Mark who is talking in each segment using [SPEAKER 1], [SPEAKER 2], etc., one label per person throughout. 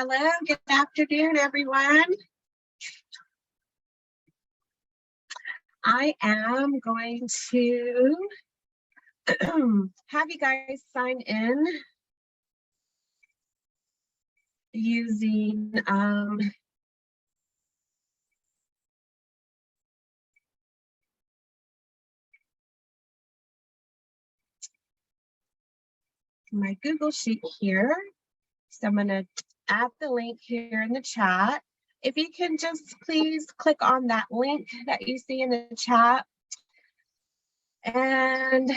[SPEAKER 1] Hello, good afternoon, everyone. I am going to have you guys sign in using my Google Sheet here. So I'm going to add the link here in the chat. If you can just please click on that link that you see in the chat. And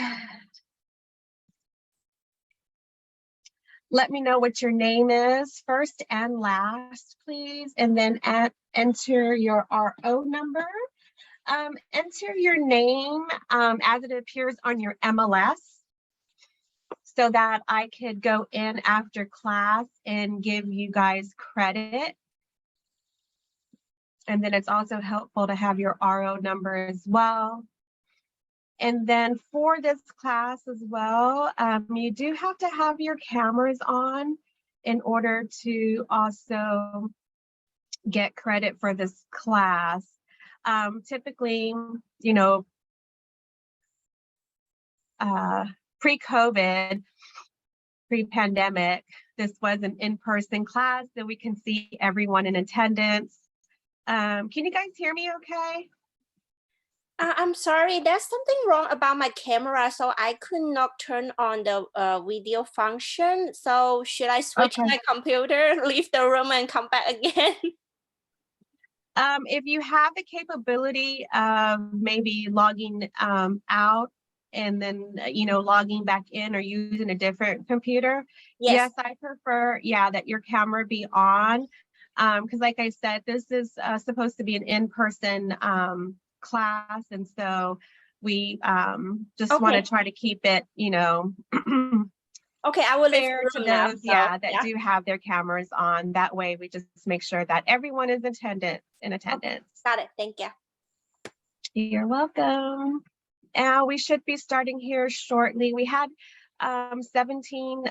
[SPEAKER 1] let me know what your name is first and last, please. And then enter your RO number. Enter your name as it appears on your MLS so that I could go in after class and give you guys credit. And then it's also helpful to have your RO number as well. And then for this class as well, you do have to have your cameras on in order to also get credit for this class. Typically, you know, pre-COVID, pre-pandemic, this was an in-person class, so we can see everyone in attendance. Can you guys hear me okay?
[SPEAKER 2] I'm sorry, there's something wrong about my camera, so I could not turn on the video function. So should I switch my computer, leave the room and come back again?
[SPEAKER 1] If you have the capability of maybe logging out and then, you know, logging back in or using a different computer, yes, I prefer, that your camera be on. Because like I said, this is supposed to be an in-person class. And so we just want to try to keep it, you know,
[SPEAKER 2] okay, I will
[SPEAKER 1] fair to those, that do have their cameras on. That way we just make sure that everyone is in attendance.
[SPEAKER 2] Got it, thank you.
[SPEAKER 1] You're welcome. We should be starting here shortly. We had 17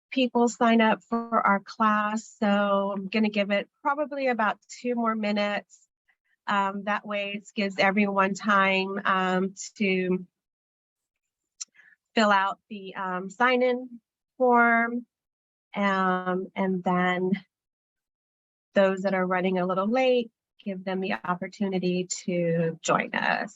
[SPEAKER 1] people sign up for our class, so I'm going to give it probably about 2 more minutes. That way it gives everyone time to fill out the sign-in form, and then those that are running a little late, give them the opportunity to join us.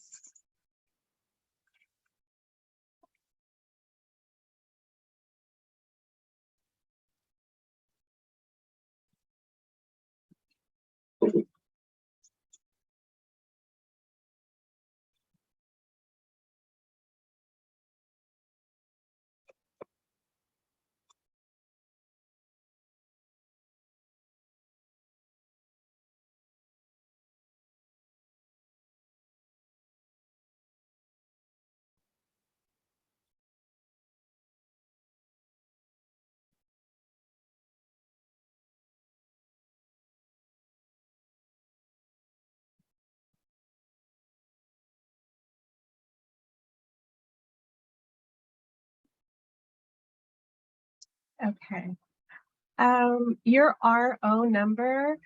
[SPEAKER 1] Okay. Your RO number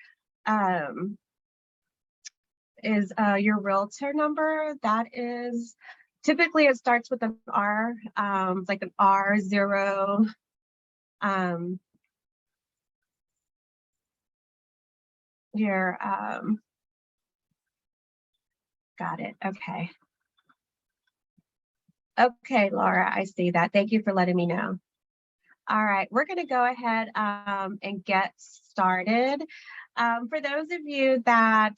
[SPEAKER 1] is your realtor number. That is, typically it starts with an R, like an R0. Got it. Okay. Okay, Laura, I see that. Thank you for letting me know. All right, we're going to go ahead and get started. For those of you that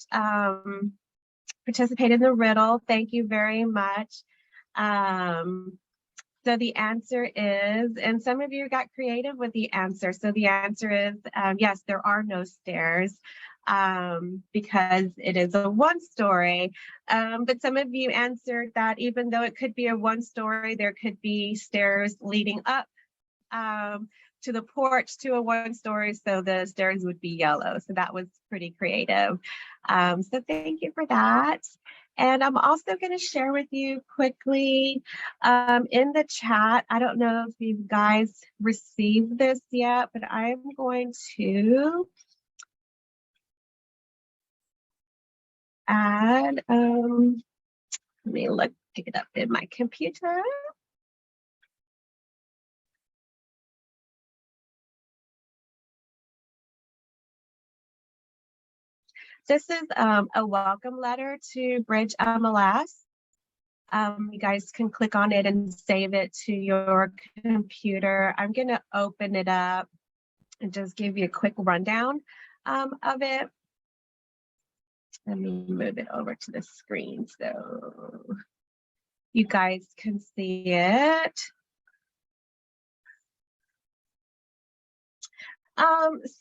[SPEAKER 1] participated in the riddle, thank you very much. So the answer is, and some of you got creative with the answer. So the answer is, yes, there are no stairs because it is a one story. But some of you answered that even though it could be a one story, there could be stairs leading up to the porch to a one story, so the stairs would be yellow. So that was pretty creative. So thank you for that. And I'm also going to share with you quickly in the chat. I don't know if you guys received this yet, but I'm going to add, let me pick it up in my computer. This is a welcome letter to Bridge MLS. You guys can click on it and save it to your computer. I'm going to open it up and just give you a quick rundown of it. Let me move it over to the screen so you guys can see it.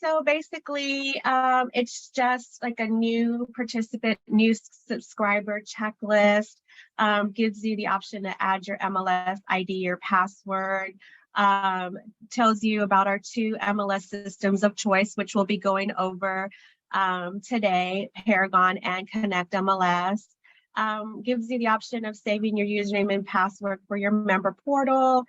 [SPEAKER 1] So basically, it's just like a new participant, new subscriber checklist, gives you the option to add your MLS ID or password, tells you about our 2 MLS systems of choice, which we'll be going over today, Paragon and ConnectMLS. Gives you the option of saving your username and password for your member portal.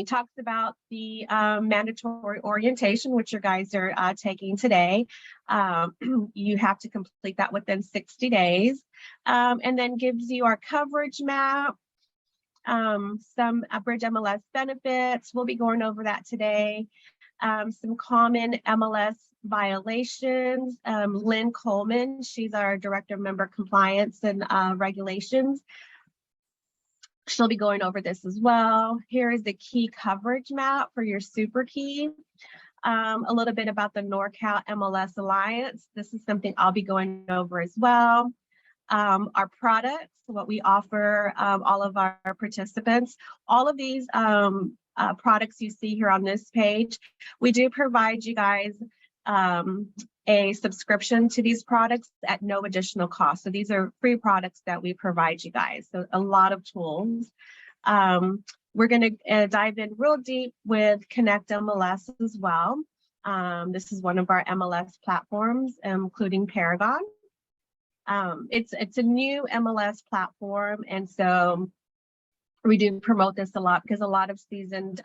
[SPEAKER 1] Talks about the mandatory orientation, which you guys are taking today. You have to complete that within 60 days. And then gives you our coverage map, some Bridge MLS benefits. We'll be going over that today. Some common MLS violations. Lynn Coleman, she's our Director of Member Compliance and Regulations. She'll be going over this as well. Here is the key coverage map for your super key. A little bit about the NorCal MLS Alliance. This is something I'll be going over as well. Our products, what we offer all of our participants. All of these products you see here on this page, we do provide you guys a subscription to these products at no additional cost. So these are free products that we provide you guys. So a lot of tools. We're going to dive in real deep with ConnectMLS as well. This is one of our MLS platforms, including Paragon. It's a new MLS platform, and so we do promote this a lot because a lot of seasoned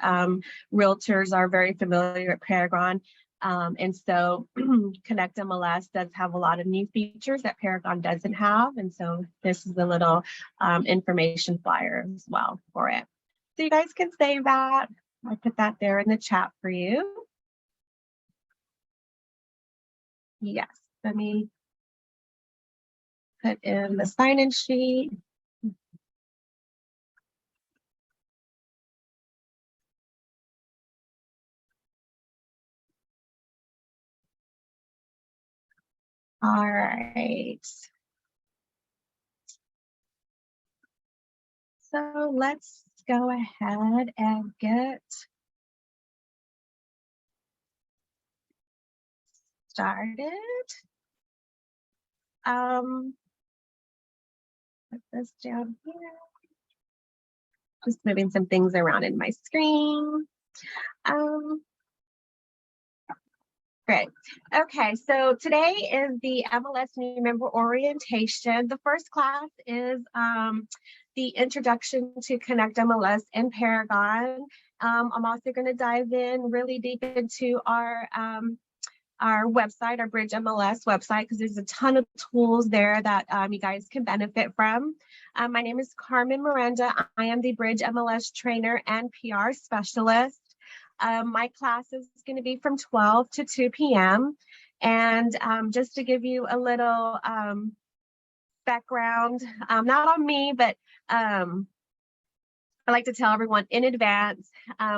[SPEAKER 1] realtors are very familiar with Paragon. And so ConnectMLS does have a lot of new features that Paragon doesn't have. And so this is a little information flyer as well for it. So you guys can save that. I put that there in the chat for you. Yes, let me put in the sign-in sheet. All right. So let's go ahead and get started. Put this down here. Just moving some things around in my screen. Great. Okay, so today is the MLS new member orientation. The first class is the introduction to ConnectMLS and Paragon. I'm also going to dive in really deep into our website, our Bridge MLS website, because there's a ton of tools there that you guys can benefit from. My name is Carmen Miranda. I am the Bridge MLS trainer and PR specialist. My class is going to be from 12 to 2 p.m. And just to give you a little background, not on me, but I like to tell everyone in advance,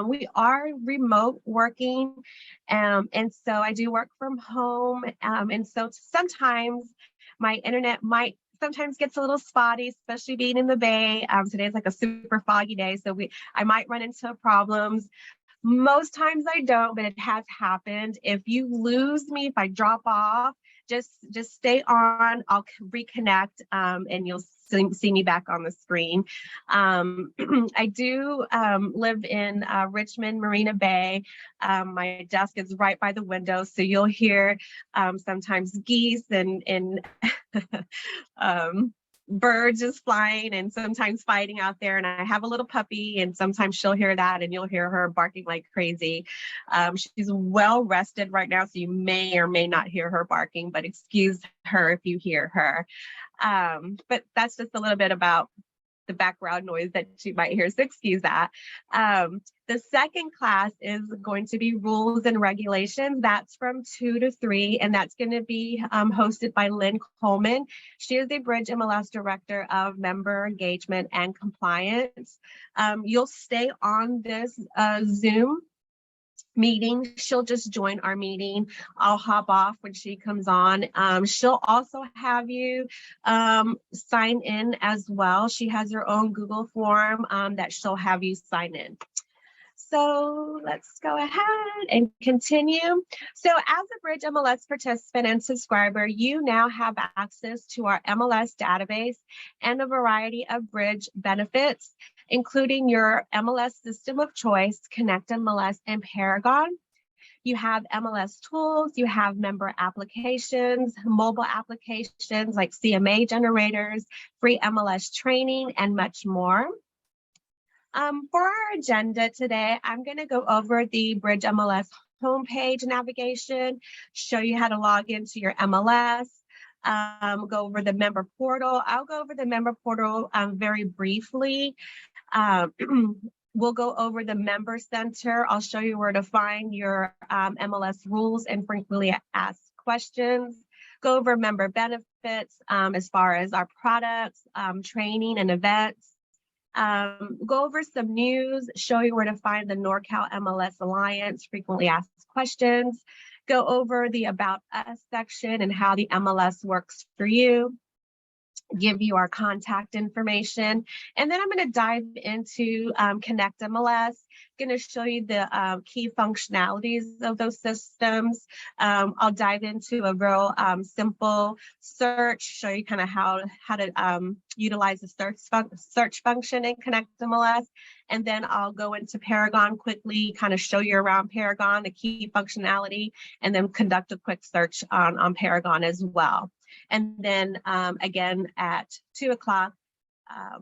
[SPEAKER 1] we are remote working, and so I do work from home, and so sometimes my internet sometimes gets a little spotty, especially being in the Bay. Today's like a super foggy day, so I might run into problems. Most times I don't, but it has happened. If you lose me, if I drop off, just stay on. I'll reconnect, and you'll see me back on the screen. I do live in Richmond, Marina Bay. My desk is right by the window, so you'll hear sometimes geese and birds just flying and sometimes fighting out there. And I have a little puppy, and sometimes she'll hear that and you'll hear her barking like crazy. She's well rested right now, so you may or may not hear her barking, but excuse her if you hear her. But that's just a little bit about the background noise that you might hear, so excuse that. The second class is going to be rules and regulations. That's from 2 to 3, and that's going to be hosted by Lynn Coleman. She is the Bridge MLS Director of Member Engagement and Compliance. You'll stay on this Zoom meeting. She'll just join our meeting. I'll hop off when she comes on. She'll also have you sign in as well. She has her own Google form that she'll have you sign in. So let's go ahead and continue. So as a Bridge MLS participant and subscriber, you now have access to our MLS database and a variety of Bridge benefits, including your MLS system of choice, ConnectMLS and Paragon. You have MLS tools, you have member applications, mobile applications like CMA generators, free MLS training, and much more. For our agenda today, I'm going to go over the Bridge MLS homepage navigation, show you how to log into your MLS, go over the member portal. I'll go over the member portal very briefly. We'll go over the member center. I'll show you where to find your MLS rules and frequently asked questions. Go over member benefits as far as our products, training and events. Go over some news, show you where to find the NorCal MLS Alliance, frequently asked questions, go over the About Us section and how the MLS works for you, give you our contact information, and then I'm going to dive into ConnectMLS. Going to show you the key functionalities of those systems. I'll dive into a real simple search, show you kind of how to utilize the search function in ConnectMLS, and then I'll go into Paragon quickly, kind of show you around Paragon, the key functionality, and then conduct a quick search on Paragon as well. And then again at 2 o'clock,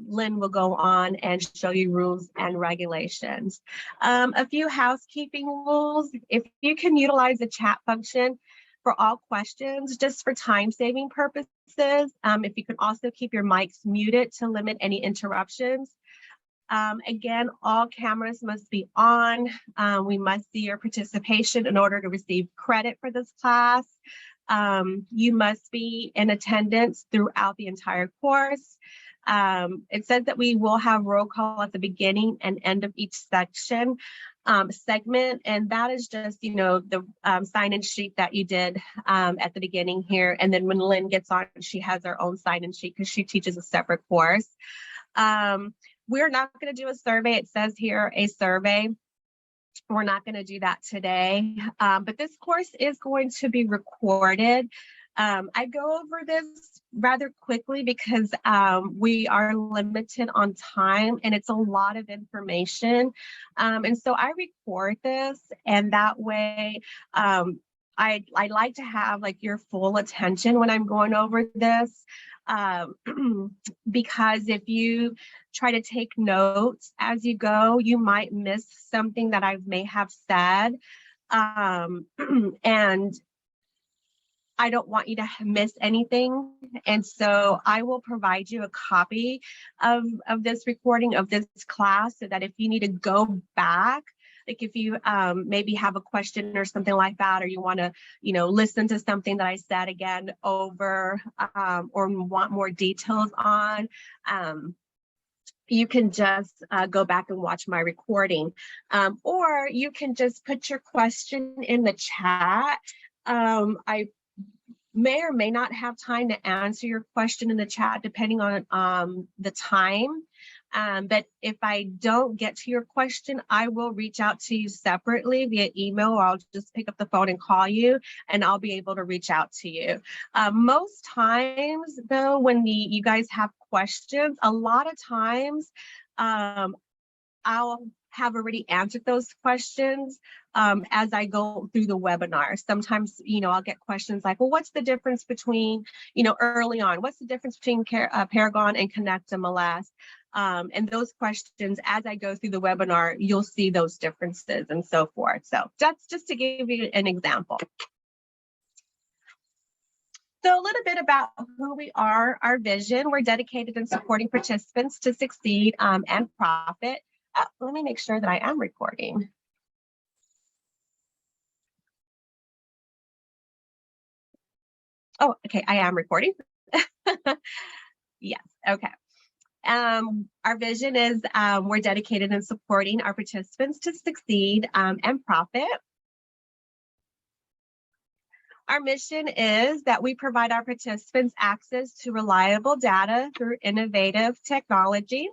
[SPEAKER 1] Lynn will go on and show you rules and regulations. A few housekeeping rules. If you can utilize the chat function for all questions, just for time-saving purposes, if you can also keep your mics muted to limit any interruptions. Again, all cameras must be on. We must see your participation in order to receive credit for this class. You must be in attendance throughout the entire course. It says that we will have roll call at the beginning and end of each segment, and that is just, the sign-in sheet that you did at the beginning here. And then when Lynn gets on, she has her own sign-in sheet because she teaches a separate course. We're not going to do a survey. It says here a survey. We're not going to do that today, but this course is going to be recorded. I go over this rather quickly because we are limited on time and it's a lot of information. And so I record this, and that way I like to have like your full attention when I'm going over this. Because if you try to take notes as you go, you might miss something that I may have said. And I don't want you to miss anything. And so I will provide you a copy of this recording of this class so that if you need to go back, like if you maybe have a question or something like that, or you want to, listen to something that I said again over, or want more details on, you can just go back and watch my recording. Or you can just put your question in the chat. I may or may not have time to answer your question in the chat depending on the time. But if I don't get to your question, I will reach out to you separately via email, or I'll just pick up the phone and call you, and I'll be able to reach out to you. Most times, though, when you guys have questions, a lot of times I'll have already answered those questions as I go through the webinar. Sometimes, I'll get questions like, well, what's the difference between, early on, what's the difference between Paragon and ConnectMLS? And those questions, as I go through the webinar, you'll see those differences and so forth. So that's just to give you an example. So a little bit about who we are, our vision. We're dedicated in supporting participants to succeed and profit. Let me make sure that I am recording. Oh, okay, I am recording. Yes, okay. Our vision is we're dedicated in supporting our participants to succeed and profit. Our mission is that we provide our participants access to reliable data through innovative technology.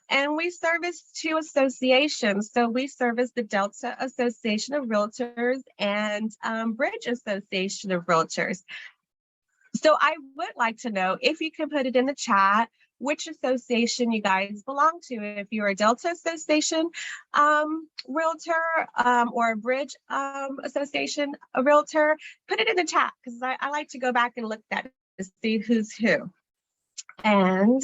[SPEAKER 1] And we service 2 associations. So we service the Delta Association of Realtors and Bridge Association of Realtors. So I would like to know if you can put it in the chat which association you guys belong to. If you're a Delta Association Realtor or a Bridge Association a Realtor, put it in the chat, because I like to go back and look at it to see who's who. And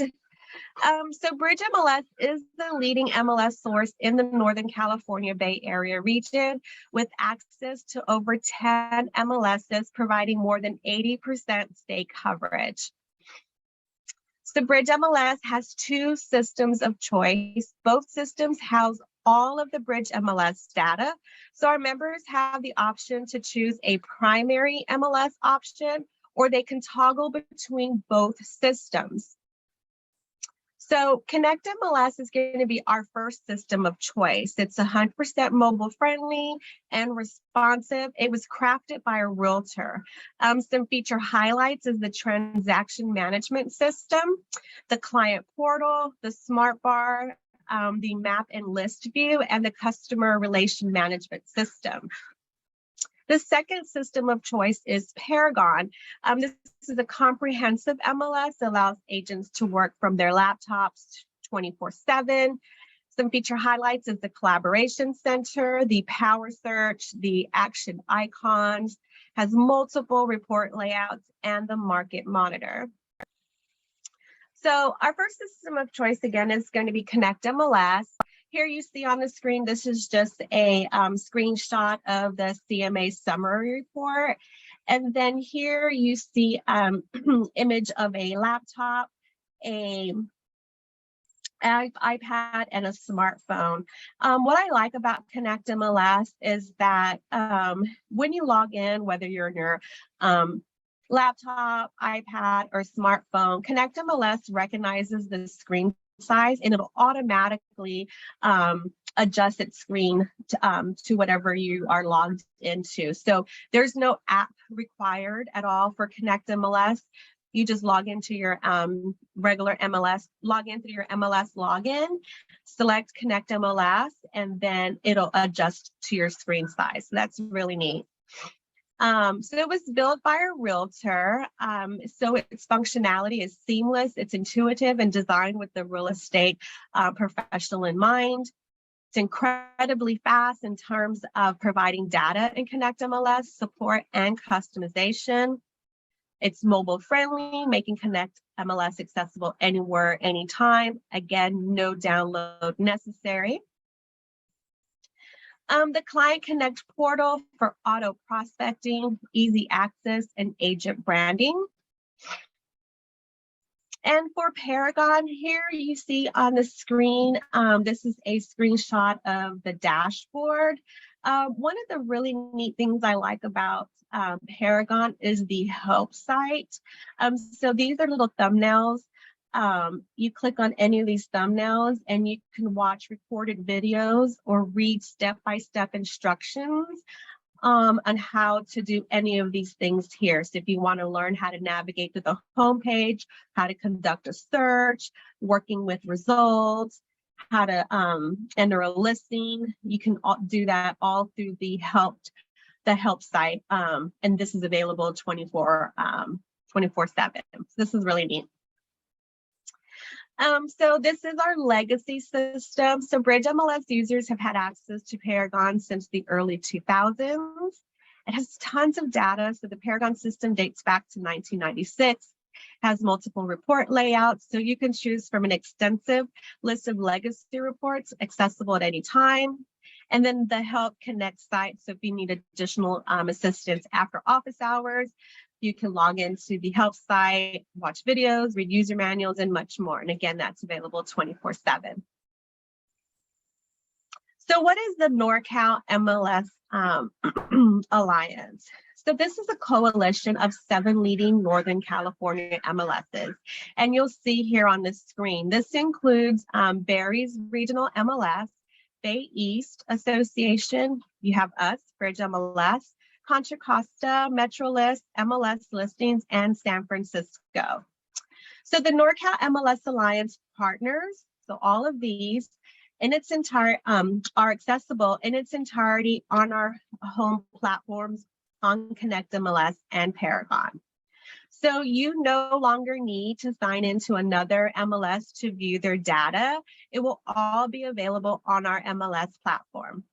[SPEAKER 1] so Bridge MLS is the leading MLS source in the Northern California Bay Area region, with access to over 10 MLSs, providing more than 80% state coverage. So Bridge MLS has 2 systems of choice. Both systems house all of the Bridge MLS data. So our members have the option to choose a primary MLS option, or they can toggle between both systems. So ConnectMLS is going to be our first system of choice. It's 100% mobile friendly and responsive. It was crafted by a realtor. Some feature highlights is the transaction management system, the client portal, the smart bar, the map and list view, and the customer relation management system. The second system of choice is Paragon. This is a comprehensive MLS that allows agents to work from their laptops 24/7. Some feature highlights is the collaboration center, the power search, the action icons, has multiple report layouts, and the market monitor. So our first system of choice, again, is going to be ConnectMLS. Here you see on the screen, this is just a screenshot of the CMA summary report. And then here you see image of a laptop, an iPad, and a smartphone. What I like about ConnectMLS is that when you log in, whether you're in your laptop, iPad, or smartphone, ConnectMLS recognizes the screen size, and it'll automatically adjust its screen to whatever you are logged into. So there's no app required at all for ConnectMLS. You just log into your regular MLS, log in through your MLS login, select ConnectMLS, and then it'll adjust to your screen size. So that's really neat. So it was built by a realtor. So its functionality is seamless, it's intuitive, and designed with the real estate professional in mind. It's incredibly fast in terms of providing data in ConnectMLS, support, and customization. It's mobile friendly, making ConnectMLS accessible anywhere, anytime. Again, no download necessary. The Client Connect portal for auto prospecting, easy access, and agent branding. And for Paragon, here you see on the screen, this is a screenshot of the dashboard. One of the really neat things I like about Paragon is the help site. So these are little thumbnails. You click on any of these thumbnails and you can watch recorded videos or read step-by-step instructions on how to do any of these things here. So if you want to learn how to navigate to the homepage, how to conduct a search, working with results, how to enter a listing, you can do that all through the help site. And this is available 24/7. So this is really neat. So this is our legacy system. So Bridge MLS users have had access to Paragon since the early 2000s. It has tons of data. So the Paragon system dates back to 1996, has multiple report layouts. So you can choose from an extensive list of legacy reports accessible at any time. And then the Help Connect site. So if you need additional assistance after office hours, you can log into the help site, watch videos, read user manuals, and much more. And again, that's available 24/7. So what is the NorCal MLS Alliance? So this is a coalition of 7 leading Northern California MLSs. And you'll see here on the screen, this includes Barry's Regional MLS, Bay East Association, you have us, Bridge MLS, Contra Costa, MetroList, MLS Listings, and San Francisco. So the NorCal MLS Alliance partners, so all of these in its entire are accessible in its entirety on our home platforms on ConnectMLS and Paragon. So you no longer need to sign into another MLS to view their data. It will all be available on our MLS platform.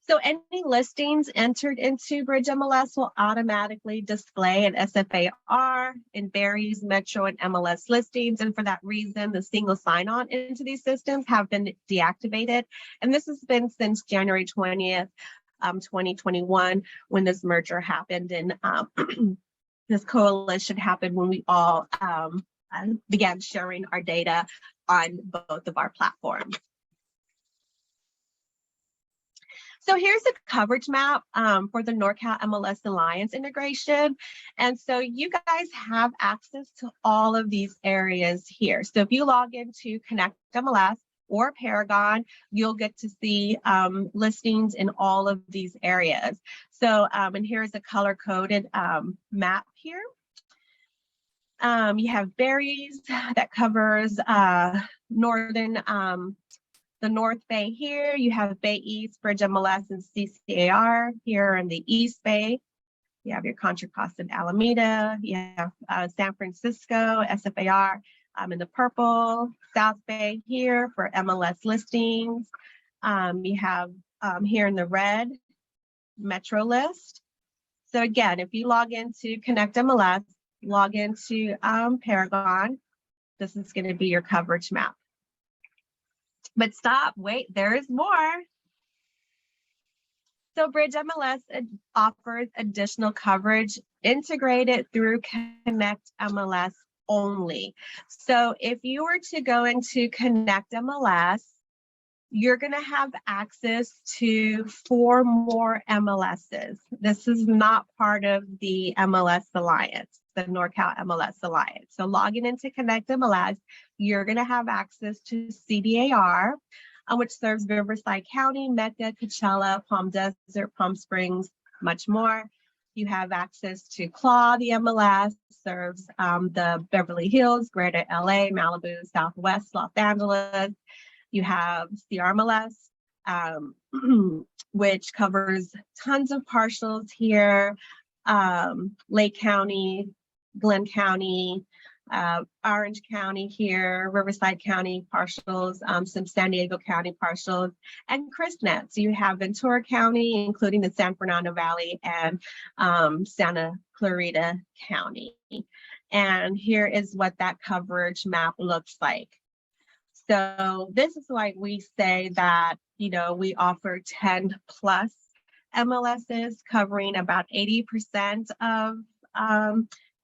[SPEAKER 1] So any listings entered into Bridge MLS will automatically display an SFAR in Barry's, Metro, and MLS listings. And for that reason, the single sign-on into these systems have been deactivated. And this has been since January 20th, 2021, when this merger happened and this coalition happened when we all began sharing our data on both of our platforms. So here's a coverage map for the NorCal MLS Alliance integration. And so you guys have access to all of these areas here. So if you log into ConnectMLS or Paragon, you'll get to see listings in all of these areas. So, and here's a color-coded map here. You have Barry's that covers the North Bay here. You have Bay East, Bridge MLS, and CCAR here in the East Bay. You have your Contra Costa and Alameda. You have San Francisco, SFAR in the purple. South Bay here for MLS listings. You have here in the red, Metro List. So again, if you log into ConnectMLS, log into Paragon, this is going to be your coverage map. But stop, wait, there is more. So Bridge MLS offers additional coverage integrated through ConnectMLS only. So if you were to go into ConnectMLS, you're going to have access to 4 more MLSs. This is not part of the MLS Alliance, the NorCal MLS Alliance. So logging into ConnectMLS, you're going to have access to CDAR, which serves Riverside County, Mecca, Coachella, Palm Desert, Palm Springs, much more. You have access to CLAW, the MLS, serves the Beverly Hills, Greater LA, Malibu, Southwest, Los Angeles. You have CRMLS, which covers tons of partials here, Lake County, Glenn County, Orange County here, Riverside County partials, some San Diego County partials, and CRISNet. So you have Ventura County, including the San Fernando Valley and Santa Clarita County. And here is what that coverage map looks like. So this is why we say that, you know, we offer 10 plus MLSs covering about 80% of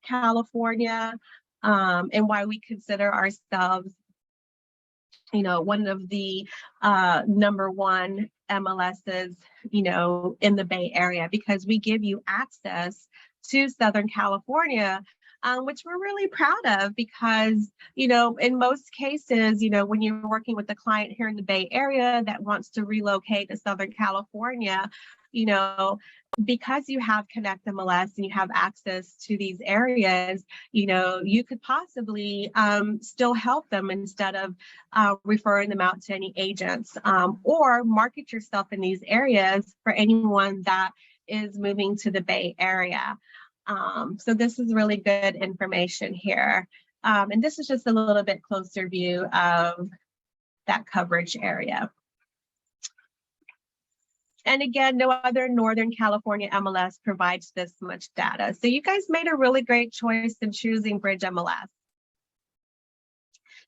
[SPEAKER 1] California, and why we consider ourselves, you know, one of the #1 MLSs, you know, in the Bay Area, because we give you access to Southern California which we're really proud of because, you know, in most cases, you know, when you're working with a client here in the Bay Area that wants to relocate to Southern California, you know, because you have ConnectMLS and you have access to these areas, you know, you could possibly still help them instead of referring them out to any agents, or market yourself in these areas for anyone that is moving to the Bay Area. So this is really good information here. And this is just a little bit closer view of that coverage area. And again, no other Northern California MLS provides this much data. So you guys made a really great choice in choosing Bridge MLS.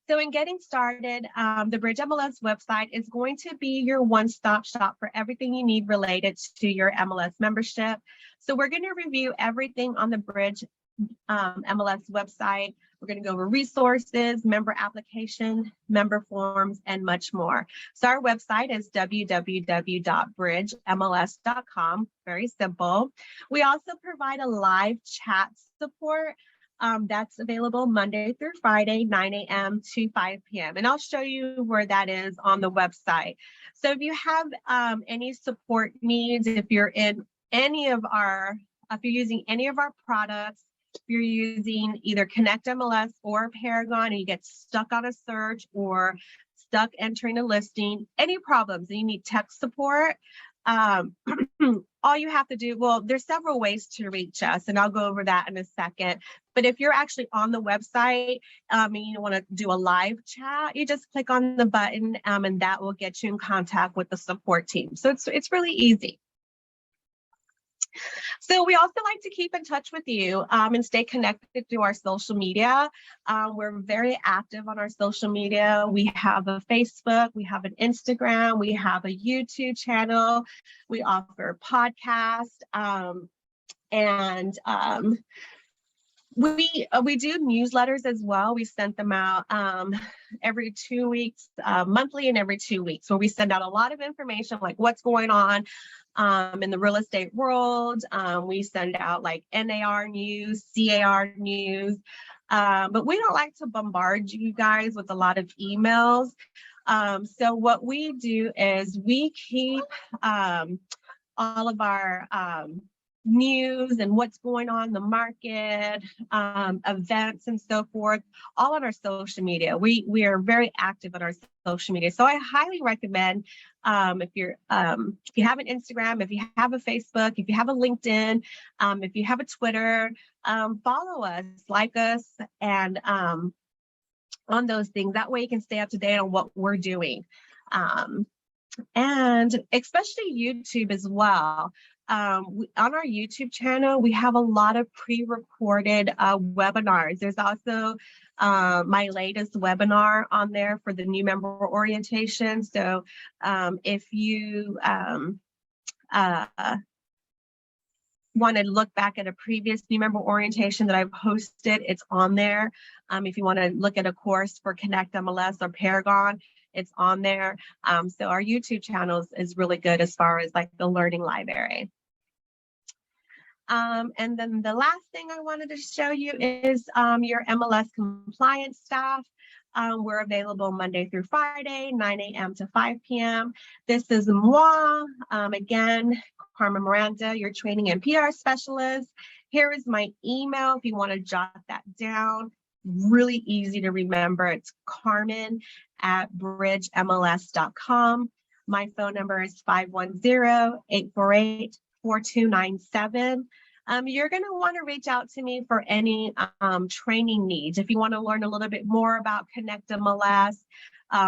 [SPEAKER 1] So in getting started, the Bridge MLS website is going to be your one-stop shop for everything you need related to your MLS membership. So we're going to review everything on the Bridge MLS website. We're going to go over resources, member application, member forms, and much more. So our website is www.bridgemls.com. Very simple. We also provide a live chat support that's available Monday through Friday, 9 a.m. to 5 p.m. And I'll show you where that is on the website. So if you have any support needs, if you're in any of our, if you're using any of our products, if you're using either ConnectMLS or Paragon and you get stuck on a search or stuck entering a listing, any problems and you need tech support, all you have to do, well, there's several ways to reach us, and I'll go over that in a second. But if you're actually on the website and you want to do a live chat, you just click on the button and that will get you in contact with the support team. So it's really easy. So we also like to keep in touch with you and stay connected to our social media. We're very active on our social media. We have a Facebook, we have an Instagram, we have a YouTube channel, we offer podcasts, and we do newsletters as well. We send them out every 2 weeks, monthly and every 2 weeks, where we send out a lot of information like what's going on in the real estate world. We send out like NAR news, CAR news, but we don't like to bombard you guys with a lot of emails. So what we do is we keep all of our news and what's going on in the market, events and so forth, all on our social media. We are very active on our social media. So I highly recommend if you have an Instagram, if you have a Facebook, if you have a LinkedIn, if you have a Twitter, follow us, like us, and on those things. That way you can stay up to date on what we're doing. And especially YouTube as well. On our YouTube channel, we have a lot of pre-recorded webinars. There's also my latest webinar on there for the new member orientation. So if you want to look back at a previous new member orientation that I've hosted, it's on there. If you want to look at a course for ConnectMLS or Paragon, it's on there. So our YouTube channel is really good as far as like the learning library. And then the last thing I wanted to show you is your MLS compliance staff. We're available Monday through Friday, 9 a.m. to 5 p.m. This is moi, again, Carmen Miranda, your training and PR specialist. Here is my email if you want to jot that down. Really easy to remember. It's carmen@bridgemls.com. My phone number is 510-848-4297. You're going to want to reach out to me for any training needs. If you want to learn a little bit more about ConnectMLS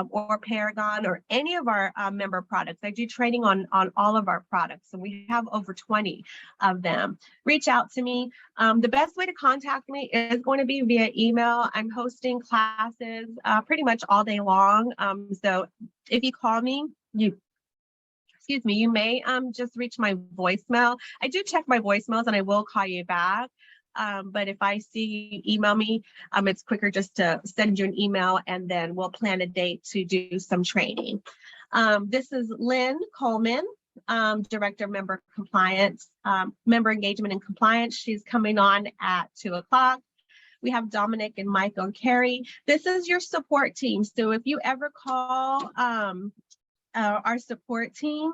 [SPEAKER 1] or Paragon or any of our member products. I do training on all of our products, and we have over 20 of them. Reach out to me. The best way to contact me is going to be via email. I'm hosting classes pretty much all day long. So if you call me, you may just reach my voicemail. I do check my voicemails and I will call you back. But if I see you email me, it's quicker just to send you an email and then we'll plan a date to do some training. This is Lynn Coleman, Director of Member Compliance, Member Engagement and Compliance. She's coming on at 2 o'clock. We have Dominic and Michael and Carrie. This is your support team. So if you ever call our support team,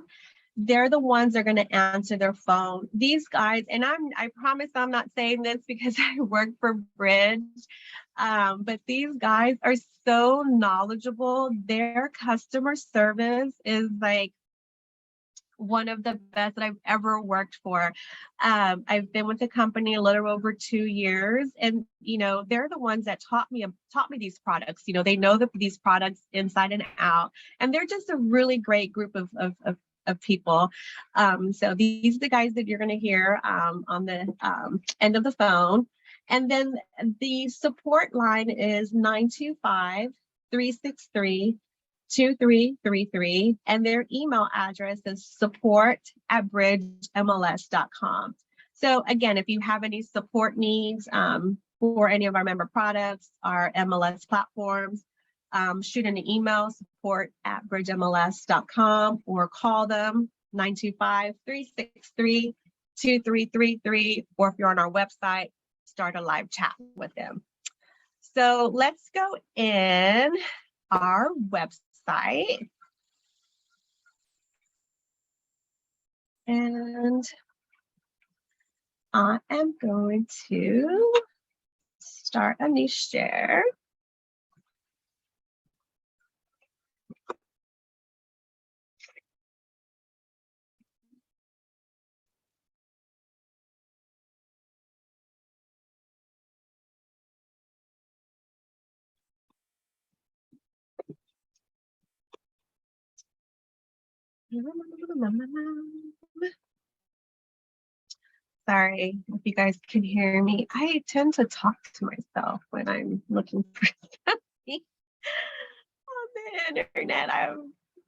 [SPEAKER 1] they're the ones that are going to answer their phone. These guys, and I promise I'm not saying this because I work for Bridge, but these guys are so knowledgeable. Their customer service is like one of the best that I've ever worked for. I've been with the company a little over 2 years, and they're the ones that taught me these products. They know these products inside and out, and they're just a really great group of people. So these are the guys that you're going to hear on the end of the phone. And then the support line is 925-363-2333, and their email address is support@bridgemls.com. So again, if you have any support needs for any of our member products, our MLS platforms, shoot an email, support@bridgemls.com, or call them 925-363-2333, or if you're on our website, start a live chat with them. So let's go in our website. And I am going to start a new share. Sorry if you guys can hear me. I tend to talk to myself when I'm looking for something on the internet. I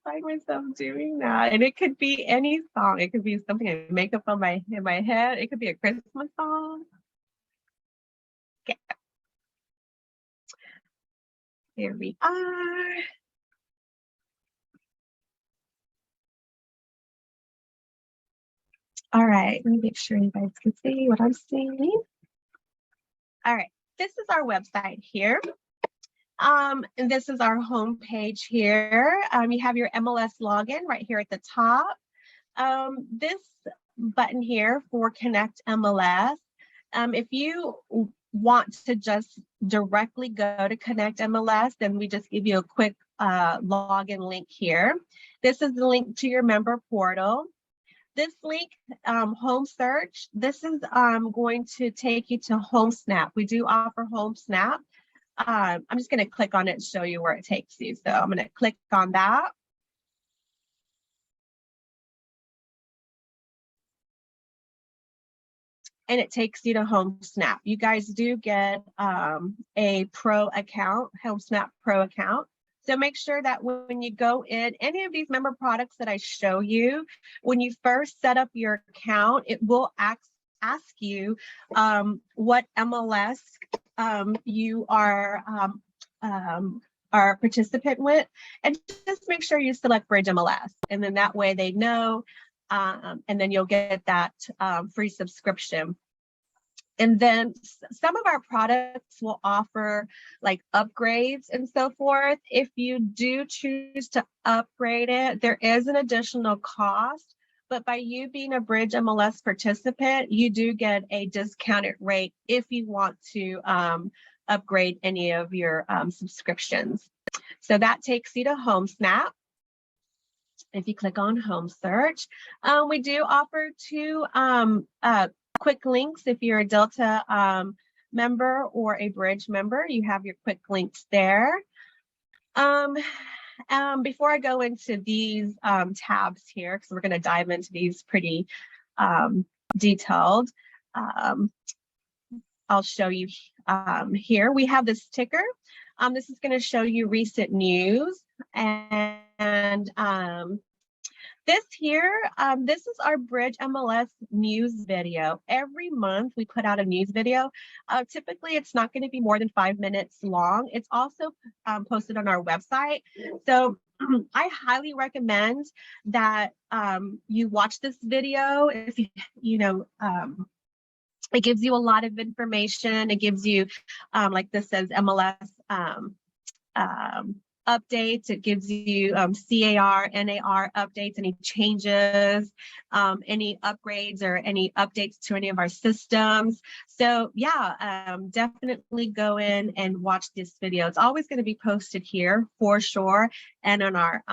[SPEAKER 1] find myself doing that, and it could be any song. It could be something I make up in my head. It could be a Christmas song. Okay. Here we are. All right, let me make sure you guys can see what I'm seeing. All right, this is our website here. And this is our home page here. You have your MLS login right here at the top. This button here for ConnectMLS. If you want to just directly go to ConnectMLS, then we just give you a quick login link here. This is the link to your member portal. This link, home search, this is going to take you to Home Snap. We do offer Home Snap. I'm just going to click on it and show you where it takes you. So I'm going to click on that. And it takes you to Home Snap. You guys do get a pro account, Home Snap Pro account. So make sure that when you go in any of these member products that I show you, when you first set up your account, it will ask you what MLS you are a participant with, and just make sure you select Bridge MLS, and then that way they know, and then you'll get that free subscription. And then some of our products will offer like upgrades and so forth. If you do choose to upgrade it, there is an additional cost, but by you being a Bridge MLS participant, you do get a discounted rate if you want to upgrade any of your subscriptions. So that takes you to Home Snap. If you click on Home Search, we do offer 2 quick links. If you're a Delta member or a Bridge member, you have your quick links there. Before I go into these tabs here, because we're going to dive into these pretty detailed, I'll show you here. We have this ticker. This is going to show you recent news, and this here, this is our Bridge MLS news video. Every month we put out a news video. Typically it's not going to be more than 5 minutes long. It's also posted on our website. So I highly recommend that you watch this video if It gives you a lot of information. It gives you, like this says MLS updates. It gives you CAR, NAR updates, any changes, any upgrades or any updates to any of our systems. So yeah, definitely go in and watch this video. It's always going to be posted here for sure. And on our,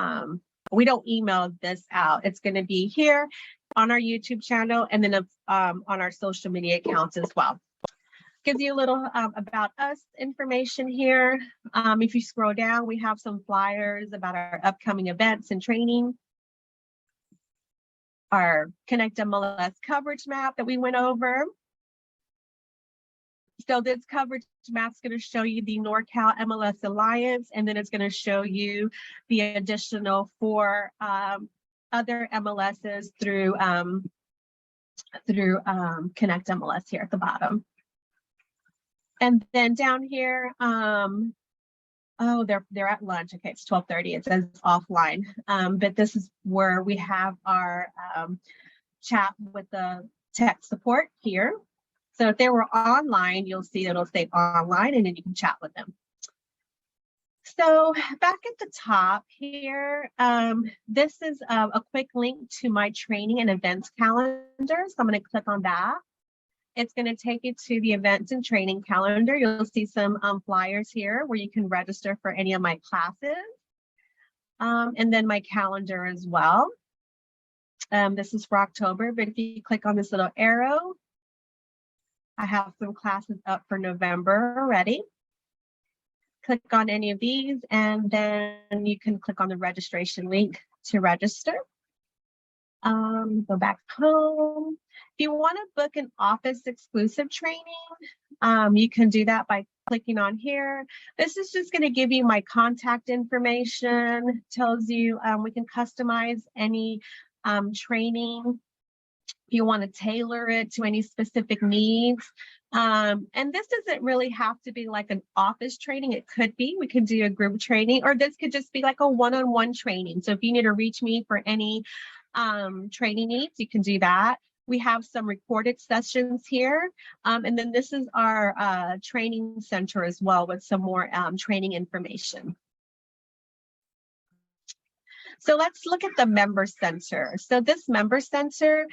[SPEAKER 1] we don't email this out. It's going to be here on our YouTube channel and then on our social media accounts as well. Gives you a little about us information here. If you scroll down, we have some flyers about our upcoming events and training. Our ConnectMLS coverage map that we went over. So this coverage map is going to show you the NorCal MLS Alliance, and then it's going to show you the additional 4 other MLSs through ConnectMLS here at the bottom. And then down here, oh, they're at lunch. Okay, it's 12:30. It says offline, but this is where we have our chat with the tech support here. So if they were online, you'll see it'll say online, and then you can chat with them. So back at the top here, this is a quick link to my training and events calendar. So I'm going to click on that. It's going to take you to the events and training calendar. You'll see some flyers here where you can register for any of my classes. And then my calendar as well. This is for October, but if you click on this little arrow, I have some classes up for November already. Click on any of these, and then you can click on the registration link to register. Go back home. If you want to book an office exclusive training, you can do that by clicking on here. This is just going to give you my contact information, tells you we can customize any training if you want to tailor it to any specific needs. And this doesn't really have to be like an office training. It could be, we could do a group training, or this could just be like a one-on-one training. So if you need to reach me for any training needs, you can do that. We have some recorded sessions here. And then this is our training center as well with some more training information. So let's look at the member center. So this member center,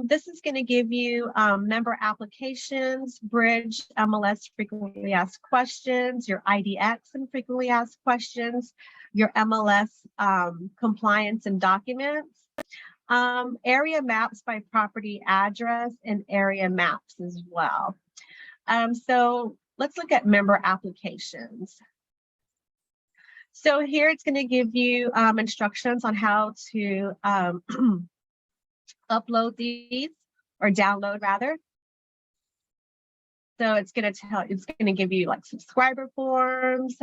[SPEAKER 1] this is going to give you member applications, bridge, MLS frequently asked questions, your IDX and frequently asked questions, your MLS compliance and documents, area maps by property address, and area maps as well. So let's look at member applications. So here it's going to give you instructions on how to upload these, or download rather. So it's going to give you like subscriber forms,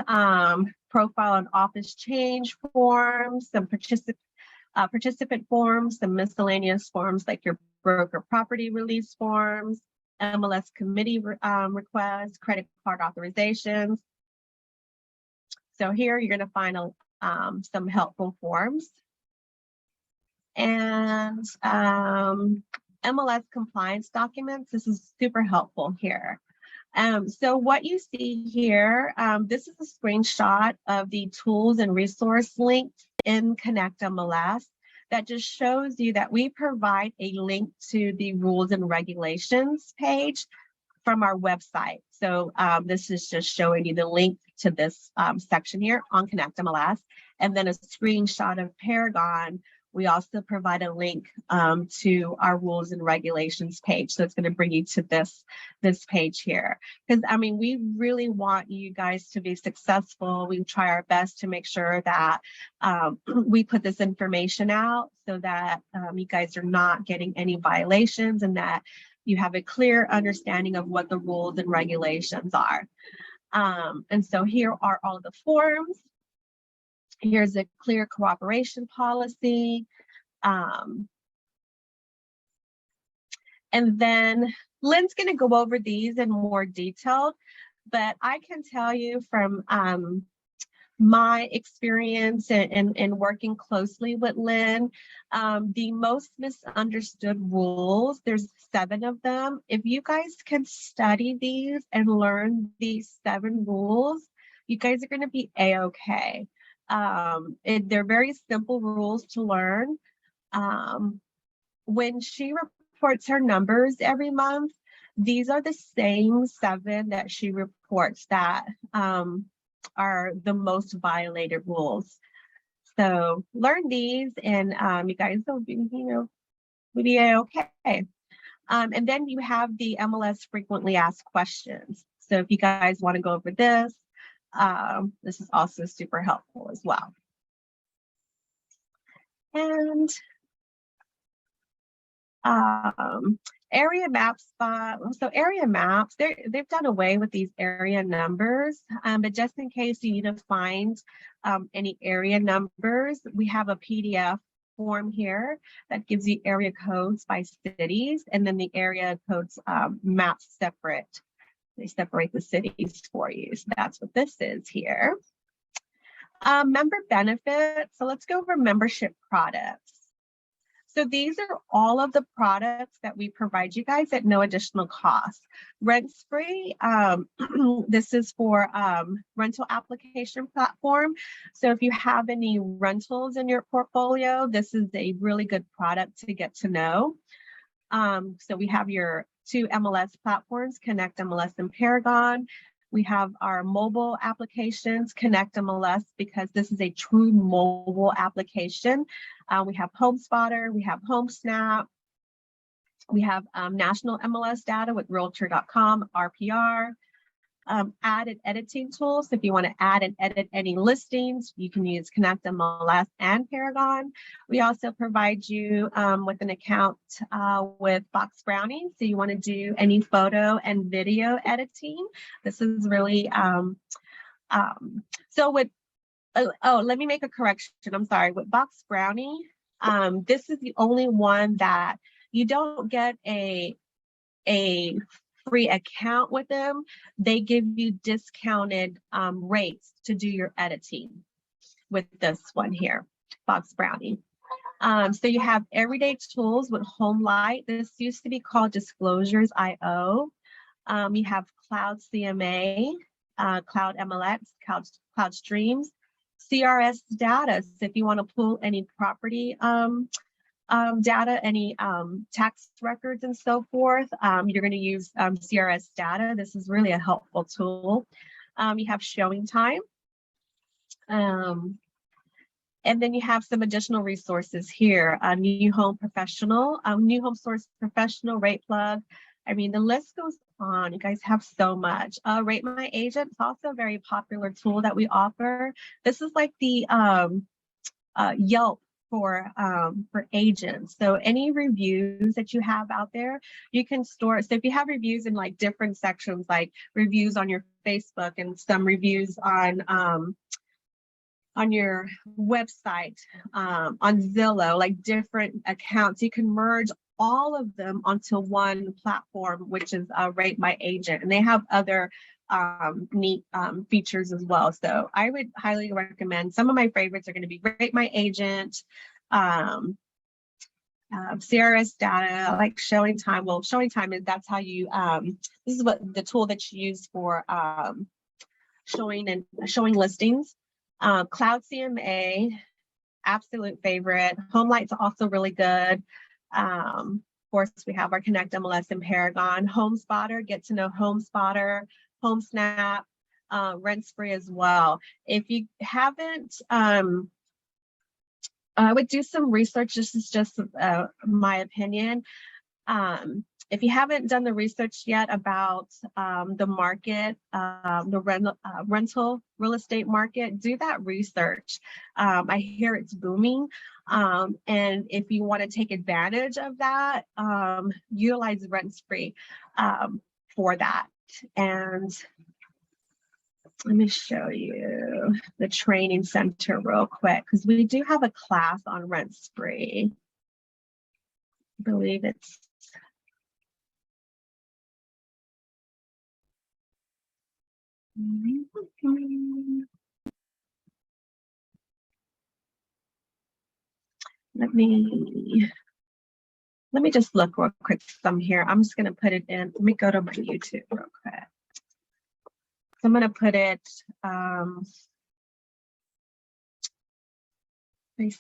[SPEAKER 1] profile and office change forms, some participant forms, some miscellaneous forms like your broker property release forms, MLS committee requests, credit card authorizations. So here you're going to find some helpful forms. And MLS compliance documents, this is super helpful here. So what you see here, this is a screenshot of the tools and resource link in ConnectMLS that just shows you that we provide a link to the rules and regulations page from our website. So this is just showing you the link to this section here on ConnectMLS, and then a screenshot of Paragon. We also provide a link to our rules and regulations page. So it's going to bring you to this page here. Because I mean, we really want you guys to be successful. We try our best to make sure that we put this information out so that you guys are not getting any violations, and that you have a clear understanding of what the rules and regulations are. And so here are all the forms. Here's a clear cooperation policy. And then Lynn's going to go over these in more detail, but I can tell you from my experience and working closely with Lynn, the most misunderstood rules, there's 7 of them. If you guys can study these and learn these 7 rules, you guys are going to be a-okay. They're very simple rules to learn. When she reports her numbers every month, these are the same 7 that she reports that are the most violated rules. So learn these, and you guys will be, will be okay. And then you have the MLS frequently asked questions. So if you guys want to go over this, this is also super helpful as well. And area map spot. So area maps, they've done away with these area numbers, but just in case you need to find any area numbers, we have a PDF form here that gives you area codes by cities, and then the area codes maps separate. They separate the cities for you. So that's what this is here. Member benefits. So let's go over membership products. So these are all of the products that we provide you guys at no additional cost. Rent Spree, this is for rental application platform. So if you have any rentals in your portfolio, this is a really good product to get to know. So we have your 2 MLS platforms, ConnectMLS and Paragon. We have our mobile applications, ConnectMLS, because this is a true mobile application. We have HomeSpotter, we have HomeSnap, we have national MLS data with Realtor.com, RPR, added editing tools. If you want to add and edit any listings, you can use ConnectMLS and Paragon. We also provide you with an account with Box Brownie. So you want to do any photo and video editing. This is really, so with, oh, let me make a correction. I'm sorry. With Box Brownie, this is the only one that you don't get a free account with them. They give you discounted rates to do your editing with this one here, Box Brownie. So you have everyday tools with HomeLight. This used to be called Disclosures.io. You have Cloud CMA, Cloud MLS, Cloud Streams, CRS data. So if you want to pull any property data, any tax records and so forth, you're going to use CRS data. This is really a helpful tool. You have showing time. And then you have some additional resources here. New Home Professional, New Home Source Professional, Rate Plug. I mean, the list goes on. You guys have so much. Rate My Agent is also a very popular tool that we offer. This is like the Yelp for agents. So any reviews that you have out there, you can store. So if you have reviews in like different sections, like reviews on your Facebook and some reviews on your website, on Zillow, like different accounts, you can merge all of them onto one platform, which is Rate My Agent, and they have other neat features as well. So I would highly recommend. Some of my favorites are going to be Rate My Agent, CRS data, like Showing Time. Well, Showing Time is that's how you. This is what the tool that you use for showing listings. Cloud CMA, absolute favorite. HomeLight's also really good. Of course, we have our ConnectMLS and Paragon. HomeSpotter, get to know HomeSpotter, HomeSnap, Rent Spree as well. If you haven't, I would do some research. This is just my opinion. If you haven't done the research yet about the market, the rental real estate market, do that research. I hear it's booming. And if you want to take advantage of that, utilize Rent Spree for that. And let me show you the training center real quick, because we do have a class on Rent Spree. I believe it's let me just look real quick some here. I'm just going to put it in. Let me go to my YouTube real quick. So I'm going to put it, I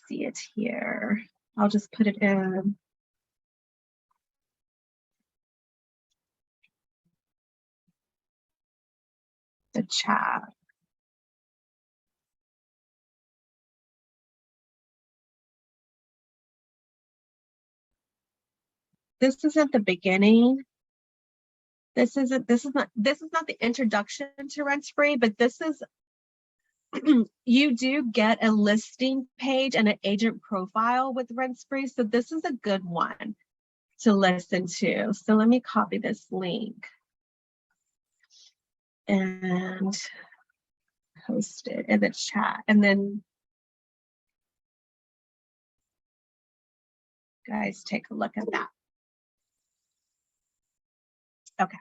[SPEAKER 1] see it here. I'll just put it in the chat. This isn't the beginning. This is not the introduction to Rent Spree, but this is you do get a listing page and an agent profile with Rent Spree. So this is a good one to listen to. So let me copy this link and post it in the chat. And then guys, take a look at that. Okay.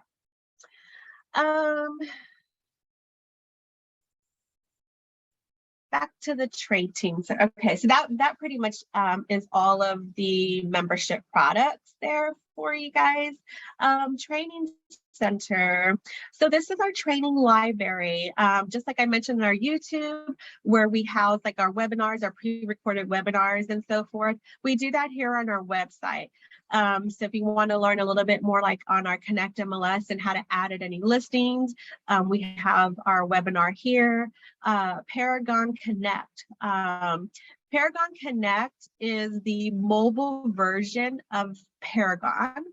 [SPEAKER 1] Back to the trade team. So, okay, so that pretty much is all of the membership products there for you guys. Training center. So this is our training library. Just like I mentioned in our YouTube, where we house like our webinars, our pre-recorded webinars and so forth. We do that here on our website. So if you want to learn a little bit more like on our ConnectMLS and how to add it any listings, we have our webinar here. Paragon Connect. Paragon Connect is the mobile version of Paragon.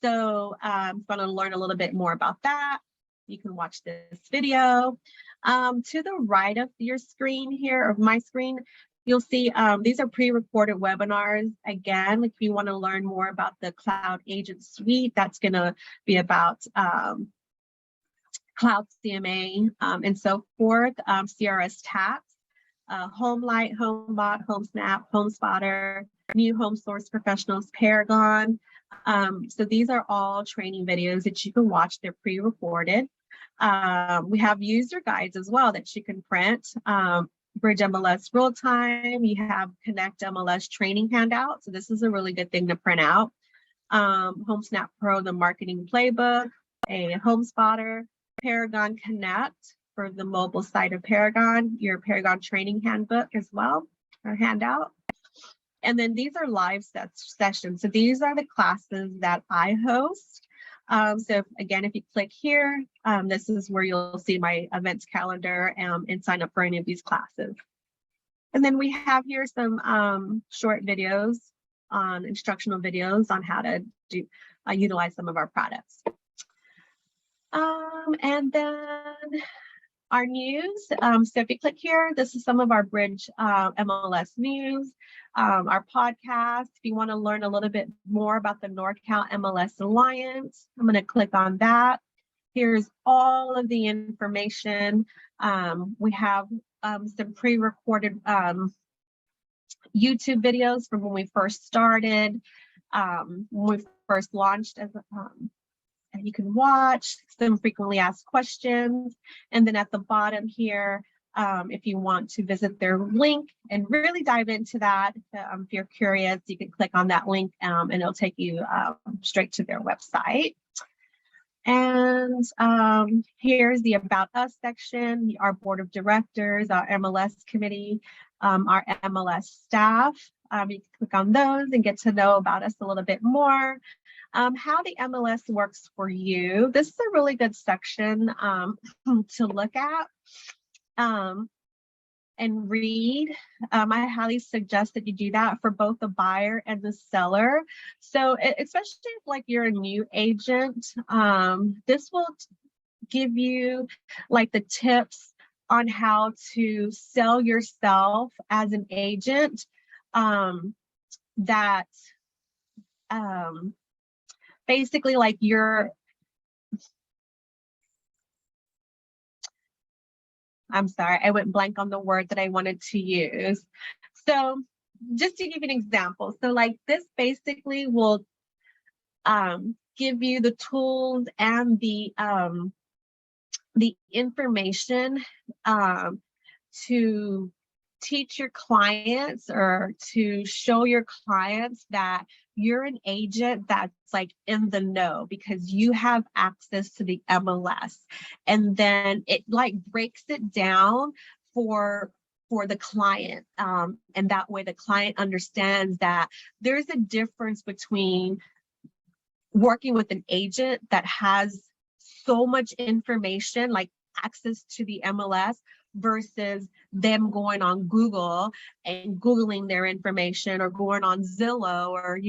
[SPEAKER 1] So if you want to learn a little bit more about that, you can watch this video. To the right of your screen here, of my screen, you'll see these are pre-recorded webinars. Again, if you want to learn more about the Cloud Agent Suite, that's going to be about Cloud CMA and so forth, CRS tax, HomeLight, HomeBot, HomeSnap, HomeSpotter, New Home Source Professionals, Paragon. So these are all training videos that you can watch. They're pre-recorded. We have user guides as well that you can print. Bridge MLS Real Time. You have Connect MLS training handout. So this is a really good thing to print out. HomeSnap Pro, the marketing playbook, a HomeSpotter, Paragon Connect for the mobile site of Paragon, your Paragon training handbook as well, or handout. And then these are live sessions. So these are the classes that I host. So again, if you click here, this is where you'll see my events calendar and sign up for any of these classes. And then we have here some short videos on instructional videos on how to do utilize some of our products. And then our news. So if you click here, this is some of our Bridge MLS news, our podcast. If you want to learn a little bit more about the NorCal MLS Alliance, I'm going to click on that. Here's all of the information. We have some pre-recorded YouTube videos from when we first started, when we first launched as and you can watch some frequently asked questions. And then at the bottom here, if you want to visit their link and really dive into that, if you're curious, you can click on that link and it'll take you straight to their website. And here's the About Us section, our board of directors, our MLS committee, our MLS staff. You can click on those and get to know about us a little bit more. How the MLS works for you. This is a really good section to look at and read. I highly suggest that you do that for both the buyer and the seller. So especially if like you're a new agent, this will give you like the tips on how to sell yourself as an agent that basically like I'm sorry, I went blank on the word that I wanted to use. So just to give you an example, so like this basically will give you the tools and the information to teach your clients or to show your clients that you're an agent that's like in the know because you have access to the MLS. And then it like breaks it down for the client. And that way the client understands that there's a difference between working with an agent that has so much information, like access to the MLS, versus them going on Google and Googling their information, or going on Zillow, or,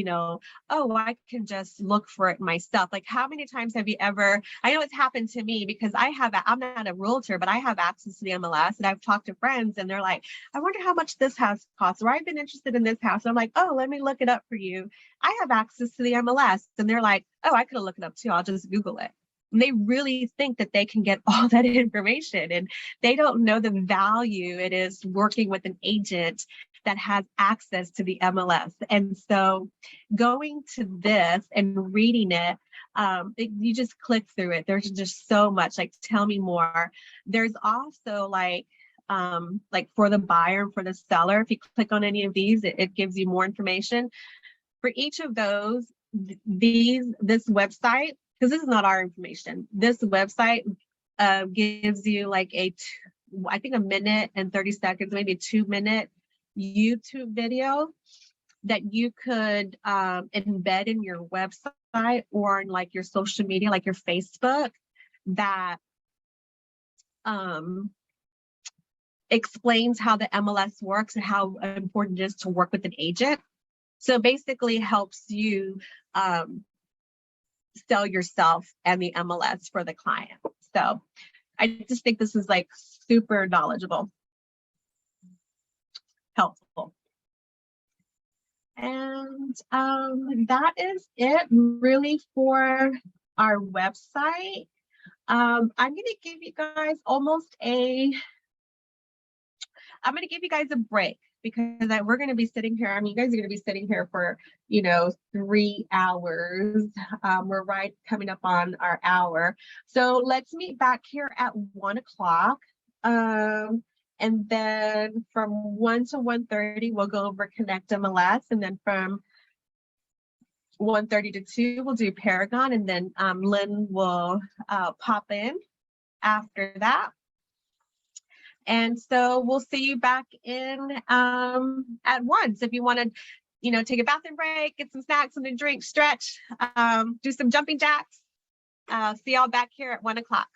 [SPEAKER 1] oh, I can just look for it myself. Like, how many times have you ever, I know it's happened to me because I'm not a realtor, but I have access to the MLS, and I've talked to friends and they're like, I wonder how much this house costs, or I've been interested in this house. And I'm like, oh, let me look it up for you. I have access to the MLS. And they're like, oh, I could have looked it up too. I'll just Google it. And they really think that they can get all that information, and they don't know the value it is working with an agent that has access to the MLS. And so going to this and reading it, you just click through it. There's just so much, like, tell me more. There's also like for the buyer and for the seller, if you click on any of these, it gives you more information. For each of those, this website, because this is not our information, this website gives you like I think a minute and 30 seconds, maybe a 2-minute YouTube video that you could embed in your website or in like your social media, like your Facebook, that explains how the MLS works and how important it is to work with an agent. So basically helps you sell yourself and the MLS for the client. So I just think this is like super knowledgeable, helpful. And that is it really for our website. I'm going to give you guys I'm going to give you guys a break because we're going to be sitting here. I mean, you guys are going to be sitting here for, 3 hours. We're right coming up on our hour. So let's meet back here at 1 o'clock. And then from 1 to 1:30, we'll go over ConnectMLS. And then from 1:30 to 2, we'll do Paragon. And then Lynn will pop in after that. And so we'll see you back in at 1. So if you want to, take a bathroom break, get some snacks, something to drink, stretch, do some jumping jacks, see y'all back here at 1 o'clock.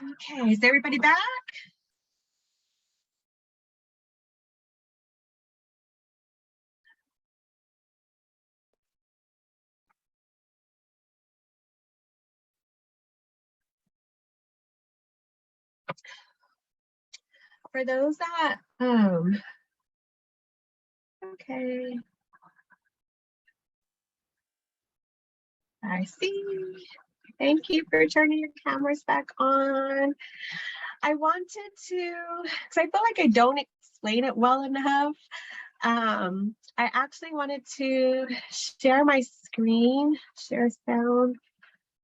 [SPEAKER 1] Okay, is everybody back? For those that, okay. I see. Thank you for turning your cameras back on. I wanted to, because I feel like I don't explain it well enough. I actually wanted to share my screen, share sound.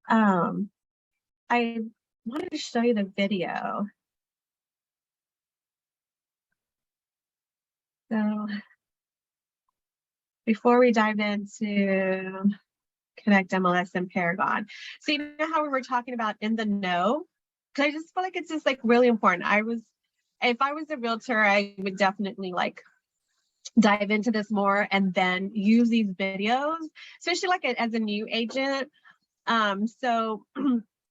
[SPEAKER 1] I wanted to show you the video. So before we dive into ConnectMLS and Paragon. So you know how we were talking about in the know? Because I just feel like it's just like really important. If I was a realtor, I would definitely like dive into this more and then use these videos, especially like as a new agent. So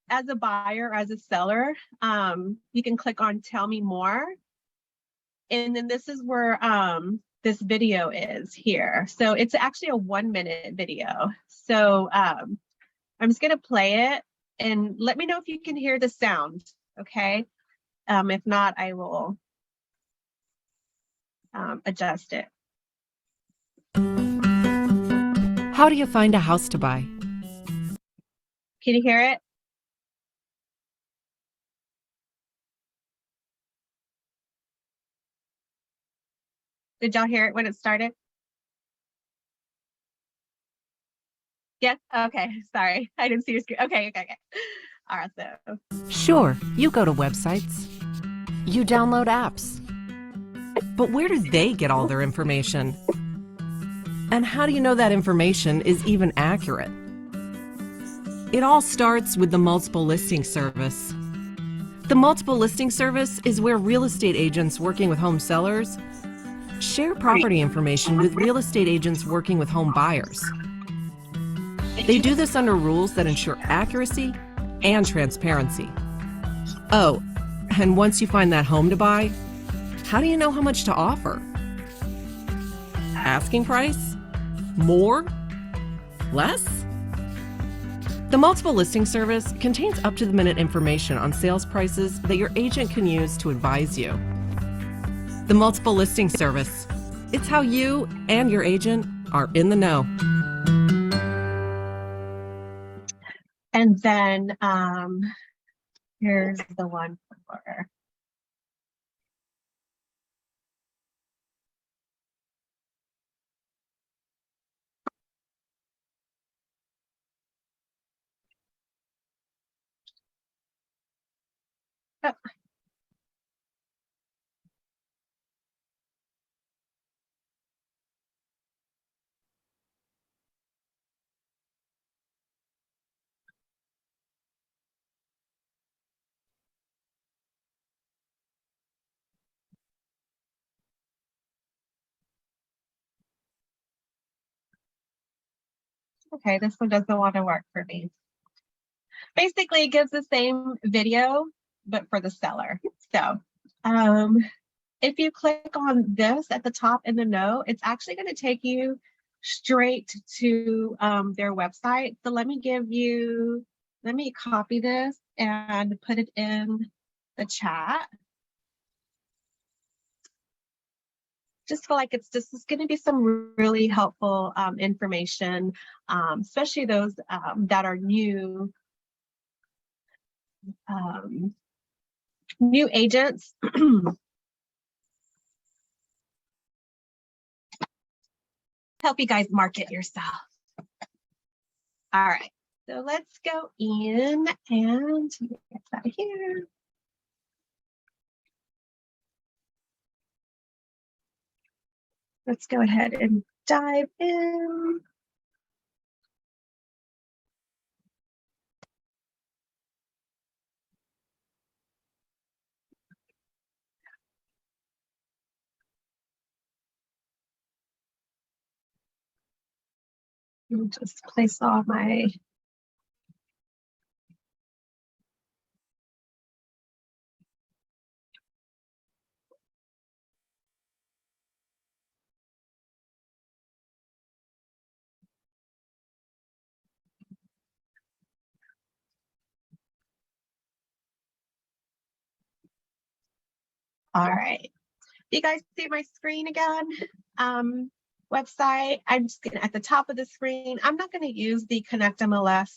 [SPEAKER 1] as a buyer, as a seller, you can click on tell me more. And then this is where this video is here. So it's actually a 1-minute video. So I'm just gonna play it and let me know if you can hear the sound, okay? If not, I will adjust it.
[SPEAKER 3] How do you find a house to buy?
[SPEAKER 1] Can you hear it? Did y'all hear it when it started? Yes, okay, sorry. I didn't see your screen. Okay. Awesome.
[SPEAKER 3] Sure, you go to websites. You download apps. But where do they get all their information? And how do you know that information is even accurate? It all starts with the multiple listing service. The multiple listing service is where real estate agents working with home sellers share property information with real estate agents working with home buyers. They do this under rules that ensure accuracy and transparency. Oh, and once you find that home to buy, how do you know how much to offer? Asking price? More? Less? The multiple listing service contains up-to-the-minute information on sales prices that your agent can use to advise you. The multiple listing service. It's how you and your agent are in the know.
[SPEAKER 1] And then here's the one for oh. Okay, this one doesn't want to work for me. Basically, it gives the same video, but for the seller. So if you click on this at the top in the know, it's actually going to take you straight to their website. So let me copy this and put it in the chat. Just feel like it's going to be some really helpful information, especially those that are new agents. Help you guys market yourself. All right, so let's go in and get out of here. Let's go ahead and dive in. I'll just place all my All right. You guys see my screen again? Website. I'm just gonna at the top of the screen. I'm not going to use the ConnectMLS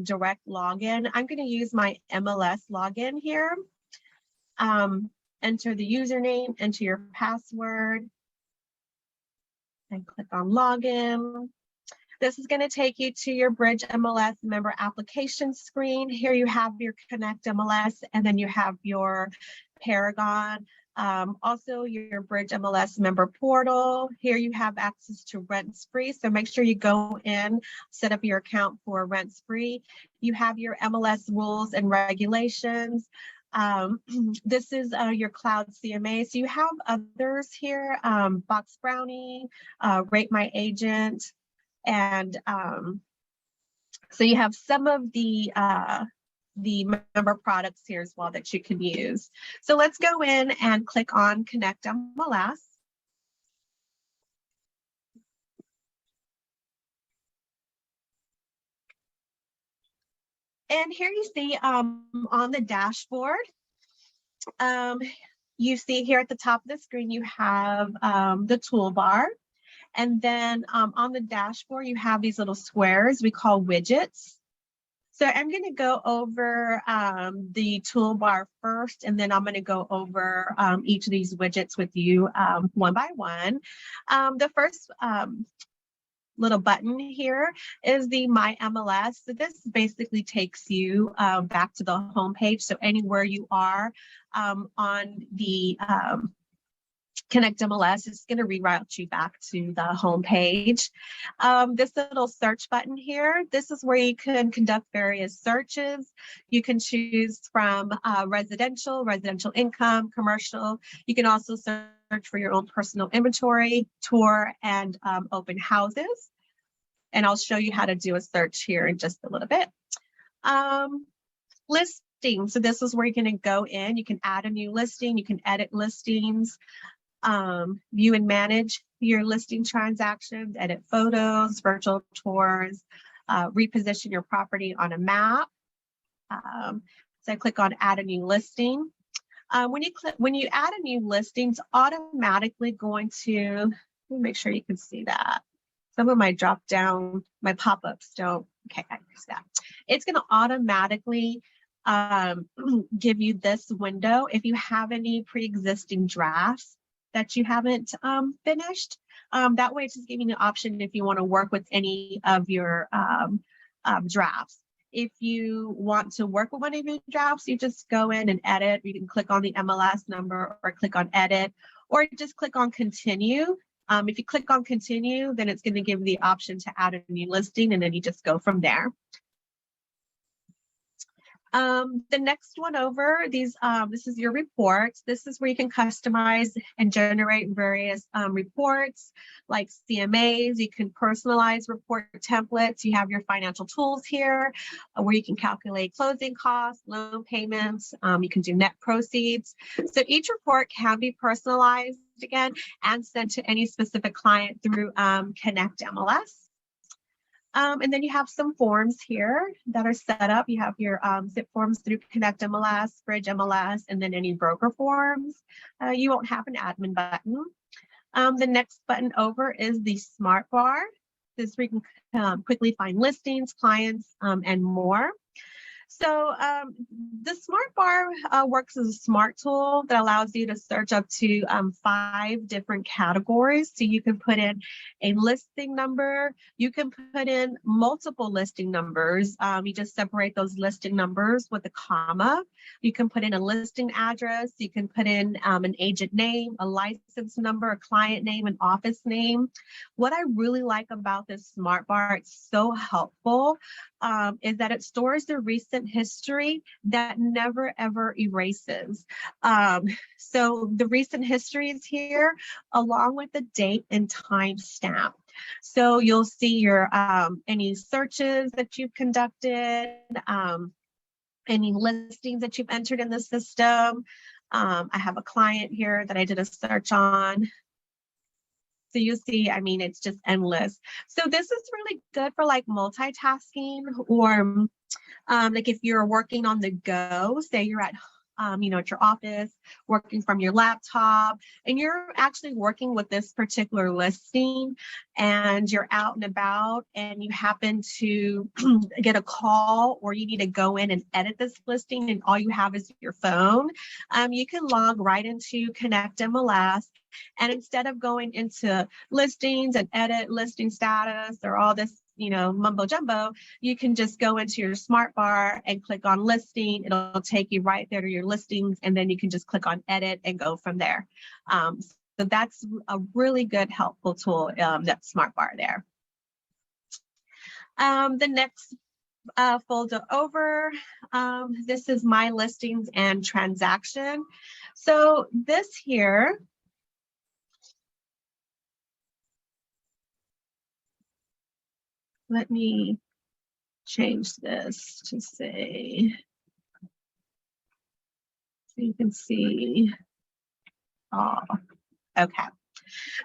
[SPEAKER 1] direct login. I'm going to use my MLS login here. Enter the username, enter your password, and click on login. This is going to take you to your Bridge MLS member application screen. Here you have your ConnectMLS, and then you have your Paragon. Also your Bridge MLS member portal. Here you have access to rents free. So make sure you go in, set up your account for rents free. You have your MLS rules and regulations. This is your cloud CMA. So you have others here, Box Brownie, Rate My Agent. And so you have some of the member products here as well that you can use. So let's go in and click on ConnectMLS. And here you see on the dashboard, you see here at the top of the screen, you have the toolbar. And then on the dashboard, you have these little squares we call widgets. So I'm going to go over the toolbar first, and then I'm going to go over each of these widgets with you one by one. The first little button here is the My MLS. So this basically takes you back to the home page. So anywhere you are on the ConnectMLS is going to reroute you back to the home page. This little search button here, this is where you can conduct various searches. You can choose from residential income, commercial. You can also search for your own personal inventory, tour, and open houses. And I'll show you how to do a search here in just a little bit. Listing. So this is where you're going to go in. You can add a new listing. You can edit listings. View and manage your listing transactions, edit photos, virtual tours, reposition your property on a map. So I click on add a new listing. When you add a new listing, it's automatically going to, let me make sure you can see that. Some of my drop down, my pop-ups don't, okay, I use that. It's going to automatically give you this window if you have any pre-existing drafts that you haven't finished. That way it's just giving you an option if you want to work with any of your drafts. If you want to work with one of your drafts, you just go in and edit. You can click on the MLS number or click on edit, or just click on continue. If you click on continue, then it's going to give you the option to add a new listing, and then you just go from there. The next one over, this is your reports. This is where you can customize and generate various reports like CMAs. You can personalize report templates. You have your financial tools here where you can calculate closing costs, loan payments. You can do net proceeds. So each report can be personalized again and sent to any specific client through ConnectMLS. And then you have some forms here that are set up. You have your zip forms through ConnectMLS, Bridge MLS, and then any broker forms. You won't have an admin button. The next button over is the Smart Bar. This is where you can quickly find listings, clients, and more. So the Smart Bar works as a smart tool that allows you to search up to 5 different categories. So you can put in a listing number. You can put in multiple listing numbers. You just separate those listing numbers with a comma. You can put in a listing address. You can put in an agent name, a license number, a client name, an office name. What I really like about this Smart Bar, it's so helpful, is that it stores the recent history that never ever erases. So the recent history is here along with the date and time stamp. So you'll see your any searches that you've conducted, any listings that you've entered in the system. I have a client here that I did a search on. So you see, I mean, it's just endless. So this is really good for like multitasking, or like if you're working on the go, say you're at at your office, working from your laptop, and you're actually working with this particular listing, and you're out and about, and you happen to get a call, or you need to go in and edit this listing, and all you have is your phone, you can log right into ConnectMLS. And instead of going into listings and edit listing status or all this, mumbo jumbo, you can just go into your smart bar and click on listing. It'll take you right there to your listings, and then you can just click on edit and go from there. So that's a really good, helpful tool, that smart bar there. The next folder over, this is my listings and transaction. So this here, let me change this to say, so you can see. Oh, okay.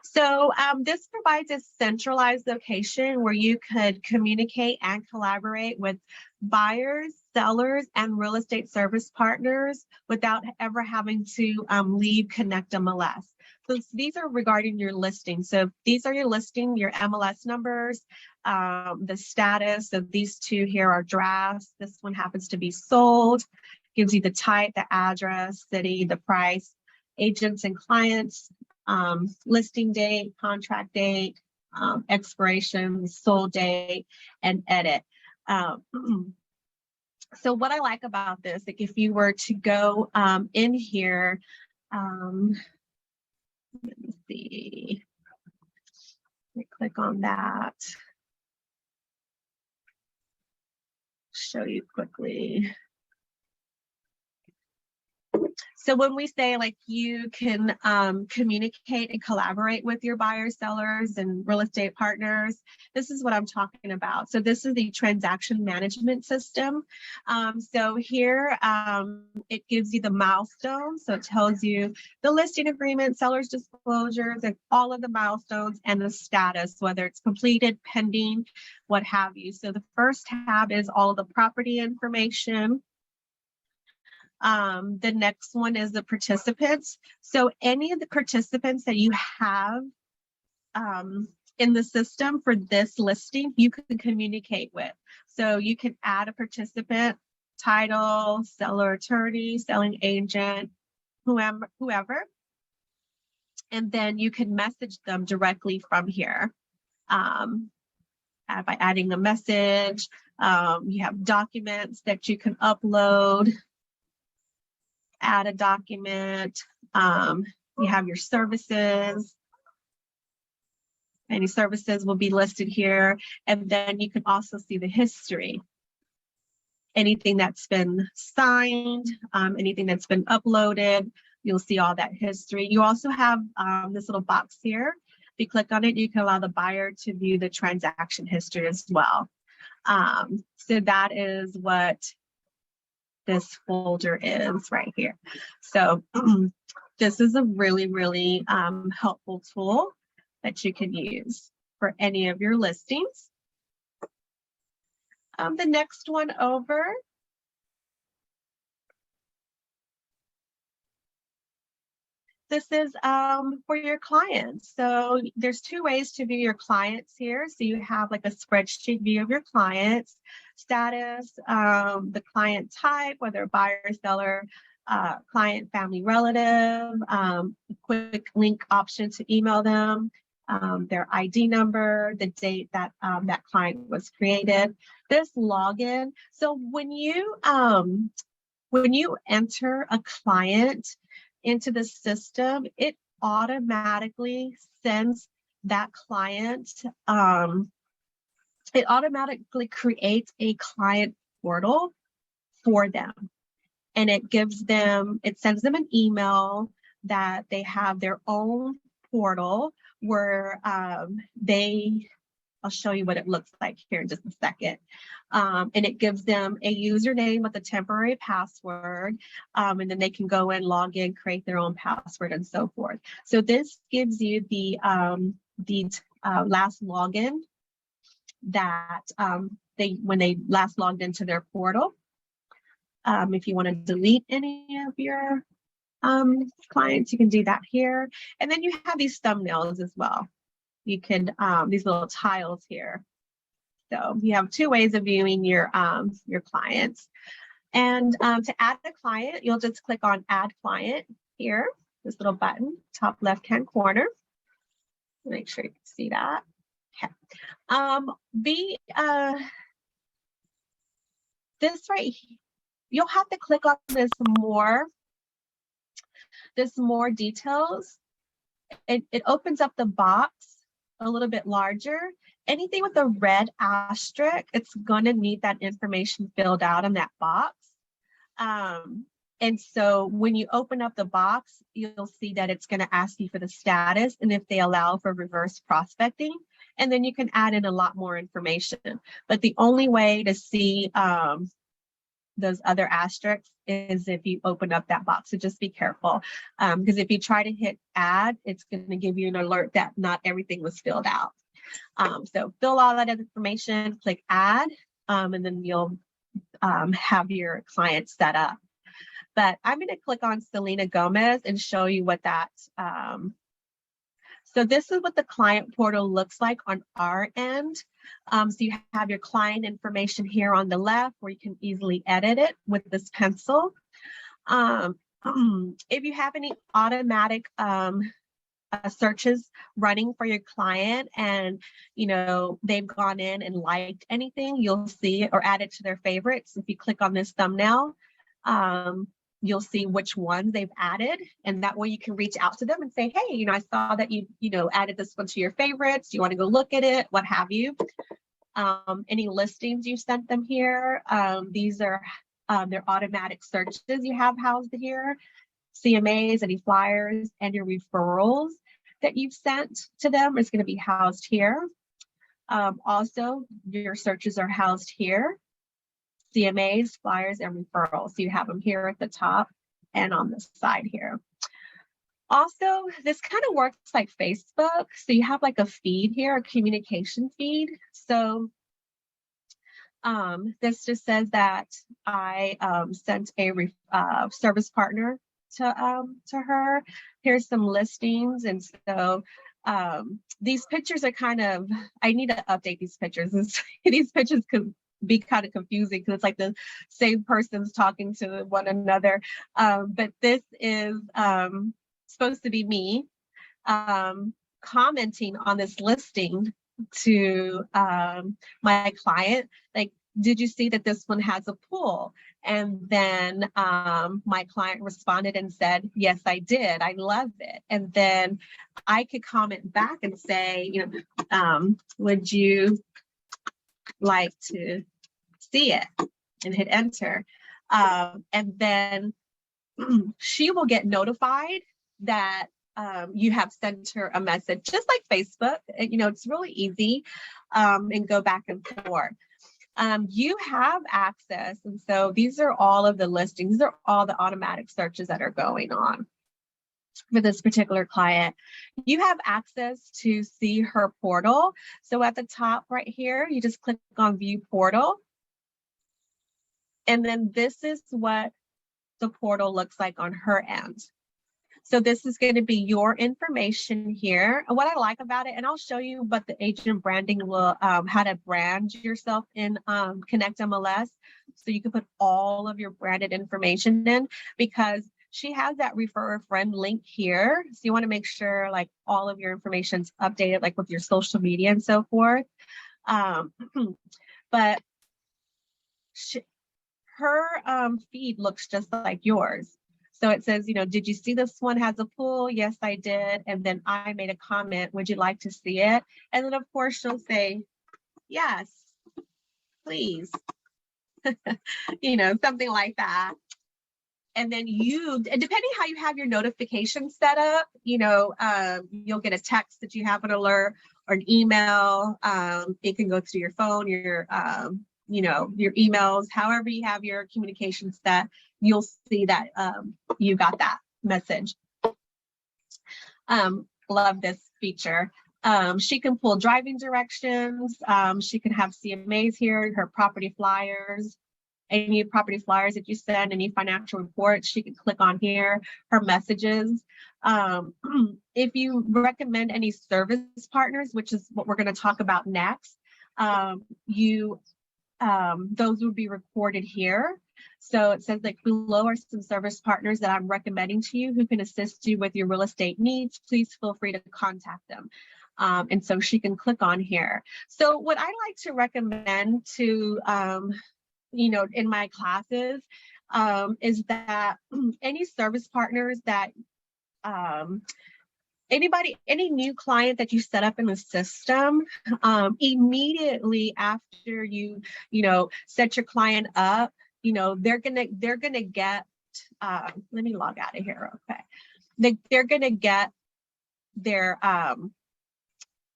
[SPEAKER 1] So this provides a centralized location where you could communicate and collaborate with buyers, sellers, and real estate service partners without ever having to leave ConnectMLS. So these are regarding your listing. So these are your listing, your MLS numbers, the status of these two here are drafts. This one happens to be sold, gives you the type, the address, city, the price, agents and clients, listing date, contract date, expiration, sold date, and edit. So what I like about this, like if you were to go in here, let me see, let me click on that, show you quickly. So when we say like you can communicate and collaborate with your buyers, sellers, and real estate partners, this is what I'm talking about. So this is the transaction management system. So here it gives you the milestones. So it tells you the listing agreement, seller's disclosures, and all of the milestones and the status, whether it's completed, pending, what have you. So the first tab is all of the property information. The next one is the participants. So any of the participants that you have in the system for this listing, you can communicate with. So you can add a participant, title, seller attorney, selling agent, whoever, and then you can message them directly from here. By adding a message, you have documents that you can upload. Add a document, you have your services. Any services will be listed here. And then you can also see the history. Anything that's been signed, anything that's been uploaded, you'll see all that history. You also have this little box here. If you click on it, you can allow the buyer to view the transaction history as well. So that is what this folder is right here. So this is a really, really helpful tool that you can use for any of your listings. The next one over. This is for your clients. So there's two ways to view your clients here. So you have like a spreadsheet view of your clients, status, the client type, whether buyer, seller, client, family, relative, a quick link option to email them, their ID number, the date that that client was created, this login. So when you enter a client into the system, it automatically sends that client, it automatically creates a client portal for them. And it gives them, it sends them an email that they have their own portal where I'll show you what it looks like here in just a second. And it gives them a username with a temporary password, and then they can go in, log in, create their own password, and so forth. So this gives you the last login that when they last logged into their portal. If you want to delete any of your clients, you can do that here. And then you have these thumbnails as well. You can, these little tiles here. So you have two ways of viewing your clients. And to add a client, you'll just click on Add Client here, this little button, top left-hand corner. Make sure you can see that. Okay. This right here, you'll have to click on this more details. It opens up the box a little bit larger. Anything with a red asterisk, it's going to need that information filled out in that box. And so when you open up the box, you'll see that it's going to ask you for the status and if they allow for reverse prospecting. And then you can add in a lot more information. But the only way to see those other asterisks is if you open up that box. So just be careful, because if you try to hit add, it's going to give you an alert that not everything was filled out. So fill all that information, click add, and then you'll have your client set up. But I'm going to click on Selena Gomez and show you what that. So this is what the client portal looks like on our end. So you have your client information here on the left where you can easily edit it with this pencil. If you have any automatic searches running for your client and they've gone in and liked anything, you'll see it or add it to their favorites. If you click on this thumbnail, you'll see which ones they've added, and that way you can reach out to them and say, hey, I saw that you added this one to your favorites. Do you want to go look at it? What have you? Any listings you sent them here. These are their automatic searches you have housed here. CMAs, any flyers, and your referrals that you've sent to them is going to be housed here. Also, your searches are housed here. CMAs, flyers, and referrals. So you have them here at the top and on the side here. Also, this kind of works like Facebook. So you have like a feed here, a communication feed. So this just says that I sent a service partner to her. Here's some listings. And so these pictures are kind of, I need to update these pictures. These pictures could be kind of confusing because it's like the same person's talking to one another. But this is supposed to be me commenting on this listing to my client. Like, did you see that this one has a pool? And then my client responded and said, yes, I did. I love it. And then I could comment back and say, would you like to see it, and hit enter. And then she will get notified that you have sent her a message, just like Facebook. It's really easy, and go back and forth. You have access, and so these are all of the listings. These are all the automatic searches that are going on for this particular client. You have access to see her portal. So at the top right here, you just click on View Portal. And then this is what the portal looks like on her end. So this is going to be your information here. And what I like about it, and I'll show you what the agent branding will, how to brand yourself in ConnectMLS. So you can put all of your branded information in, because she has that refer a friend link here. So you want to make sure like all of your information's updated, like with your social media and so forth. But her feed looks just like yours. So it says, did you see this one has a pool? Yes, I did. And then I made a comment, would you like to see it? And then of course she'll say, yes, please. Something like that. And then depending how you have your notifications set up, you'll get a text that you have an alert, or an email. It can go through your phone, your emails, however you have your communications set, you'll see that you got that message. Love this feature. She can pull driving directions. She can have CMAs here, her property flyers. any property flyers that you send, any financial reports, she can click on here, her messages. If you recommend any service partners, which is what we're going to talk about next, those would be recorded here. So it says like below are some service partners that I'm recommending to you who can assist you with your real estate needs. Please feel free to contact them. And so she can click on here. So what I like to recommend to, in my classes is that any service partners that any new client that you set up in the system, immediately after you set your client up, they're gonna get, let me log out of here. Okay. They're gonna get their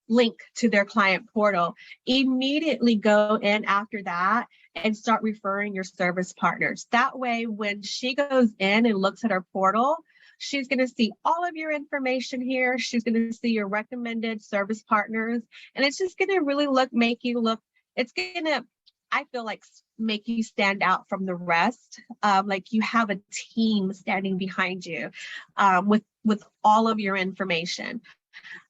[SPEAKER 1] link to their client portal. Immediately go in after that and start referring your service partners. That way, when she goes in and looks at her portal, she's going to see all of your information here. She's going to see your recommended service partners, and it's just going to really make you look, it's going to, I feel like, make you stand out from the rest. Like you have a team standing behind you with all of your information.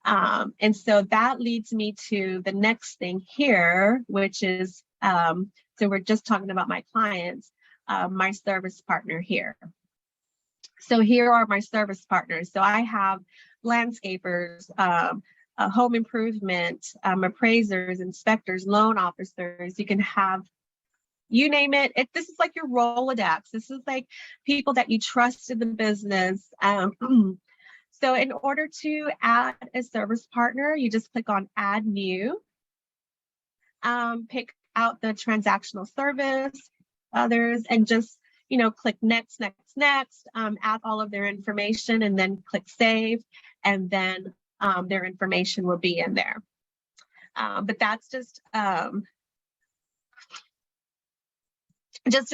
[SPEAKER 1] And so that leads me to the next thing here, which is, so we're just talking about my clients, my service partner here. So here are my service partners. So I have landscapers, home improvement, appraisers, inspectors, loan officers. You can have, you name it. This is like your Rolodex. This is like people that you trust in the business. So in order to add a service partner, you just click on Add New, pick out the transactional service, others, and just, click Next, Next, Next, add all of their information, and then click Save, and then their information will be in there. But that's just a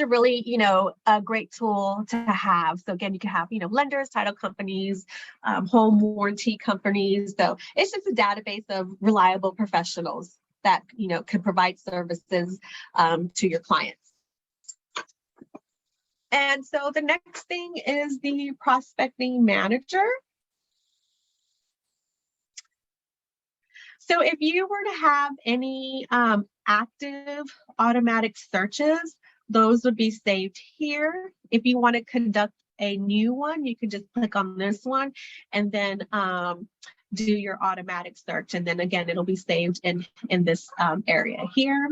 [SPEAKER 1] really, a great tool to have. So again, you can have, lenders, title companies, home warranty companies. So it's just a database of reliable professionals that, can provide services to your clients. And so the next thing is the prospecting manager. So if you were to have any active automatic searches, those would be saved here. If you want to conduct a new one, you can just click on this one and then do your automatic search. And then again, it'll be saved in this area here.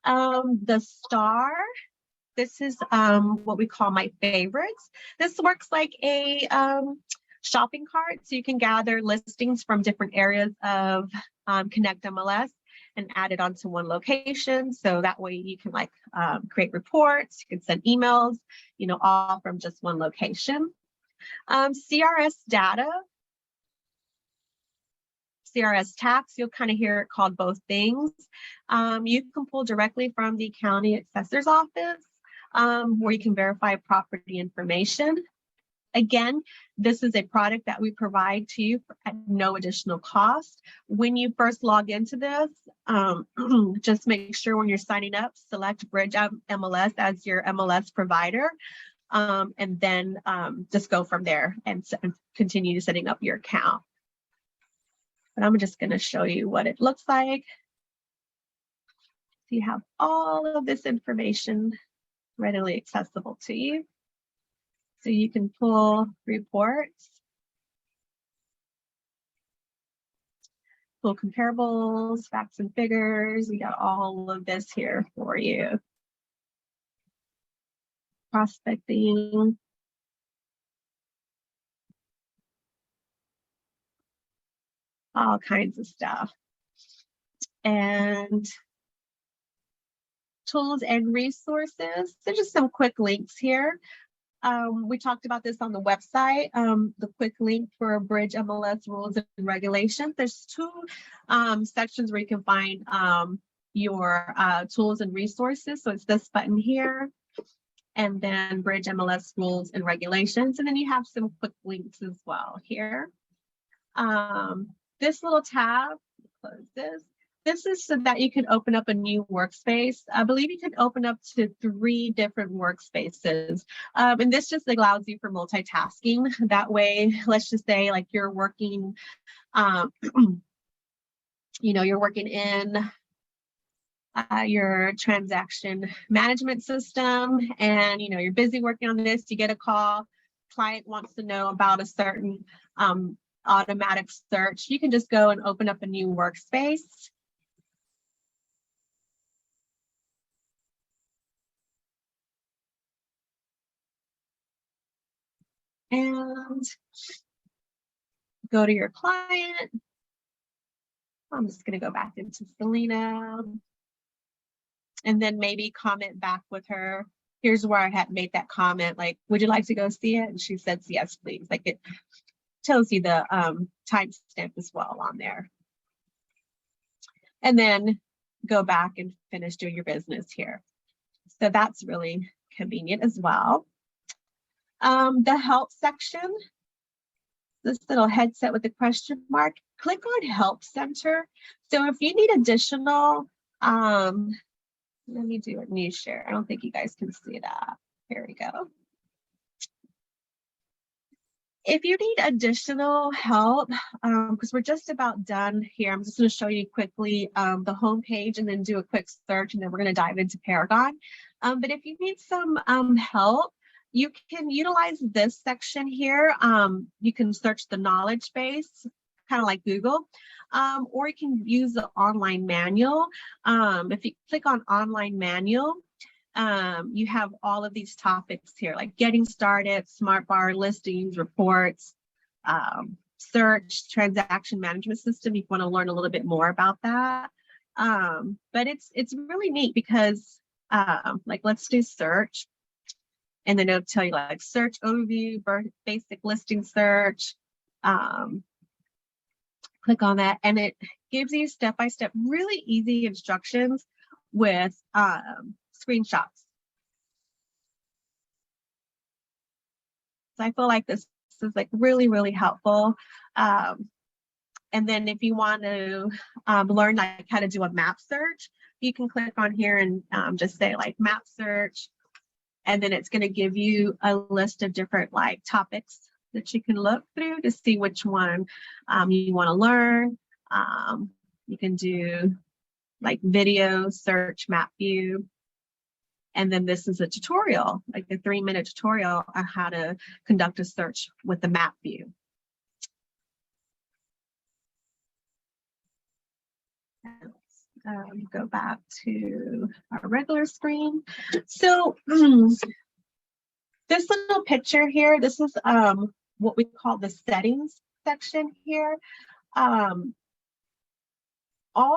[SPEAKER 1] The star, this is what we call my favorites. This works like a shopping cart. So you can gather listings from different areas of ConnectMLS and add it onto one location. So that way you can create reports, you can send emails, all from just one location. CRS data, CRS tax, you'll kind of hear it called both things. You can pull directly from the county assessor's office where you can verify property information. Again, this is a product that we provide to you at no additional cost. When you first log into this, just make sure when you're signing up, select Bridge MLS as your MLS provider, and then just go from there and continue setting up your account. But I'm just going to show you what it looks like. So you have all of this information readily accessible to you. So you can pull reports, pull comparables, facts and figures. We got all of this here for you. Prospecting. All kinds of stuff. And tools and resources. So just some quick links here. We talked about this on the website, the quick link for Bridge MLS rules and regulations. There's two sections where you can find your tools and resources. So it's this button here, and then Bridge MLS rules and regulations. And then you have some quick links as well here. This little tab, close this. This is so that you can open up a new workspace. I believe you can open up to 3 different workspaces. And this just allows you for multitasking. That way, let's just say like you're working, you're working in your transaction management system, and you're busy working on this. You get a call, client wants to know about a certain automatic search. You can just go and open up a new workspace. And go to your client. I'm just going to go back into Selena. And then maybe comment back with her. Here's where I had made that comment, like, would you like to go see it? And she said, yes, please. Like, it tells you the timestamp as well on there. And then go back and finish doing your business here. So that's really convenient as well. The help section, this little headset with the question mark, click on Help Center. So if you need additional, let me do a new share. I don't think you guys can see that. Here we go. If you need additional help, because we're just about done here, I'm just going to show you quickly the home page and then do a quick search, and then we're going to dive into Paragon. But if you need some help, you can utilize this section here. You can search the knowledge base, kind of like Google, or you can use the online manual. If you click on online manual, you have all of these topics here, like getting started, smart bar, listings, reports, search, transaction management system. You want to learn a little bit more about that. But it's really neat because like, let's do search. And then it'll tell you like search overview, basic listing search. Click on that and it gives you step-by-step, really easy instructions with screenshots. So I feel like this is like really, really helpful. And then if you want to learn like how to do a map search, you can click on here and just say like map search. And then it's going to give you a list of different like topics that you can look through to see which one you want to learn. You can do like video, search, map view. And then this is a tutorial, like the 3-minute tutorial on how to conduct a search with the map view. Go back to our regular screen. So this little picture here, this is what we call the settings section here. All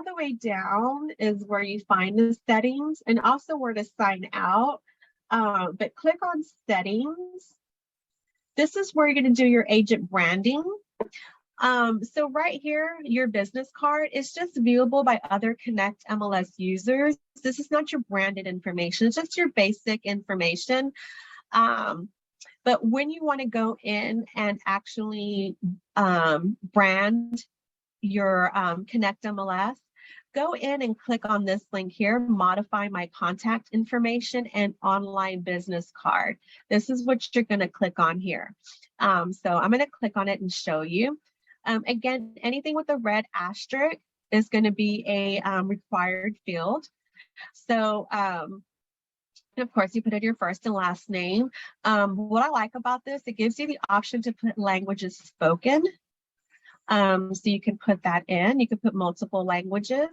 [SPEAKER 1] the way down is where you find the settings and also where to sign out. But click on settings. This is where you're going to do your agent branding. So right here, your business card is just viewable by other ConnectMLS users. This is not your branded information. It's just your basic information. But when you want to go in and actually brand your ConnectMLS, go in and click on this link here, modify my contact information and online business card. This is what you're going to click on here. So I'm going to click on it and show you. Again, anything with a red asterisk is going to be a required field. So of course, you put in your first and last name. What I like about this, it gives you the option to put languages spoken. So you can put that in. You can put multiple languages.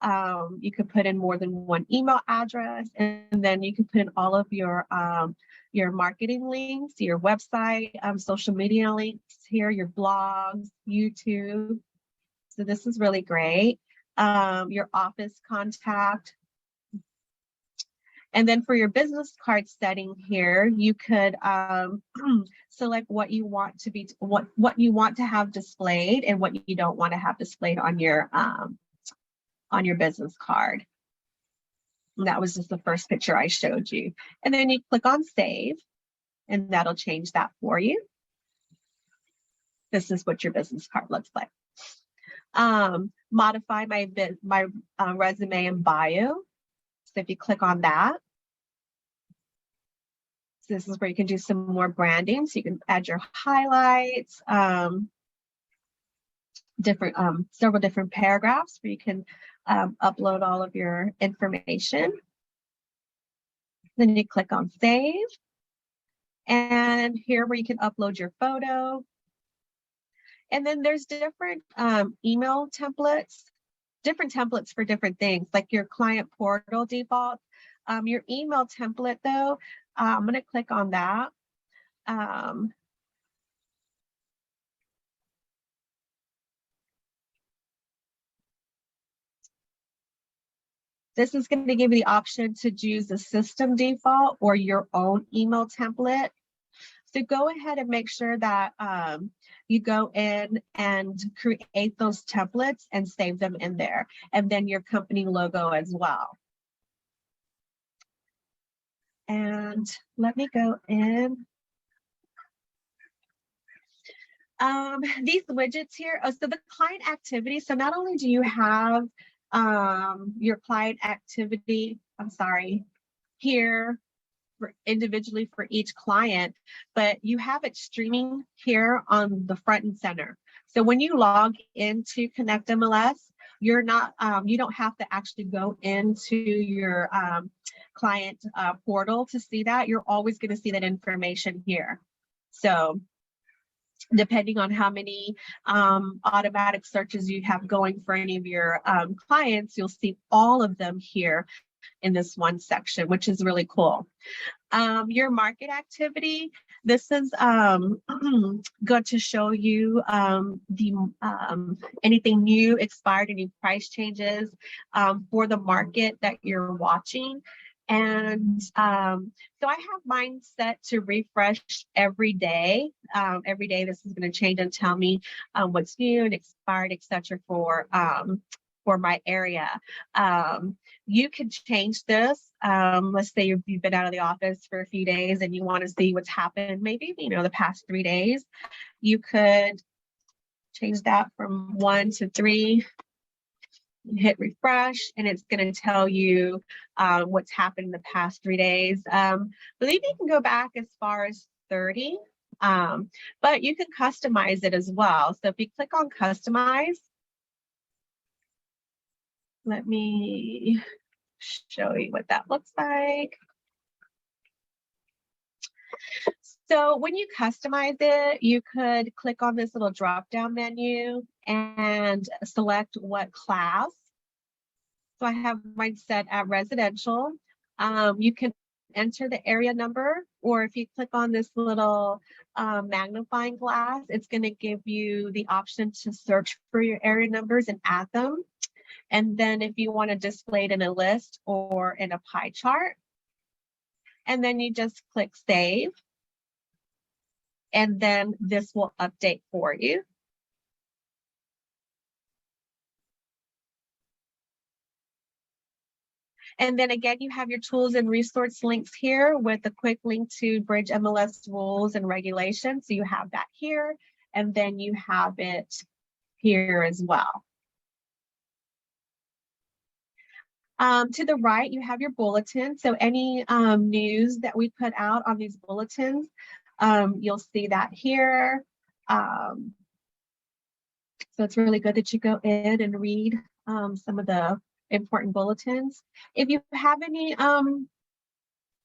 [SPEAKER 1] You could put in more than one email address, and then you can put in all of your marketing links, your website, social media links here, your blogs, YouTube. So this is really great. Your office contact. And then for your business card setting here, you could select what you want to be, what you want to have displayed and what you don't want to have displayed on your business card. And that was just the first picture I showed you. And then you click on save, and that'll change that for you. This is what your business card looks like. modify my resume and bio. So if you click on that, so this is where you can do some more branding. So you can add your highlights, several different paragraphs where you can upload all of your information. Then you click on save. And here where you can upload your photo. And then there's different email templates, different templates for different things, like your client portal default. Your email template though, I'm going to click on that. This is going to give you the option to choose the system default or your own email template. So go ahead and make sure that you go in and create those templates and save them in there, and then your company logo as well. And let me go in. These widgets here, so the client activity, so not only do you have your client activity, here individually for each client, but you have it streaming here on the front and center. So when you log into ConnectMLS, you're not, you don't have to actually go into your client portal to see that. You're always going to see that information here. So depending on how many automatic searches you have going for any of your clients, you'll see all of them here in this one section, which is really cool. Your market activity, this is going to show you anything new, expired, any price changes for the market that you're watching. And so I have mine set to refresh every day. Every day this is going to change and tell me what's new and expired, etc. for my area. You can change this. Let's say you've been out of the office for a few days and you want to see what's happened, maybe, the past 3 days. You could change that from 1 to 3, hit refresh, and it's going to tell you what's happened in the past 3 days. I believe you can go back as far as 30, but you can customize it as well. So if you click on customize, let me show you what that looks like. So when you customize it, you could click on this little drop-down menu and select what class. So I have mine set at residential. You can enter the area number, or if you click on this little magnifying glass, it's going to give you the option to search for your area numbers and add them. And then if you want to display it in a list or in a pie chart, and then you just click save. And then this will update for you. And then again, you have your tools and resource links here with a quick link to Bridge MLS rules and regulations. So you have that here, and then you have it here as well. To the right, you have your bulletin. So any news that we put out on these bulletins, you'll see that here. So it's really good that you go in and read some of the important bulletins. If you have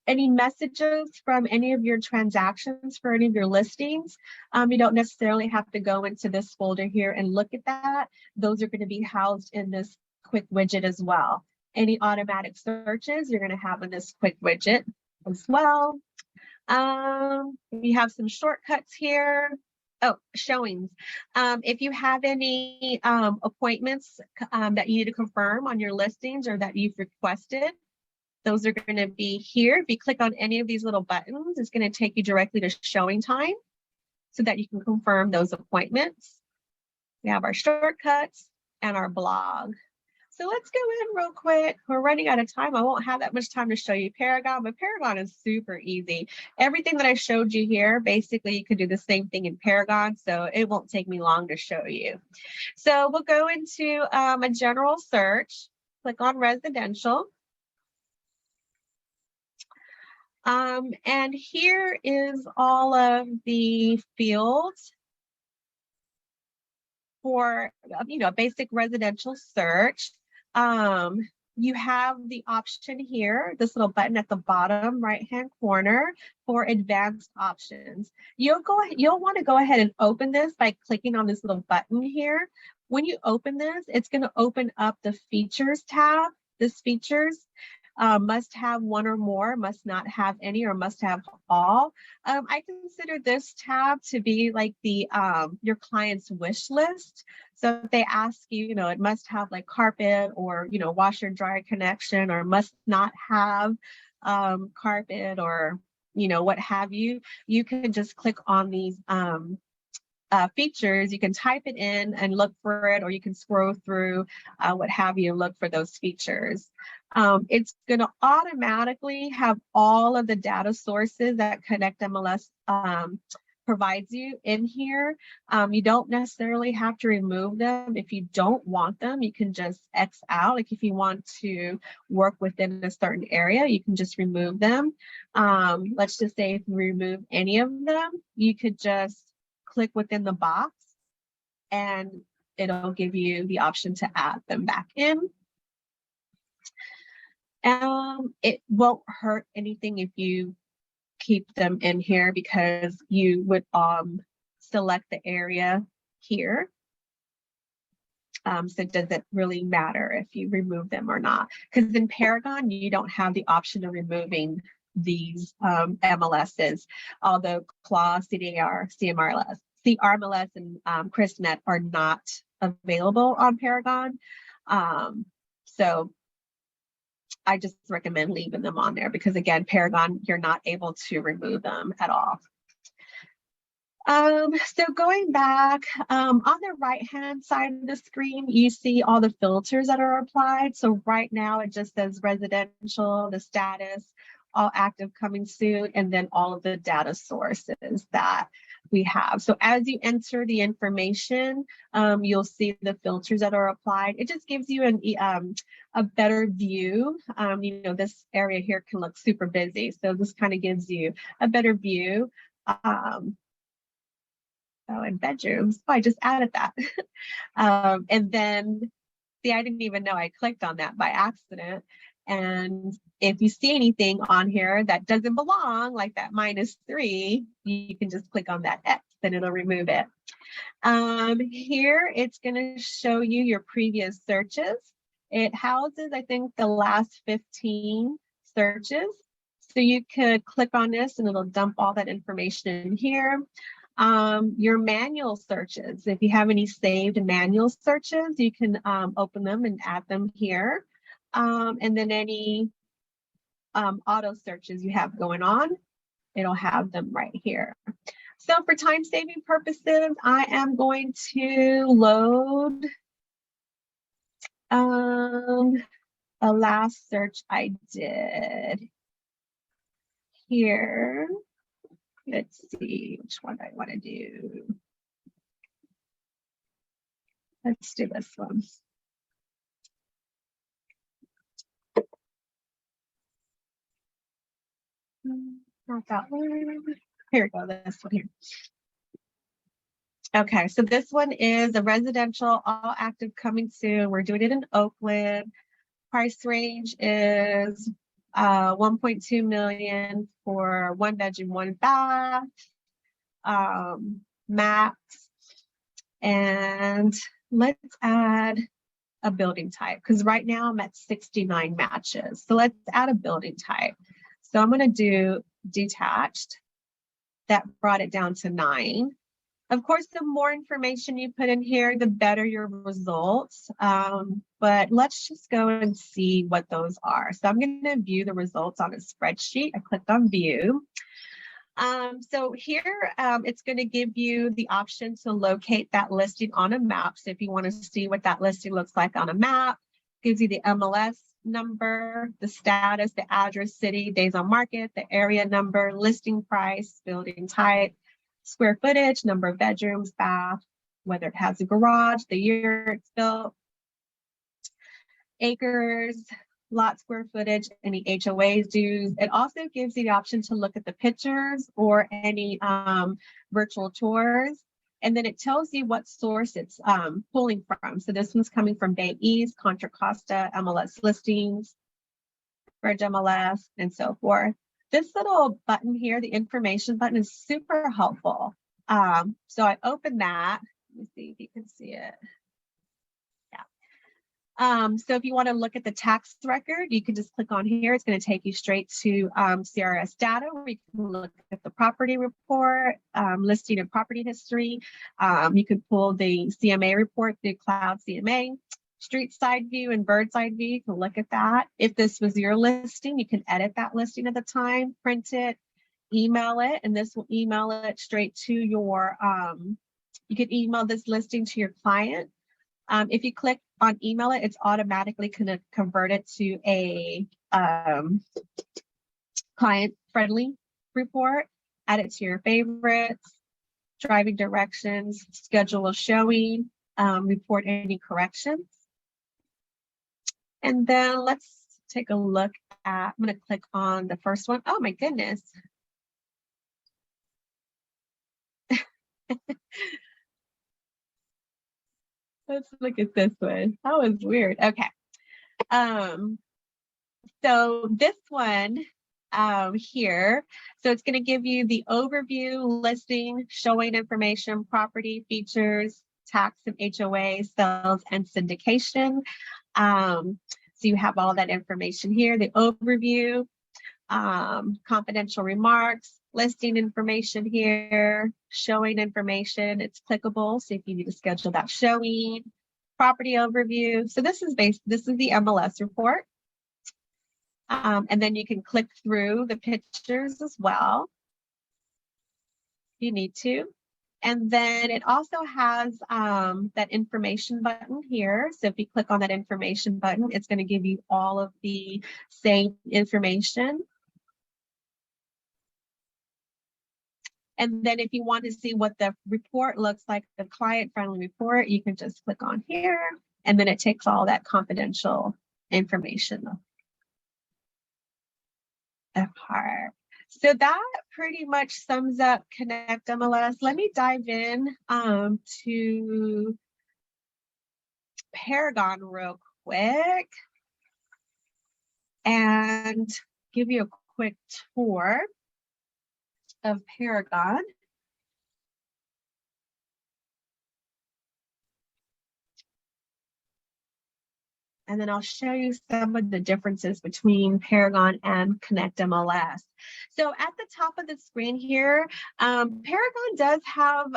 [SPEAKER 1] any messages from any of your transactions for any of your listings, you don't necessarily have to go into this folder here and look at that. Those are going to be housed in this quick widget as well. Any automatic searches you're going to have in this quick widget as well. We have some shortcuts here. Oh, showings. If you have any appointments that you need to confirm on your listings or that you've requested, those are going to be here. If you click on any of these little buttons, it's going to take you directly to showing time so that you can confirm those appointments. We have our shortcuts and our blog. So let's go in real quick. We're running out of time. I won't have that much time to show you Paragon, but Paragon is super easy. Everything that I showed you here, basically you can do the same thing in Paragon, so it won't take me long to show you. So we'll go into a general search, click on residential. And here is all of the fields for, a basic residential search. You have the option here, this little button at the bottom right-hand corner for advanced options. You'll want to go ahead and open this by clicking on this little button here. When you open this, it's going to open up the features tab. This features must have one or more, must not have any, or must have all. I consider this tab to be like the your client's wish list. So if they ask you, it must have like carpet or, washer and dryer connection, or must not have carpet, or, what have you, you can just click on these features. You can type it in and look for it, or you can scroll through what have you, look for those features. It's going to automatically have all of the data sources that ConnectMLS provides you in here. You don't necessarily have to remove them. If you don't want them, you can just X out. Like if you want to work within a certain area, you can just remove them. Let's just say if you remove any of them, you could just click within the box and it'll give you the option to add them back in. It won't hurt anything if you keep them in here, because you would select the area here. So it doesn't really matter if you remove them or not, because in Paragon you don't have the option of removing these MLSs, although CLAW, CDR, CRMLS, and CRISNet are not available on Paragon. So I just recommend leaving them on there, because again, Paragon, you're not able to remove them at all. So going back, on the right-hand side of the screen, you see all the filters that are applied. So right now it just says residential, the status, all active, coming soon, and then all of the data sources that we have. So as you enter the information, you'll see the filters that are applied. It just gives you a better view. This area here can look super busy, so this kind of gives you a better view. And bedrooms, I just added that. And then, see, I didn't even know I clicked on that by accident. And if you see anything on here that doesn't belong, like that -3, you can just click on that X, then it'll remove it. Here, it's going to show you your previous searches. It houses, I think, the last 15 searches. So you could click on this and it'll dump all that information in here. Your manual searches, if you have any saved manual searches, you can open them and add them here. And then any auto searches you have going on, it'll have them right here. So for time saving purposes, I am going to load a last search I did here. Let's see which one I want to do. Let's do this one. Not that one. Here we go, this one here. Okay, so this one is a residential, all active, coming soon. We're doing it in Oakland. Price range is 1.2 million for 1 bedroom, 1 bath, max. And let's add a building type, because right now I'm at 69 matches. So let's add a building type. So I'm going to do detached. That brought it down to 9. Of course, the more information you put in here, the better your results. But let's just go and see what those are. So I'm going to view the results on a spreadsheet. I clicked on view. So here, it's going to give you the option to locate that listing on a map. So if you want to see what that listing looks like on a map, gives you the MLS number, the status, the address, city, days on market, the area number, listing price, building type, square footage, number of bedrooms, bath, whether it has a garage, the year it's built, acres, lot square footage, any HOAs dues. It also gives you the option to look at the pictures or any virtual tours. And then it tells you what source it's pulling from. So this one's coming from Bay East, Contra Costa, MLS listings, Bridge MLS, and so forth. This little button here, the information button, is super helpful. So I opened that. Let me see if you can see it. So if you want to look at the tax record, you can just click on here. It's going to take you straight to CRS data, where you can look at the property report, listing and property history. You can pull the CMA report through Cloud CMA, street side view and bird side view. You can look at that. If this was your listing, you can edit that listing at the time, print it, email it, and this will email it straight to your, you can email this listing to your client. If you click on email it, it's automatically going to convert it to a client-friendly report, add it to your favorites, driving directions, schedule a showing, report any corrections. And then let's take a look at, I'm going to click on the first one. Oh my goodness. Let's look at this one. That was weird. Okay. So this one here, so it's going to give you the overview, listing, showing information, property features, tax and HOA, sales and syndication. So you have all that information here, the overview, confidential remarks, listing information here, showing information, it's clickable. So if you need to schedule that showing, property overview. So this is the MLS report. And then you can click through the pictures as well, if you need to. And then it also has that information button here. So if you click on that information button, it's going to give you all of the same information. And then if you want to see what the report looks like, the client-friendly report, you can just click on here, and then it takes all that confidential information apart. So that pretty much sums up ConnectMLS. Let me dive in to Paragon real quick and give you a quick tour of Paragon. And then I'll show you some of the differences between Paragon and ConnectMLS. So at the top of the screen here, Paragon does have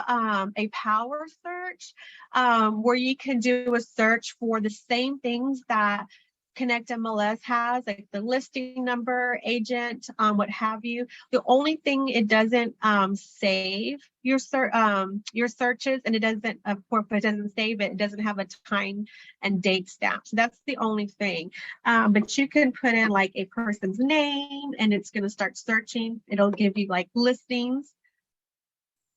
[SPEAKER 1] a power search where you can do a search for the same things that ConnectMLS has, like the listing number, agent, what have you. The only thing it doesn't save your searches, and it doesn't, of course, it doesn't save it. It doesn't have a time and date stamp. So that's the only thing. But you can put in like a person's name, and it's going to start searching. It'll give you like listings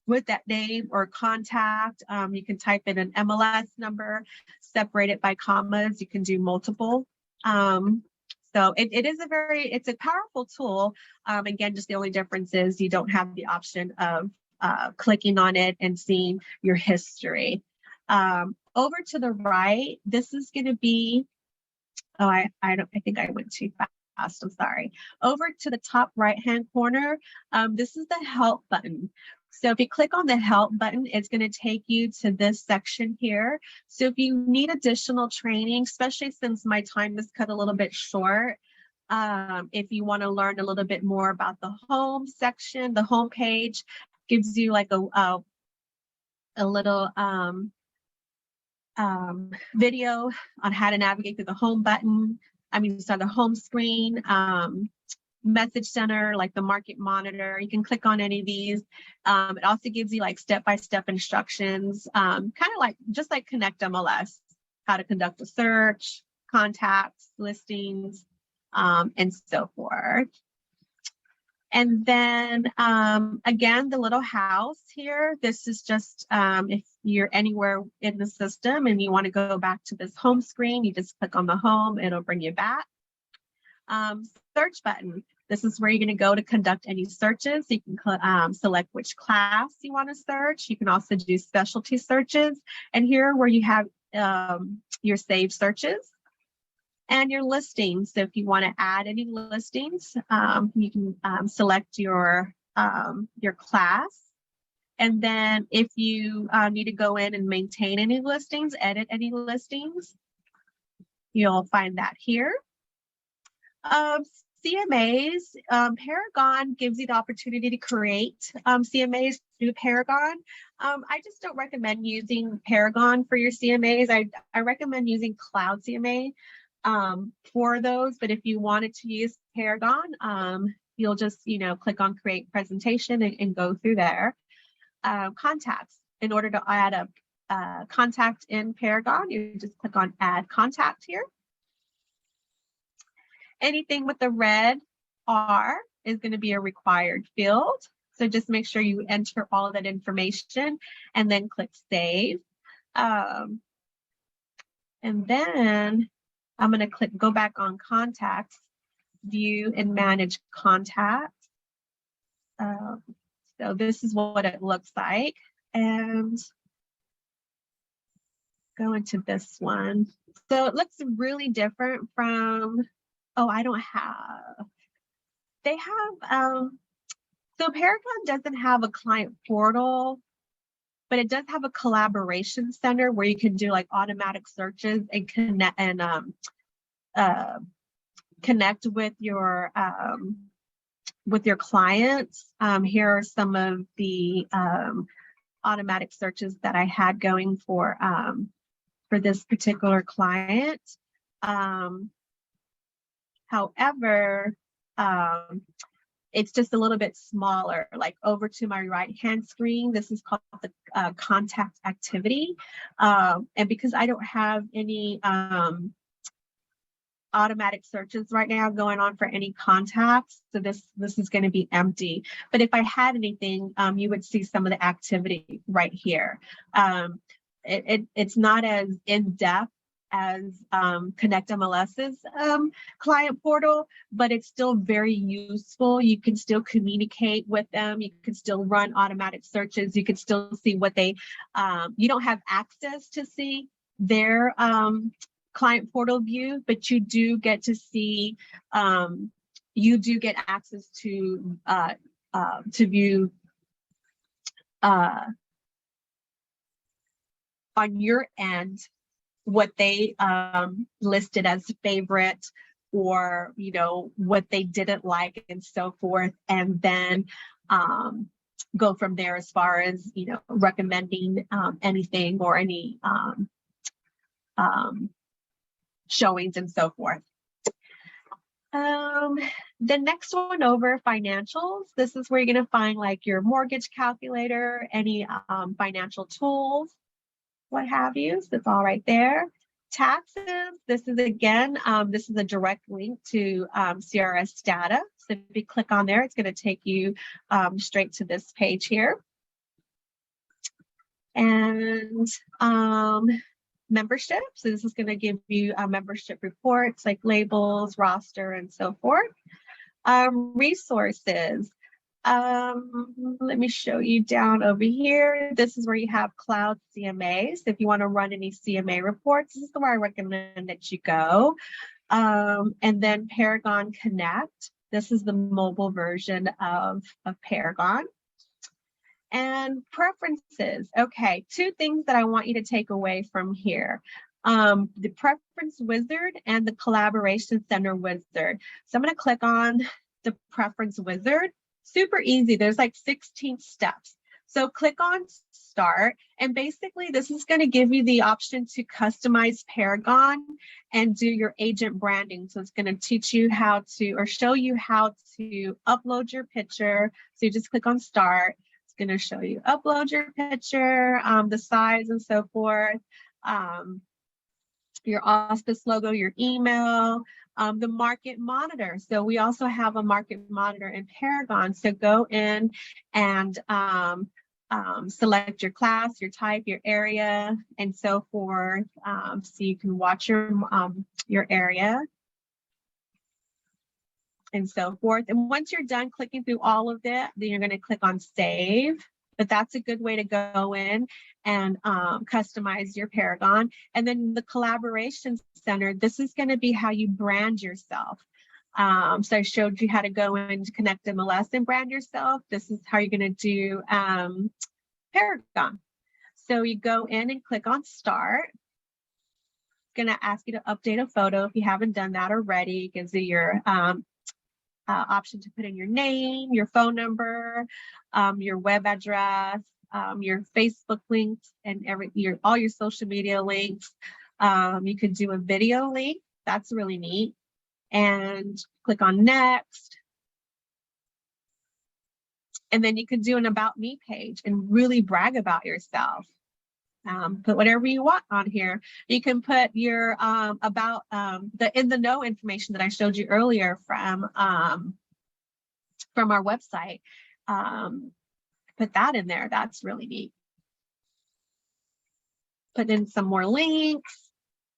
[SPEAKER 1] with that name or contact. You can type in an MLS number, separate it by commas. You can do multiple. So it's a powerful tool. Again, just the only difference is you don't have the option of clicking on it and seeing your history. Over to the right, this is going to be, I think I went too fast. I'm sorry. Over to the top right-hand corner, this is the help button. So if you click on the help button, it's going to take you to this section here. So if you need additional training, especially since my time is cut a little bit short, if you want to learn a little bit more about the home section, the home page gives you like a little video on how to navigate through the home button. The home screen. Message center, like the market monitor. You can click on any of these. It also gives you like step-by-step instructions, kind of like just like ConnectMLS, how to conduct a search, contacts, listings, and so forth. And then again, the little house here, this is just if you're anywhere in the system and you want to go back to this home screen, you just click on the home, it'll bring you back. Search button. This is where you're going to go to conduct any searches. You can select which class you want to search. You can also do specialty searches. And here where you have your saved searches and your listings. So if you want to add any listings, you can select your class. And then if you need to go in and maintain any listings, edit any listings, you'll find that here. CMAs, Paragon gives you the opportunity to create CMAs through Paragon. I just don't recommend using Paragon for your CMAs. I recommend using Cloud CMA for those, but if you wanted to use Paragon, you'll just, click on create presentation and go through there. Contacts. In order to add a contact in Paragon, you just click on add contact here. Anything with the red R is going to be a required field. So just make sure you enter all of that information and then click save. And then I'm going to go back on contacts, view and manage contacts. So this is what it looks like. And go into this one. So it looks really different from, they have, so Paragon doesn't have a client portal, but it does have a collaboration center where you can do like automatic searches and connect with your clients. Here are some of the automatic searches that I had going for this particular client. However, it's just a little bit smaller, like over to my right-hand screen. This is called the contact activity. And because I don't have any automatic searches right now going on for any contacts, so this is going to be empty. But if I had anything, you would see some of the activity right here. It's not as in-depth as ConnectMLS's client portal, but it's still very useful. You can still communicate with them. You can still run automatic searches. You can still see what they, you don't have access to see their client portal view, but you do get to see, you do get access to view on your end what they listed as favorite, or what they didn't like and so forth, and then go from there as far as recommending anything or any showings and so forth. The next one over, financials. This is where you're going to find like your mortgage calculator, any financial tools, what have you. So it's all right there. Taxes. This is again, this is a direct link to CRS data. So if you click on there, it's going to take you straight to this page here. And membership. So this is going to give you membership reports like labels, roster, and so forth. Resources. Let me show you down over here. This is where you have Cloud CMA. So if you want to run any CMA reports, this is where I recommend that you go. And then Paragon Connect. This is the mobile version of Paragon. And preferences. Okay, two things that I want you to take away from here. The preference wizard and the collaboration center wizard. So I'm going to click on the preference wizard. Super easy. There's like 16 steps. So click on start, and basically this is going to give you the option to customize Paragon and do your agent branding. So it's going to teach you how to, or show you how to upload your picture. So you just click on start. It's going to show you upload your picture, the size and so forth. your auspice logo, your email, the market monitor. So we also have a market monitor in Paragon. So go in and select your class, your type, your area, and so forth. So you can watch your area and so forth. And once you're done clicking through all of that, then you're going to click on save. But that's a good way to go in and customize your Paragon. And then the collaboration center, this is going to be how you brand yourself. So I showed you how to go into ConnectMLS and brand yourself. This is how you're going to do Paragon. So you go in and click on start. It's going to ask you to update a photo if you haven't done that already. It gives you your option to put in your name, your phone number, your web address, your Facebook links, and all your social media links. You could do a video link. That's really neat. And click on next. And then you can do an about me page and really brag about yourself. Put whatever you want on here. You can put your about the in the know information that I showed you earlier from our website. Put that in there. That's really neat. Put in some more links,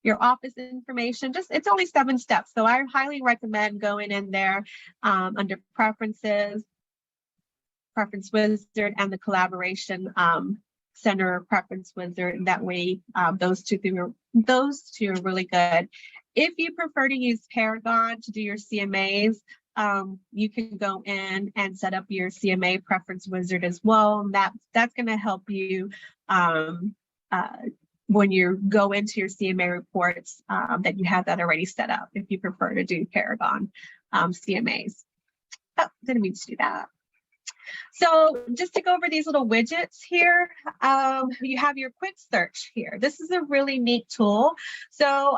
[SPEAKER 1] your office information. It's only 7 steps. So I highly recommend going in there under preferences, preference wizard, and the collaboration center preference wizard. That way those two are really good. If you prefer to use Paragon to do your CMAs, you can go in and set up your CMA preference wizard as well. And that's going to help you when you go into your CMA reports that you have that already set up if you prefer to do Paragon CMAs. Oh, didn't mean to do that. So just to go over these little widgets here, you have your quick search here. This is a really neat tool. So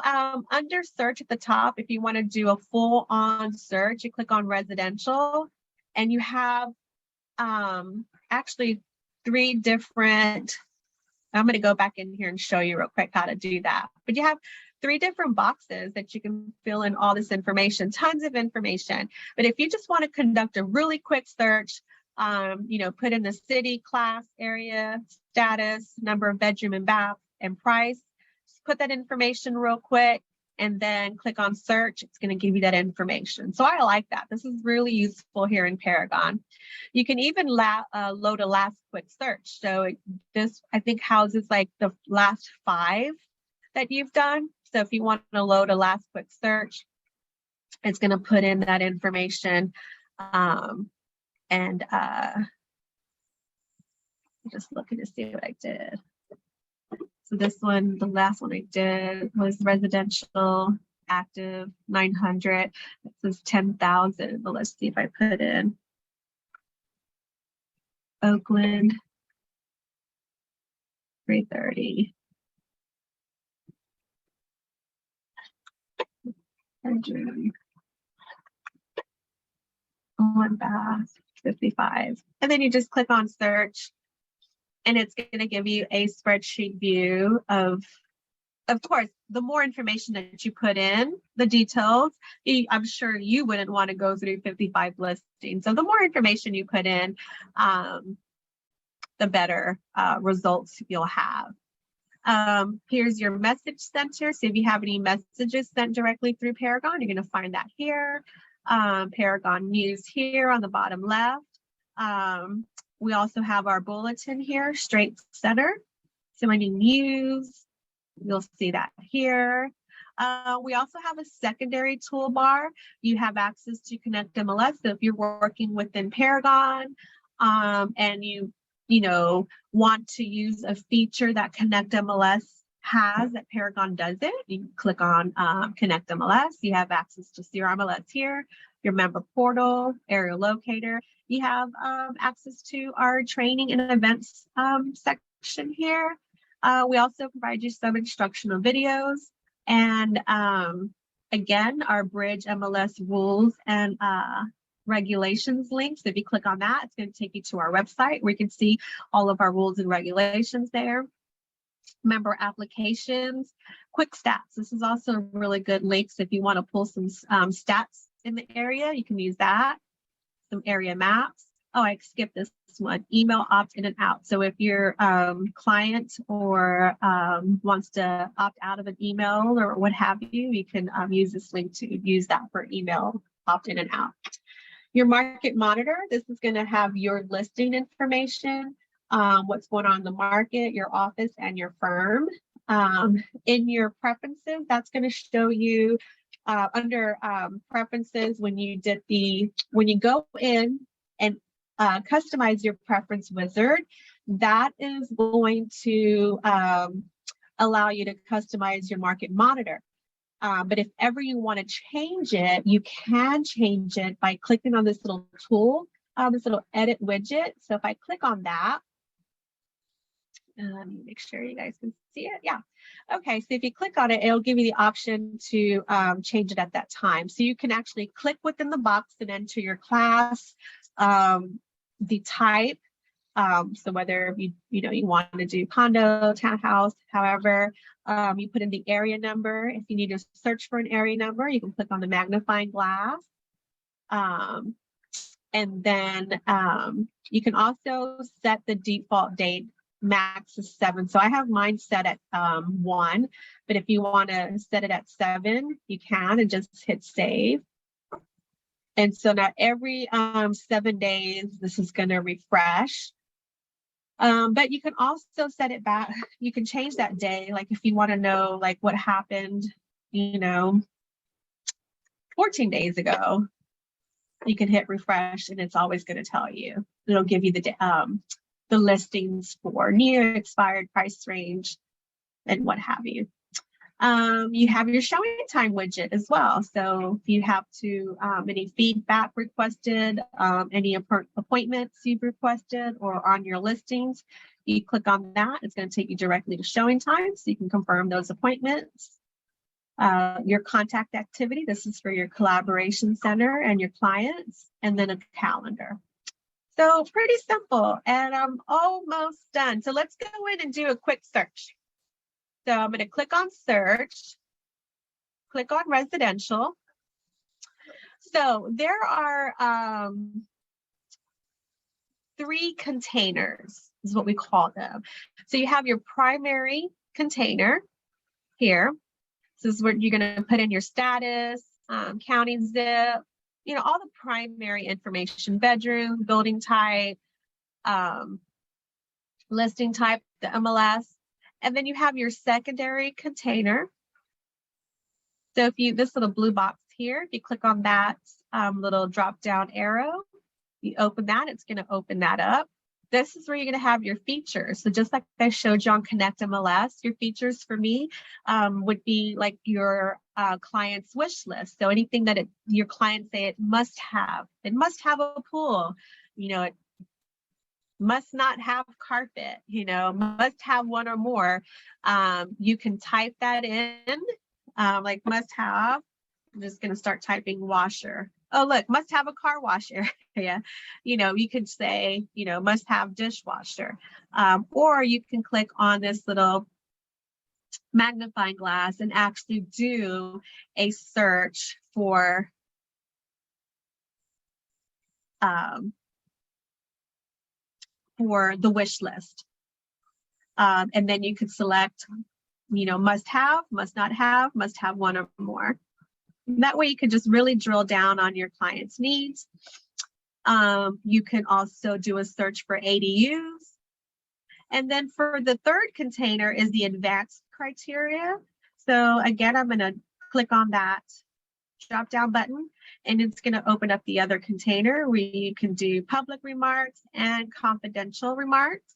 [SPEAKER 1] under search at the top, if you want to do a full on search, you click on residential, and you have actually 3 different, I'm going to go back in here and show you real quick how to do that. But you have 3 different boxes that you can fill in all this information, tons of information. But if you just want to conduct a really quick search, put in the city, class, area, status, number of bedroom and bath, and price. Just put that information real quick and then click on search. It's going to give you that information. So I like that. This is really useful here in Paragon. You can even load a last quick search. So this, I think, houses like the last 5 that you've done. So if you want to load a last quick search, it's going to put in that information. And I'm just looking to see what I did. So this one, the last one I did was residential, active, 900. It says 10,000, but let's see if I put in Oakland, 330. Bedroom, 1 bath, 55. And then you just click on search, and it's going to give you a spreadsheet view of course, the more information that you put in, the details, I'm sure you wouldn't want to go through 55 listings. So the more information you put in, the better results you'll have. Here's your message center. So if you have any messages sent directly through Paragon, you're going to find that here. Paragon News here on the bottom left. We also have our bulletin here, straight center. So any news, you'll see that here. We also have a secondary toolbar. You have access to ConnectMLS. So if you're working within Paragon and you want to use a feature that ConnectMLS has that Paragon doesn't, you can click on ConnectMLS. You have access to CRMLS here, your member portal, area locator. You have access to our training and events section here. We also provide you some instructional videos, and again, our Bridge MLS rules and regulations links. If you click on that, it's going to take you to our website where you can see all of our rules and regulations there. member applications, quick stats. This is also really good links if you want to pull some stats in the area. You can use that. Some area maps. Oh, I skipped this one. Email opt in and out. So if your client or wants to opt out of an email or what have you, you can use this link to use that for email opt in and out. Your market monitor, this is going to have your listing information, what's going on in the market, your office, and your firm. In your preferences, that's going to show you under preferences when you go in and customize your preference wizard, that is going to allow you to customize your market monitor. But if ever you want to change it, you can change it by clicking on this little tool, this little edit widget. So if I click on that, let me make sure you guys can see it. Yeah. Okay. So if you click on it, it'll give you the option to change it at that time. So you can actually click within the box and enter your class, the type. So whether you want to do condo, townhouse, however, you put in the area number. If you need to search for an area number, you can click on the magnifying glass. And then you can also set the default date. Max is 7. So I have mine set at 1, but if you want to set it at 7, you can and just hit save. And so now every 7 days, this is going to refresh. But you can also set it back. You can change that day. Like if you want to know like what happened, 14 days ago, you can hit refresh and it's always going to tell you. It'll give you the listings for near expired price range and what have you. You have your showing time widget as well. So if you have to any feedback requested, any appointments you've requested or on your listings, you click on that. It's going to take you directly to showing time so you can confirm those appointments. Your contact activity, this is for your collaboration center and your clients, and then a calendar. So pretty simple, and I'm almost done. So let's go in and do a quick search. So I'm going to click on search, click on residential. So there are 3 containers is what we call them. So you have your primary container here. This is where you're going to put in your status, county zip, all the primary information, bedroom, building type, listing type, the MLS. And then you have your secondary container. So if this little blue box here, if you click on that little drop down arrow, you open that, it's going to open that up. This is where you're going to have your features. So just like I showed you on ConnectMLS, your features for me would be like your client's wish list. So anything that your clients say it must have a pool, it must not have carpet, must have one or more. You can type that in, like must have. I'm just going to start typing washer. Oh, look, must have a car washer. Yeah. You could say, must have dishwasher. Or you can click on this little magnifying glass and actually do a search for the wish list. And then you could select, must have, must not have, must have one or more. That way you can just really drill down on your client's needs. You can also do a search for ADUs. And then for the third container is the advanced criteria. So again, I'm going to click on that drop down button and it's going to open up the other container where you can do public remarks and confidential remarks.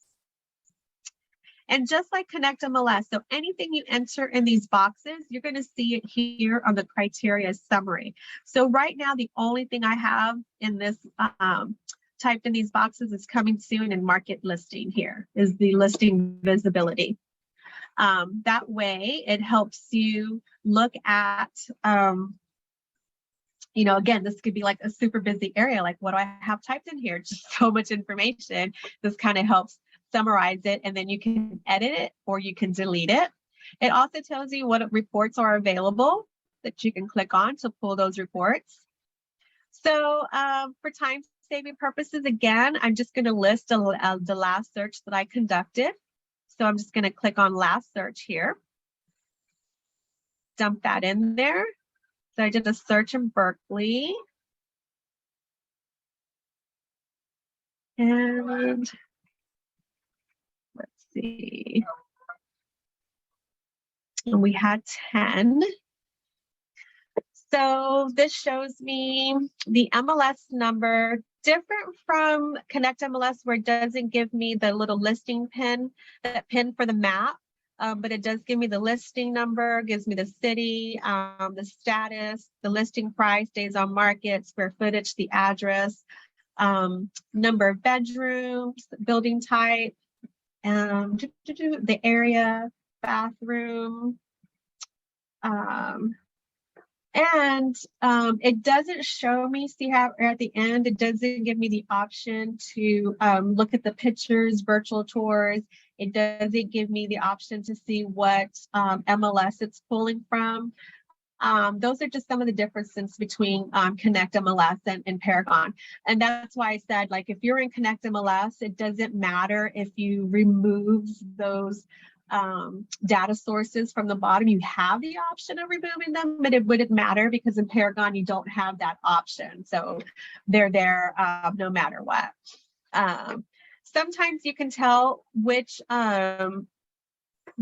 [SPEAKER 1] And just like ConnectMLS, so anything you enter in these boxes, you're going to see it here on the criteria summary. So right now, the only thing I have in this typed in these boxes is coming soon and market listing here is the listing visibility. That way, it helps you look at, again, this could be like a super busy area. Like, what do I have typed in here? Just so much information. This kind of helps summarize it, and then you can edit it or you can delete it. It also tells you what reports are available that you can click on to pull those reports. So for time saving purposes, again, I'm just going to list the last search that I conducted. So I'm just going to click on last search here. Dump that in there. So I did a search in Berkeley. And let's see. And we had 10. So this shows me the MLS number, different from ConnectMLS, where it doesn't give me the little listing pin, that pin for the map, but it does give me the listing number, gives me the city, the status, the listing price, days on market, square footage, the address, number of bedrooms, building type, the area, bathroom, and it doesn't show me, see how at the end, it doesn't give me the option to look at the pictures, virtual tours. It doesn't give me the option to see what MLS it's pulling from. Those are just some of the differences between ConnectMLS and Paragon. And that's why I said, like, if you're in ConnectMLS, it doesn't matter if you remove those data sources from the bottom. You have the option of removing them, but it wouldn't matter because in Paragon, you don't have that option. So they're there no matter what. Sometimes you can tell which,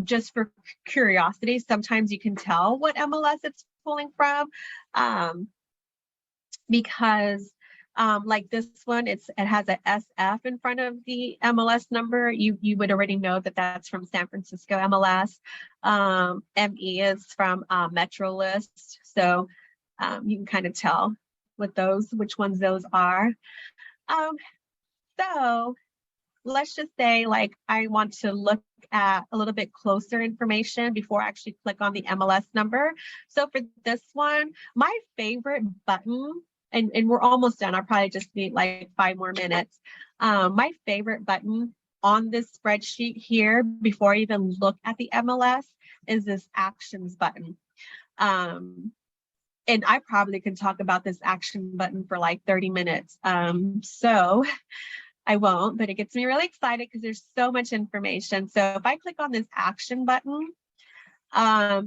[SPEAKER 1] just for curiosity, sometimes you can tell what MLS it's pulling from because like this one, it has a SF in front of the MLS number. You would already know that that's from San Francisco MLS. ME is from Metro List. So you can kind of tell with those, which ones those are. So let's just say, like, I want to look at a little bit closer information before I actually click on the MLS number. So for this one, my favorite button, and we're almost done. I probably just need like 5 more minutes. My favorite button on this spreadsheet here, before I even look at the MLS, is this actions button. And I probably can talk about this action button for like 30 minutes. So I won't, but it gets me really excited because there's so much information. So if I click on this action button,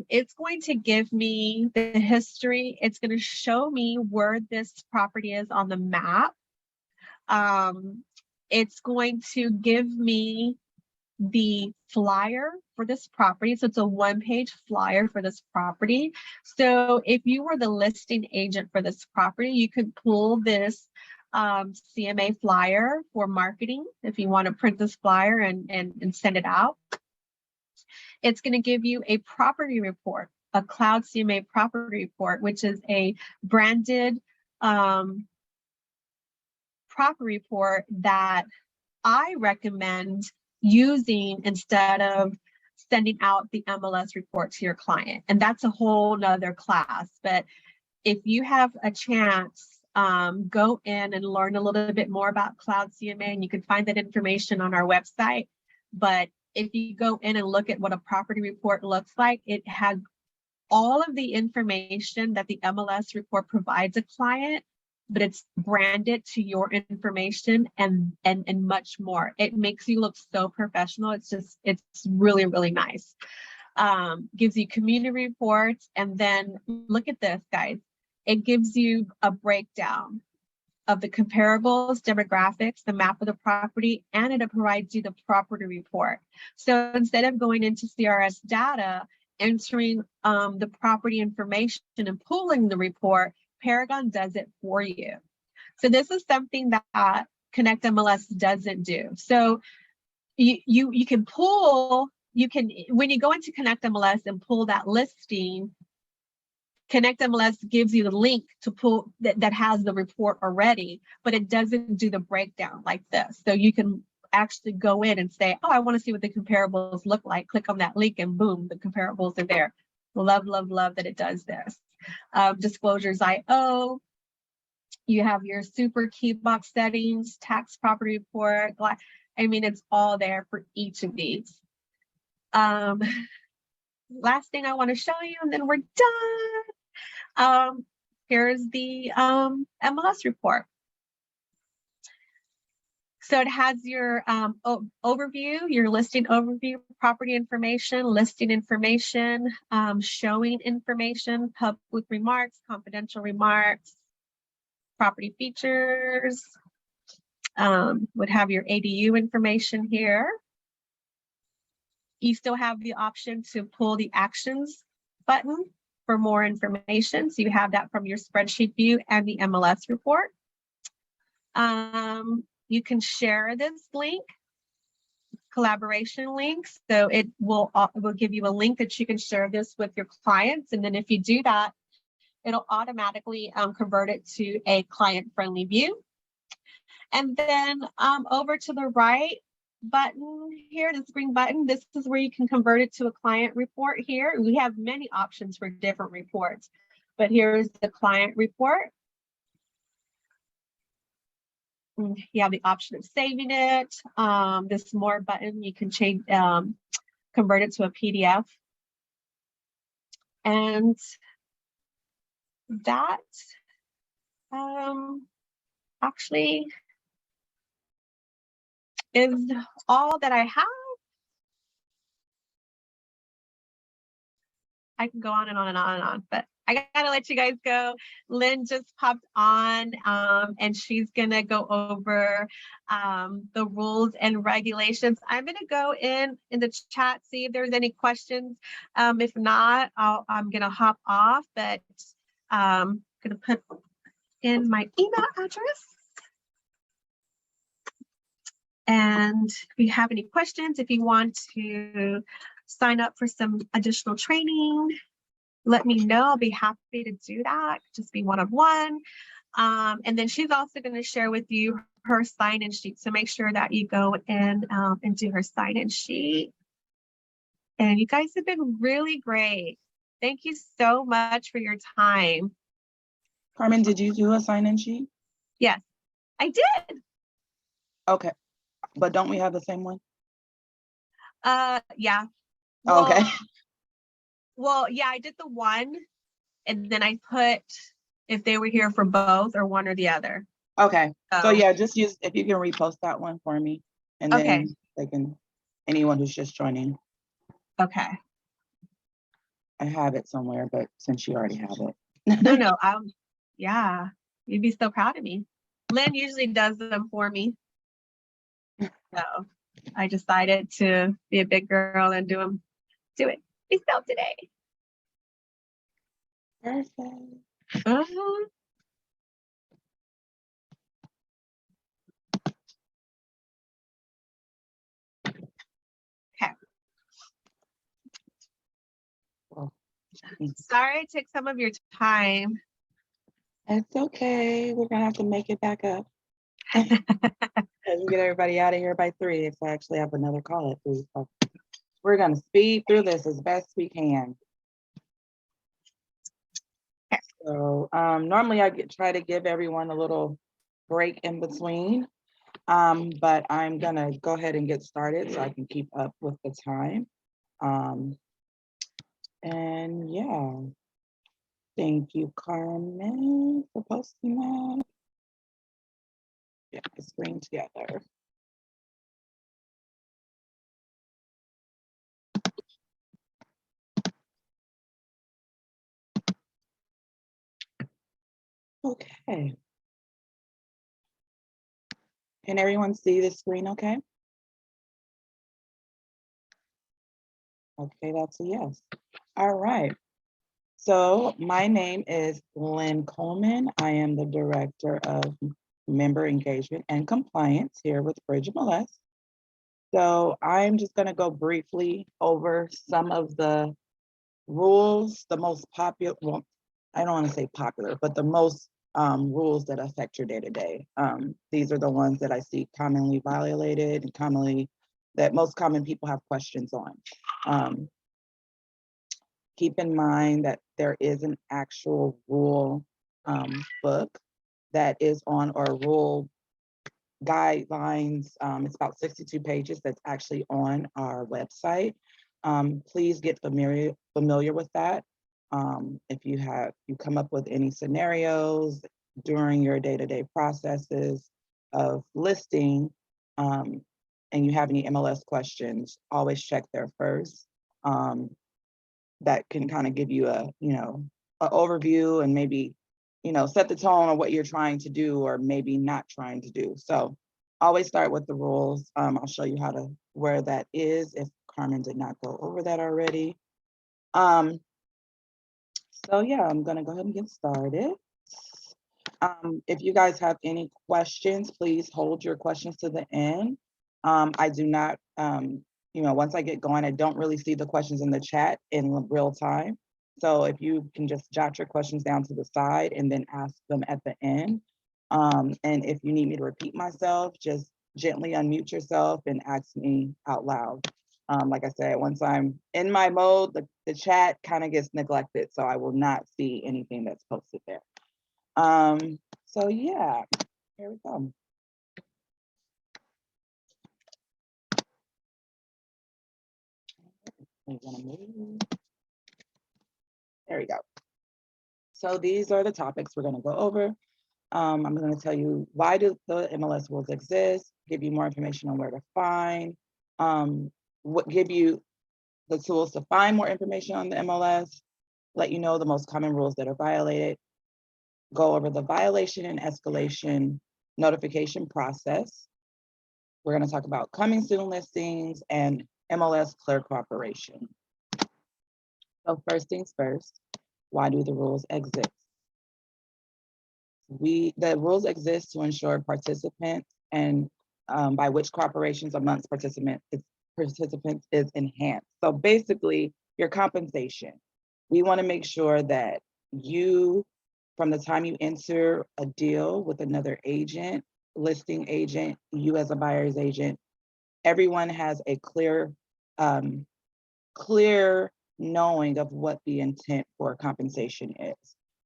[SPEAKER 1] it's going to give me the history. It's going to show me where this property is on the map. It's going to give me the flyer for this property. So it's a 1-page flyer for this property. So if you were the listing agent for this property, you could pull this CMA flyer for marketing if you want to print this flyer and send it out. It's going to give you a property report, a cloud CMA property report, which is a branded property report that I recommend using instead of sending out the MLS report to your client. And that's a whole nother class. But if you have a chance, go in and learn a little bit more about Cloud CMA, and you can find that information on our website. But if you go in and look at what a property report looks like, it has all of the information that the MLS report provides a client, but it's branded to your information and much more. It makes you look so professional. It's really, really nice. Gives you community reports, and then look at this, guys. It gives you a breakdown of the comparables, demographics, the map of the property, and it provides you the property report. So instead of going into CRS data, entering the property information and pulling the report, Paragon does it for you. So this is something that ConnectMLS doesn't do. So you can pull, when you go into ConnectMLS and pull that listing, ConnectMLS gives you the link to pull that has the report already, but it doesn't do the breakdown like this. So you can actually go in and say, oh, I want to see what the comparables look like. Click on that link and boom, the comparables are there. Love, love, love that it does this. Disclosures IO. You have your super key box settings, tax property report. I mean, it's all there for each of these. Last thing I want to show you, and then we're done. Here's the MLS report. So it has your overview, your listing overview, property information, listing information, showing information, public remarks, confidential remarks, property features, would have your ADU information here. You still have the option to pull the actions button for more information. So you have that from your spreadsheet view and the MLS report. You can share this link, collaboration link. So it will give you a link that you can share this with your clients. And then if you do that, it'll automatically convert it to a client-friendly view. And then over to the right button here, this green button, this is where you can convert it to a client report here. We have many options for different reports, but here's the client report. You have the option of saving it. This more button, you can change, convert it to a PDF. And that actually is all that I have. I can go on and on and on and on, but I gotta let you guys go. Lynn just popped on and she's gonna go over the rules and regulations. I'm gonna go in the chat, see if there's any questions. If not, I'm gonna hop off, but I'm gonna put in my email address. And if you have any questions, if you want to sign up for some additional training, let me know. I'll be happy to do that. Just be one-on-one. And then she's also going to share with you her sign-in sheet. So make sure that you go in and do her sign-in sheet. And you guys have been really great. Thank you so much for your time.
[SPEAKER 4] Carmen, did you do a sign-in sheet?
[SPEAKER 1] Yes, I did.
[SPEAKER 4] Okay, but don't we have the same one?
[SPEAKER 1] Yeah.
[SPEAKER 4] Well, okay.
[SPEAKER 1] Well, yeah, I did the one, and then I put if they were here for both or one or the other.
[SPEAKER 4] Okay, so yeah, just use, if you can repost that one for me, and then they can, anyone who's just joining.
[SPEAKER 1] Okay.
[SPEAKER 4] I have it somewhere, but since you already have it.
[SPEAKER 1] No, yeah, you'd be so proud of me. Lynn usually does them for me. So I decided to be a big girl and do it myself today.
[SPEAKER 4] Perfect.
[SPEAKER 1] Okay.
[SPEAKER 4] Well,
[SPEAKER 1] sorry I took some of your time.
[SPEAKER 4] It's okay. We're gonna have to make it back up. And get everybody out of here by 3. So I actually have another call at 3. So we're gonna speed through this as best we can. So normally I try to give everyone a little break in between, but I'm gonna go ahead and get started so I can keep up with the time. And yeah, thank you, Carmen, for posting that. Get the screen together. Okay. Can everyone see the screen okay? Okay, that's a yes. All right. So my name is Lynn Coleman. I am the Director of Member Engagement and Compliance here with ConnectMLS. So I'm just going to go briefly over some of the rules, the most popular, well, I don't want to say popular, but the most rules that affect your day-to-day. These are the ones that I see commonly violated and commonly that most common people have questions on. Keep in mind that there is an actual rule book that is on, or rule guidelines. It's about 62 pages that's actually on our website. Please get familiar with that. If you come up with any scenarios during your day-to-day processes of listing, and you have any MLS questions, always check there first. That can kind of give you a, an overview and maybe, set the tone on what you're trying to do or maybe not trying to do. So always start with the rules. I'll show you where that is if Carmen did not go over that already. So yeah, I'm gonna go ahead and get started. If you guys have any questions, please hold your questions to the end. I do not, once I get going, I don't really see the questions in the chat in real time. So if you can just jot your questions down to the side and then ask them at the end. And if you need me to repeat myself, just gently unmute yourself and ask me out loud. Like I said, once I'm in my mode, the chat kind of gets neglected, so I will not see anything that's posted there. So yeah, here we go. There we go. So these are the topics we're going to go over. I'm going to tell you why do the MLS rules exist, give you more information on where to find, give you the tools to find more information on the MLS, let you know the most common rules that are violated, go over the violation and escalation notification process. We're going to talk about coming soon listings and MLS clerk cooperation. So first things first, why do the rules exist? The rules exist to ensure participants and by which cooperations amongst participants is enhanced. So basically your compensation. We want to make sure that you, from the time you enter a deal with another agent, listing agent, you as a buyer's agent, everyone has a clear knowing of what the intent for compensation is.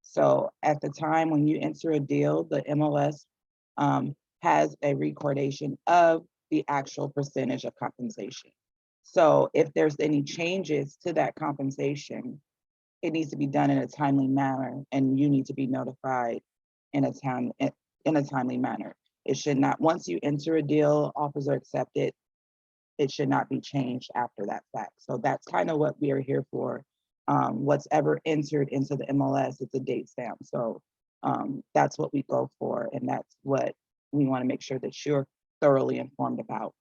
[SPEAKER 4] So at the time when you enter a deal, the MLS has a recordation of the actual percentage of compensation. So if there's any changes to that compensation, it needs to be done in a timely manner, and you need to be notified in a timely manner. It should not, once you enter a deal, offers are accepted, it should not be changed after that fact. So that's kind of what we are here for. What's ever entered into the MLS, it's a date stamp. So that's what we go for, and that's what we want to make sure that you're thoroughly informed about.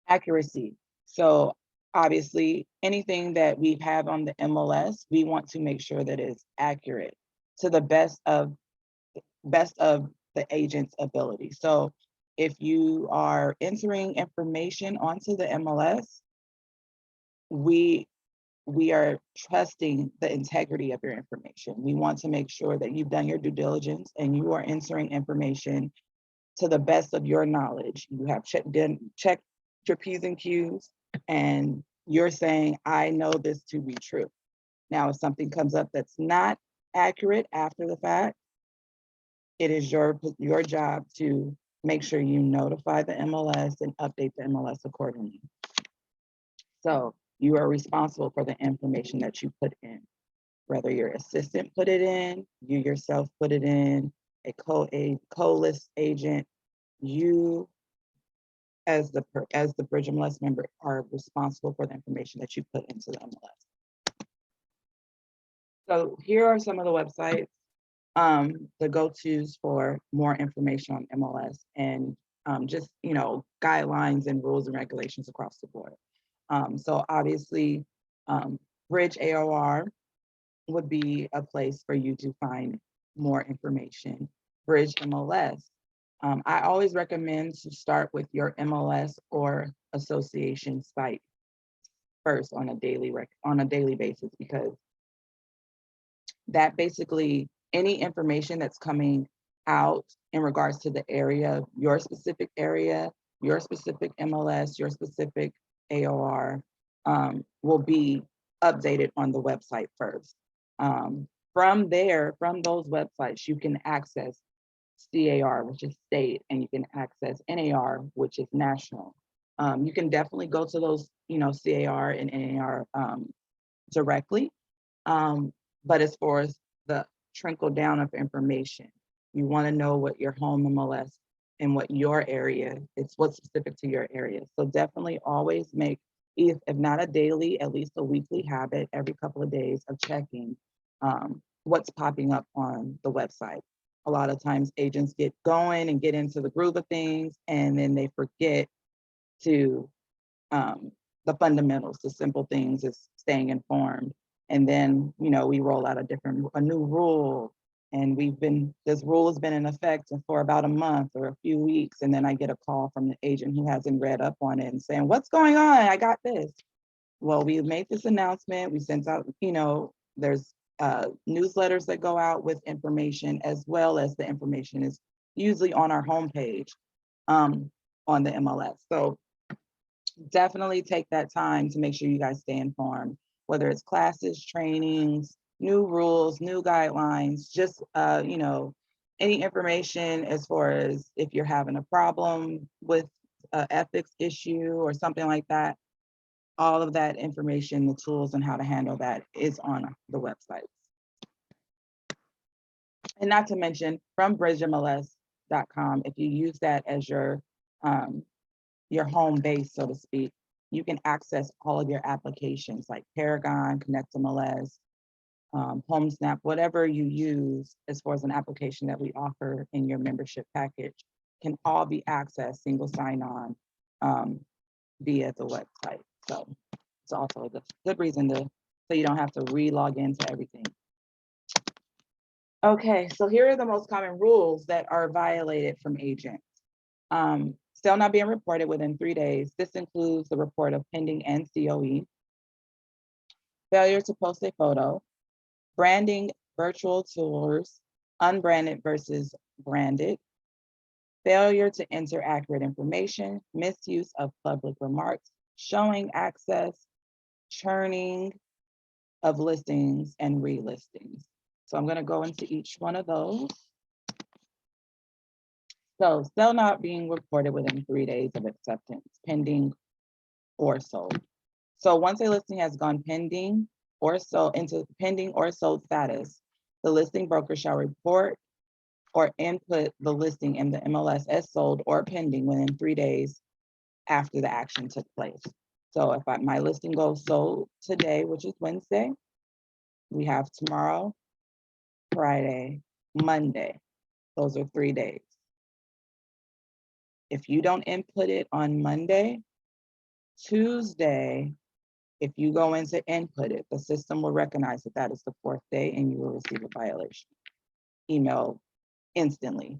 [SPEAKER 4] Accuracy. So obviously, anything that we have on the MLS, we want to make sure that it's accurate to the best of the agent's ability. So if you are entering information onto the MLS, we are trusting the integrity of your information. We want to make sure that you've done your due diligence and you are entering information to the best of your knowledge. You have checked your P's and Q's, and you're saying, I know this to be true. Now, if something comes up that's not accurate after the fact, it is your job to make sure you notify the MLS and update the MLS accordingly. So you are responsible for the information that you put in, whether your assistant put it in, you yourself put it in, a co-list agent, you as the Bridge MLS member are responsible for the information that you put into the MLS. So here are some of the websites, the go-tos for more information on MLS and just, guidelines and rules and regulations across the board. So obviously, Bridge AOR would be a place for you to find more information. Bridge MLS. I always recommend to start with your MLS or association site first on a daily basis, because that basically any information that's coming out in regards to the area, your specific area, your specific MLS, your specific AOR will be updated on the website first. From there, from those websites, you can access CAR, which is state, and you can access NAR, which is national. You can definitely go to those, CAR and NAR directly. But as far as the trickle down of information, you want to know what your home MLS and what your area, it's what's specific to your area. So definitely always make, if not a daily, at least a weekly habit every couple of days of checking what's popping up on the website. A lot of times agents get going and get into the groove of things, and then they forget to the fundamentals, the simple things is staying informed. And then, we roll out a new rule, and this rule has been in effect for about a month or a few weeks. And then I get a call from the agent who hasn't read up on it and saying, what's going on? I got this. Well, we made this announcement. We sent out, there's newsletters that go out with information, as well as the information is usually on our homepage on the MLS. So definitely take that time to make sure you guys stay informed, whether it's classes, trainings, new rules, new guidelines, just, any information as far as if you're having a problem with an ethics issue or something like that. All of that information, the tools and how to handle that is on the website. And not to mention from bridgemls.com, if you use that as your home base, so to speak, you can access all of your applications like Paragon, ConnectMLS, HomeSnap, whatever you use as far as an application that we offer in your membership package can all be accessed single sign-on via the website. So it's also a good reason so you don't have to re-log into everything. Okay, so here are the most common rules that are violated from agents. Still not being reported within 3 days. This includes the report of pending and COE, failure to post a photo, branding virtual tours, unbranded versus branded, failure to enter accurate information, misuse of public remarks, showing access, churning of listings, and relistings. So I'm going to go into each one of those. So still not being reported within 3 days of acceptance, pending or sold. So once a listing has gone pending or sold into pending or sold status, the listing broker shall report or input the listing in the MLS as sold or pending within 3 days after the action took place. So if my listing goes sold today, which is Wednesday, we have tomorrow, Friday, Monday. Those are 3 days. If you don't input it on Monday, Tuesday, if you go in to input it, the system will recognize that that is the 4th day and you will receive a violation email instantly.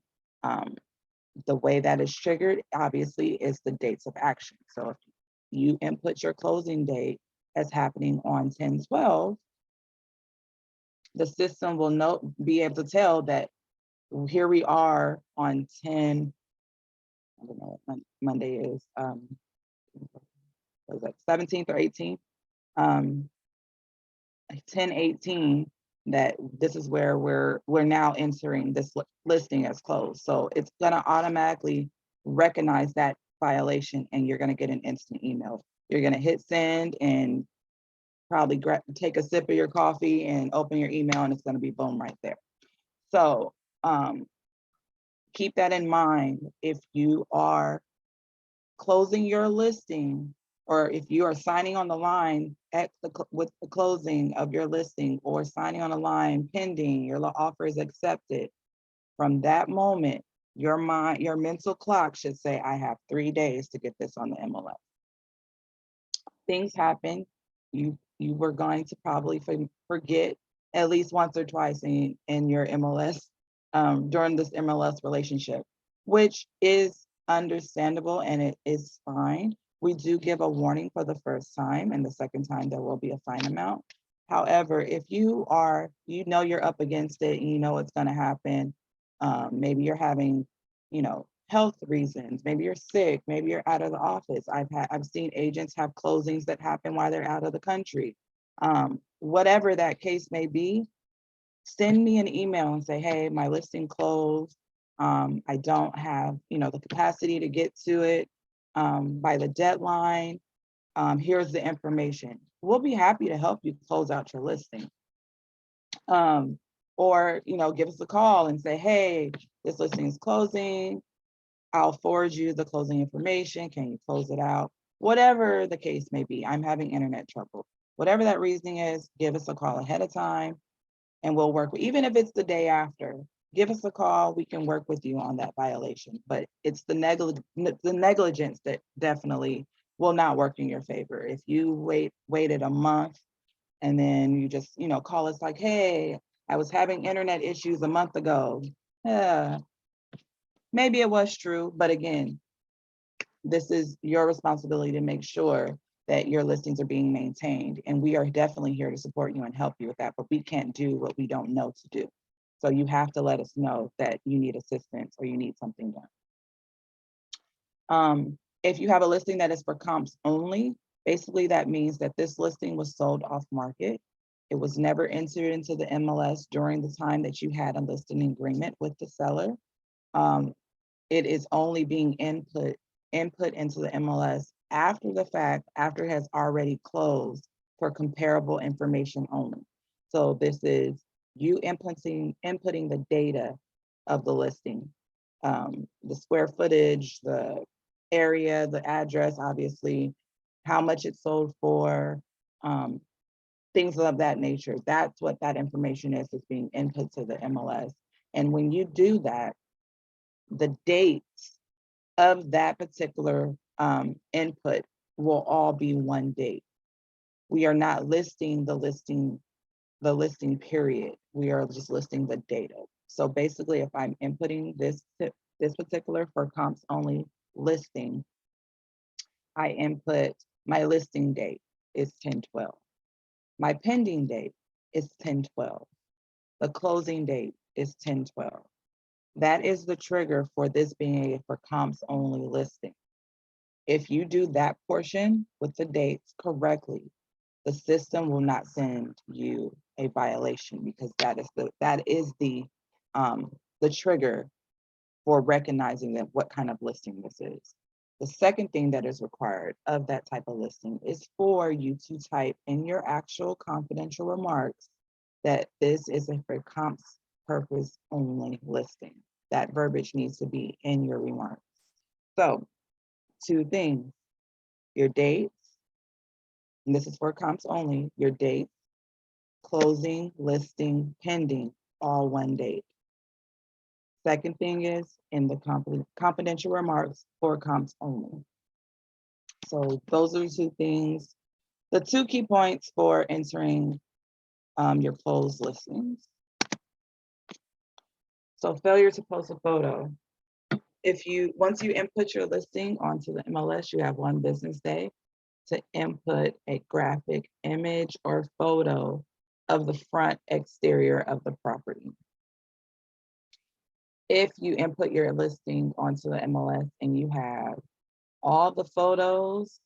[SPEAKER 4] The way that is triggered, obviously, is the dates of action. So if you input your closing date as happening on 10/12, the system will be able to tell that here we are on 10, I don't know what Monday is, what is that, 17th or 18th? 10/18, that this is where we're now entering this listing as closed. So it's gonna automatically recognize that violation and you're gonna get an instant email. You're gonna hit send and probably take a sip of your coffee and open your email and it's gonna be boom right there. So keep that in mind if you are closing your listing, or if you are signing on the line with the closing of your listing, or signing on a line pending, your offer is accepted. From that moment, your mental clock should say, I have 3 days to get this on the MLS. Things happen. You were going to probably forget at least once or twice in your MLS during this MLS relationship, which is understandable and it is fine. We do give a warning for the first time, and the second time there will be a fine amount. However, if you're up against it and you know it's going to happen, maybe you're having, health reasons, maybe you're sick, maybe you're out of the office. I've seen agents have closings that happen while they're out of the country. Whatever that case may be, send me an email and say, hey, my listing closed. I don't have, the capacity to get to it by the deadline. Here's the information. We'll be happy to help you close out your listing. Or, give us a call and say, hey, this listing is closing. I'll forward you the closing information. Can you close it out? Whatever the case may be, I'm having internet trouble. Whatever that reasoning is, give us a call ahead of time and we'll work, even if it's the day after, give us a call, we can work with you on that violation. But it's the negligence that definitely will not work in your favor. If you waited a month and then you just, call us like, hey, I was having internet issues a month ago. Maybe it was true, but again, this is your responsibility to make sure that your listings are being maintained. And we are definitely here to support you and help you with that, but we can't do what we don't know to do. So you have to let us know that you need assistance or you need something done. If you have a listing that is for comps only, basically that means that this listing was sold off market. It was never entered into the MLS during the time that you had a listing agreement with the seller. It is only being input into the MLS after the fact, after it has already closed, for comparable information only. So this is you inputting the data of the listing, the square footage, the area, the address, obviously, how much it sold for, things of that nature. That's what that information is being input to the MLS. And when you do that, the dates of that particular input will all be one date. We are not listing the listing period. We are just listing the data. So basically, if I'm inputting this particular for comps only listing, I input my listing date is 10/12. My pending date is 10/12. The closing date is 10/12. That is the trigger for this being a for comps only listing. If you do that portion with the dates correctly, the system will not send you a violation because that is the trigger for recognizing that what kind of listing this is. The second thing that is required of that type of listing is for you to type in your actual confidential remarks that this is a for comps purpose only listing. That verbiage needs to be in your remarks. So, two things, your dates, and this is for comps only, your dates, closing, listing, pending, all one date. Second thing is in the confidential remarks for comps only. So those are the two things, the two key points for entering your closed listings. So failure to post a photo. Once you input your listing onto the MLS, you have 1 business day to input a graphic image or photo of the front exterior of the property. If you input your listing onto the MLS and you have all the photos,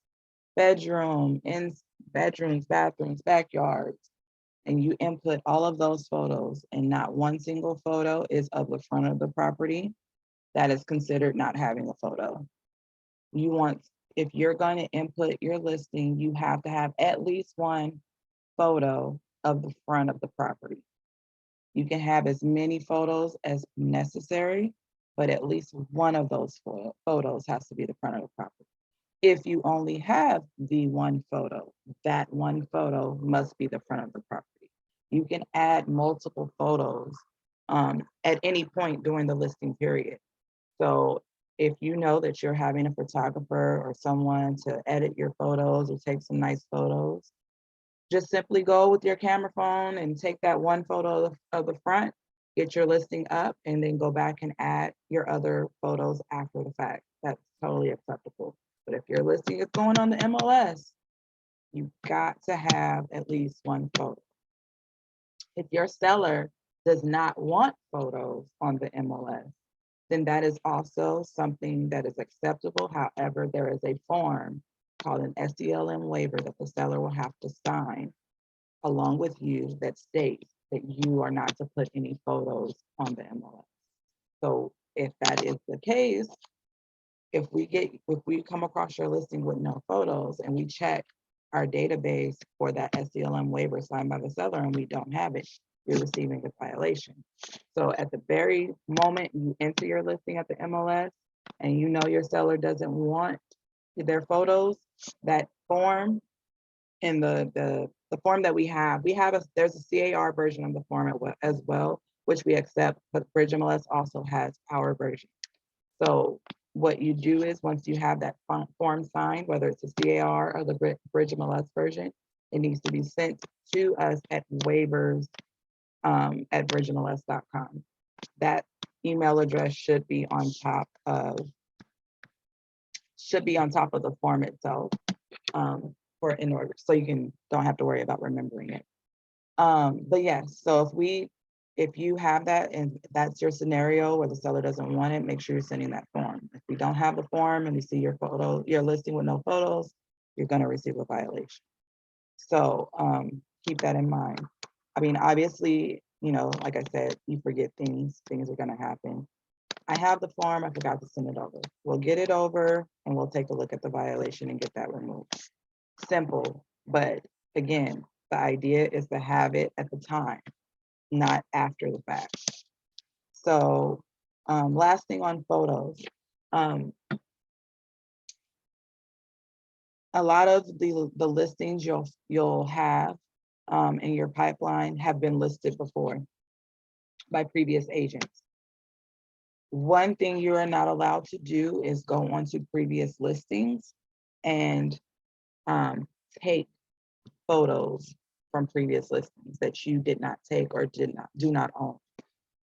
[SPEAKER 4] bedrooms, bathrooms, backyards, and you input all of those photos and not one single photo is of the front of the property, that is considered not having a photo. If you're going to input your listing, you have to have at least 1 photo of the front of the property. You can have as many photos as necessary, but at least one of those photos has to be the front of the property. If you only have the 1 photo, that 1 photo must be the front of the property. You can add multiple photos at any point during the listing period. So if you know that you're having a photographer or someone to edit your photos or take some nice photos, just simply go with your camera phone and take that 1 photo of the front, get your listing up, and then go back and add your other photos after the fact. That's totally acceptable. But if your listing is going on the MLS, you've got to have at least 1 photo. If your seller does not want photos on the MLS, then that is also something that is acceptable. However, there is a form called an SDLM waiver that the seller will have to sign along with you that states that you are not to put any photos on the MLS. So if that is the case, if we come across your listing with no photos and we check our database for that SDLM waiver signed by the seller and we don't have it, you're receiving a violation. So at the very moment you enter your listing at the MLS and you know your seller doesn't want their photos, that form and the form that we have there's a CAR version of the form as well, which we accept, but Bridge MLS also has our version. So what you do is once you have that form signed, whether it's a CAR or the Bridge MLS version, it needs to be sent to us at waivers at bridgemls.com. That email address should be on top of the form itself, in order so you don't have to worry about remembering it. But yes, so if you have that and that's your scenario where the seller doesn't want it, make sure you're sending that form. If we don't have the form and we see your listing with no photos, you're going to receive a violation. So keep that in mind. I mean, obviously, like I said, you forget things are going to happen. I have the form, I forgot to send it over. We'll get it over and we'll take a look at the violation and get that removed. Simple, but again, the idea is to have it at the time, not after the fact. So last thing on photos. A lot of the listings you'll have in your pipeline have been listed before by previous agents. One thing you are not allowed to do is go onto previous listings and take photos from previous listings that you did not take or do not own.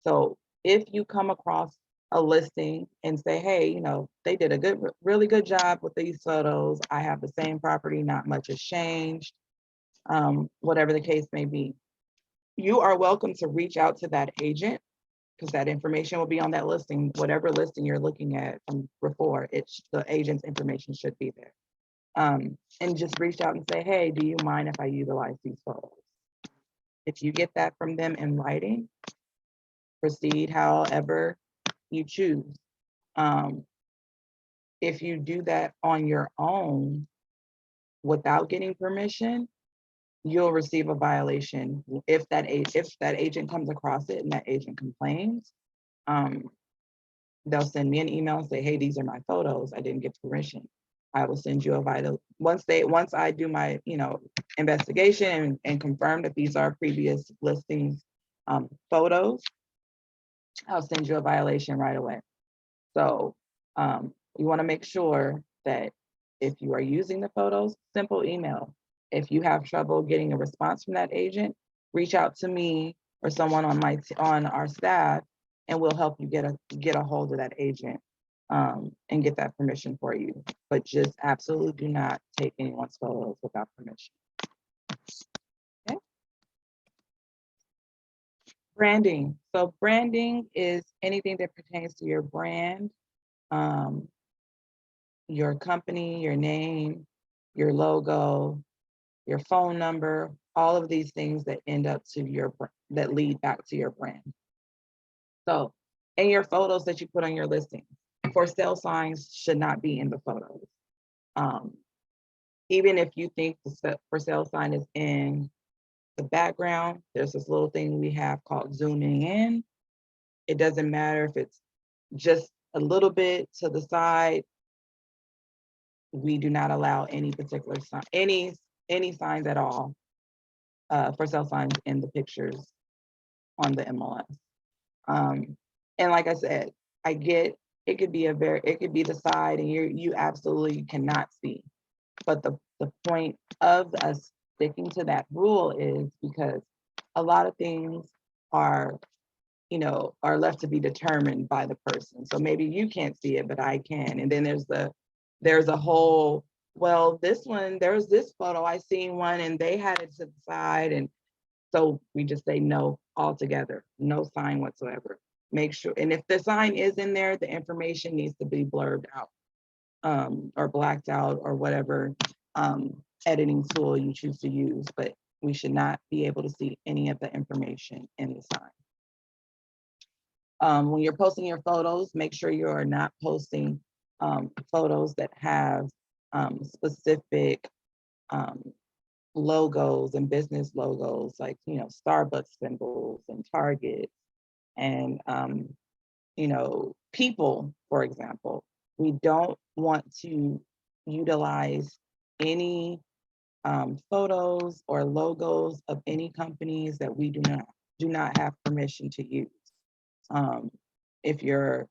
[SPEAKER 4] So if you come across a listing and say, hey, they did a really good job with these photos. I have the same property, not much has changed, whatever the case may be. You are welcome to reach out to that agent because that information will be on that listing. Whatever listing you're looking at from before, the agent's information should be there. And just reach out and say, hey, do you mind if I utilize these photos? If you get that from them in writing, proceed however you choose. If you do that on your own without getting permission, you'll receive a violation. If that agent comes across it and that agent complains, they'll send me an email and say, hey, these are my photos. I didn't get permission. I will send you a violation. Once I do my investigation and confirm that these are previous listings photos, I'll send you a violation right away. So you want to make sure that if you are using the photos, simple email. If you have trouble getting a response from that agent, reach out to me or someone on our staff, and we'll help you get a hold of that agent and get that permission for you. But just absolutely do not take anyone's photos without permission. Okay. Branding. So branding is anything that pertains to your brand, your company, your name, your logo, your phone number, all of these things that that lead back to your brand. So, and your photos that you put on your listing. For sale signs should not be in the photos. Even if you think the for sale sign is in the background, there's this little thing we have called zooming in. It doesn't matter if it's just a little bit to the side. We do not allow any particular sign, any signs at all, for sale signs in the pictures on the MLS. And like I said, I get it could be the side and you absolutely cannot see. But the point of us sticking to that rule is because a lot of things are left to be determined by the person. So maybe you can't see it, but I can. And then there's a whole, well, there's this photo, I seen one and they had it to the side. And so we just say no altogether, no sign whatsoever. Make sure, and if the sign is in there, the information needs to be blurred out or blacked out or whatever editing tool you choose to use, but we should not be able to see any of the information in the When you're posting your photos, make sure you are not posting photos that have specific logos and business logos, like, you know, Starbucks symbols and Target and, you know, people, for example. We don't want to utilize any photos or logos of any companies that we do not have permission to use. If you're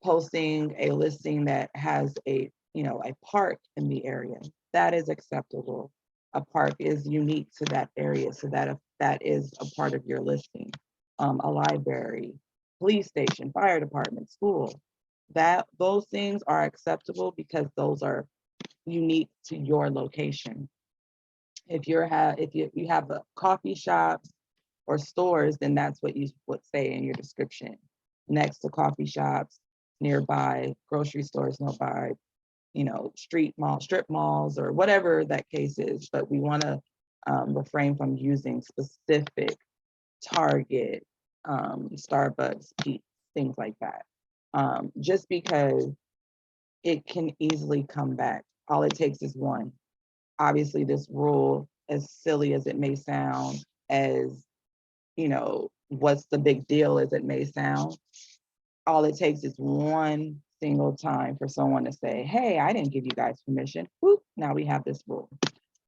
[SPEAKER 4] posting a listing that has a, you know, a park in the area, that is acceptable. A park is unique to that area, so that is a part of your listing. A library, police station, fire department, school, those things are acceptable because those are unique to your location. If you have a coffee shops or stores, then that's what you would say in your description. Next to coffee shops, nearby grocery stores, nearby, you know, strip malls, or whatever that case is. But we want to refrain from using specific Target, Starbucks, Pete's, things like that. Just because it can easily come back. All it takes is one. Obviously, this rule, as silly as it may sound, as, you know, what's the big deal as it may sound, all it takes is one single time for someone to say, hey, I didn't give you guys permission. Whoop, now we have this rule.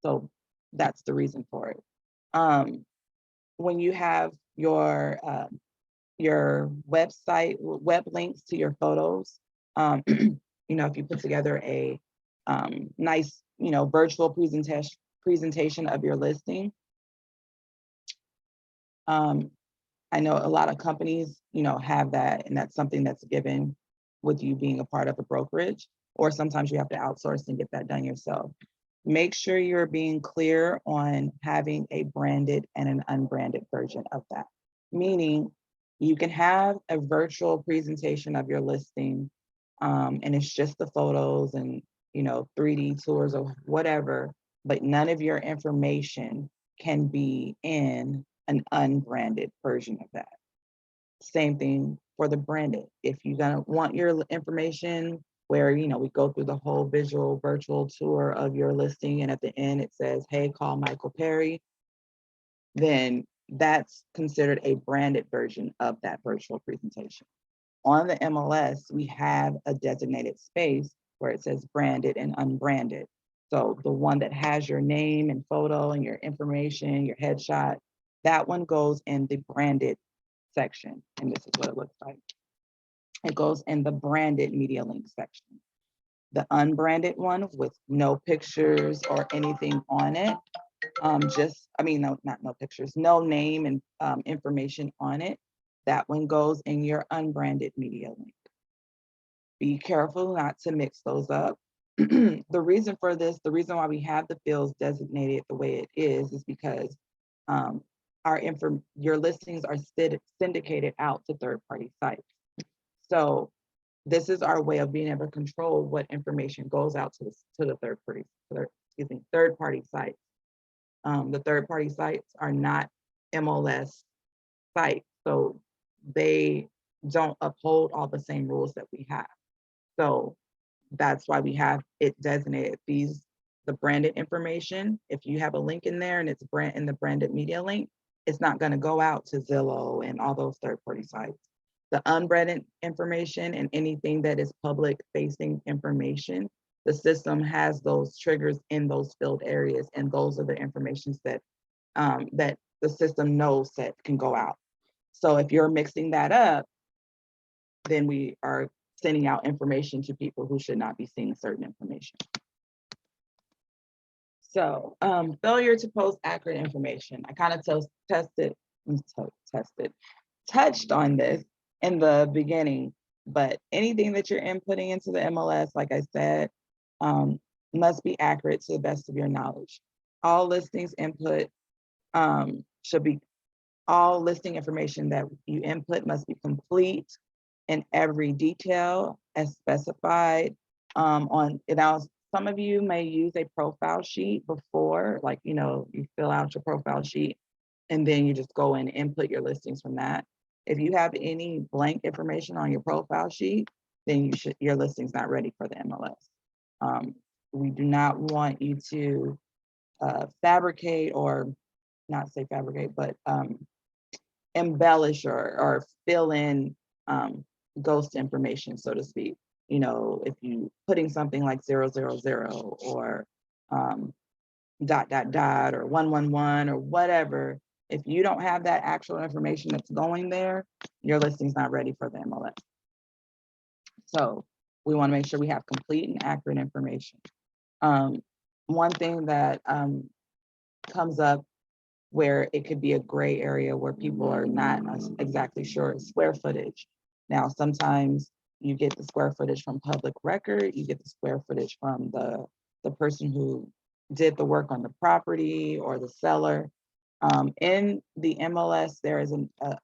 [SPEAKER 4] So that's the reason for it. When you have your website, web links to your photos, you know, if you put together a nice, you know, virtual presentation of your listing. I know a lot of companies, you know, have that, and that's something that's given with you being a part of a brokerage, or sometimes you have to outsource and get that done yourself. Make sure you're being clear on having a branded and an unbranded version of that. Meaning you can have a virtual presentation of your listing, and it's just the photos and, you know, 3D tours or whatever, but none of your information can be in an unbranded version of that. Same thing for the branded. If you're gonna want your information where, you know, we go through the whole visual virtual tour of your listing, and at the end it says, hey, call Michael Perry, then that's considered a branded version of that virtual presentation. On the MLS, we have a designated space where it says branded and unbranded. So the one that has your name and photo and your information, your headshot, that one goes in the branded section. And this is what it looks like. It goes in the branded media link section. The unbranded one with no pictures or anything on it, no pictures, no name and information on it, that one goes in your unbranded media link. Be careful not to mix those up. The reason for this, the reason why we have the fields designated the way it is because your listings are syndicated out to third-party sites. So this is our way of being able to control what information goes out to the third-party sites. The third-party sites are not MLS sites, so they don't uphold all the same rules that we have. So that's why we have it designated. The branded information, if you have a link in there and it's in the branded media link, it's not going to go out to Zillow and all those third-party sites. The unbranded information and anything that is public-facing information, the system has those triggers in those field areas, and those are the informations that that the system knows that can go out. So if you're mixing that up, then we are sending out information to people who should not be seeing certain information. So failure to post accurate information. I kind of touched on this in the beginning, but anything that you're inputting into the MLS, like I said, must be accurate to the best of your knowledge. All listings input all listing information that you input must be complete in every detail as specified on it. Now, some of you may use a profile sheet before, like, you know, you fill out your profile sheet and then you just go in and input your listings from that. If you have any blank information on your profile sheet, then your listing's not ready for the MLS. We do not want you to fabricate, or not say fabricate, but embellish or fill in ghost information, so to speak. You know, if you putting something like 000 or dot or 111 or whatever, if you don't have that actual information that's going there, your listing's not ready for the MLS. So we want to make sure we have complete and accurate information. One thing that comes up where it could be a gray area where people are not exactly sure is square footage. Now, sometimes you get the square footage from public record, you get the square footage from the person who did the work on the property or the seller. In the MLS, there is a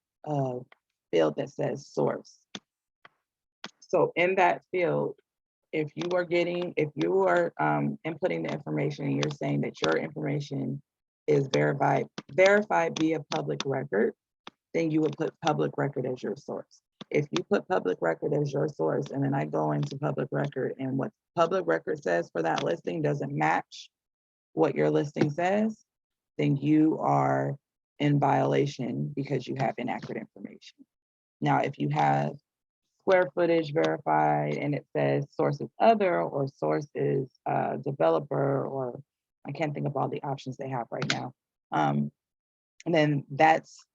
[SPEAKER 4] field that says source. So in that field, if you are inputting the information and you're saying that your information is verified via public record, then you would put public record as your source. If you put public record as your source, and then I go into public record and what public record says for that listing doesn't match what your listing says, then you are in violation because you have inaccurate information. Now, if you have square footage verified and it says source is other or source is developer, or I can't think of all the options they have right now, and then that's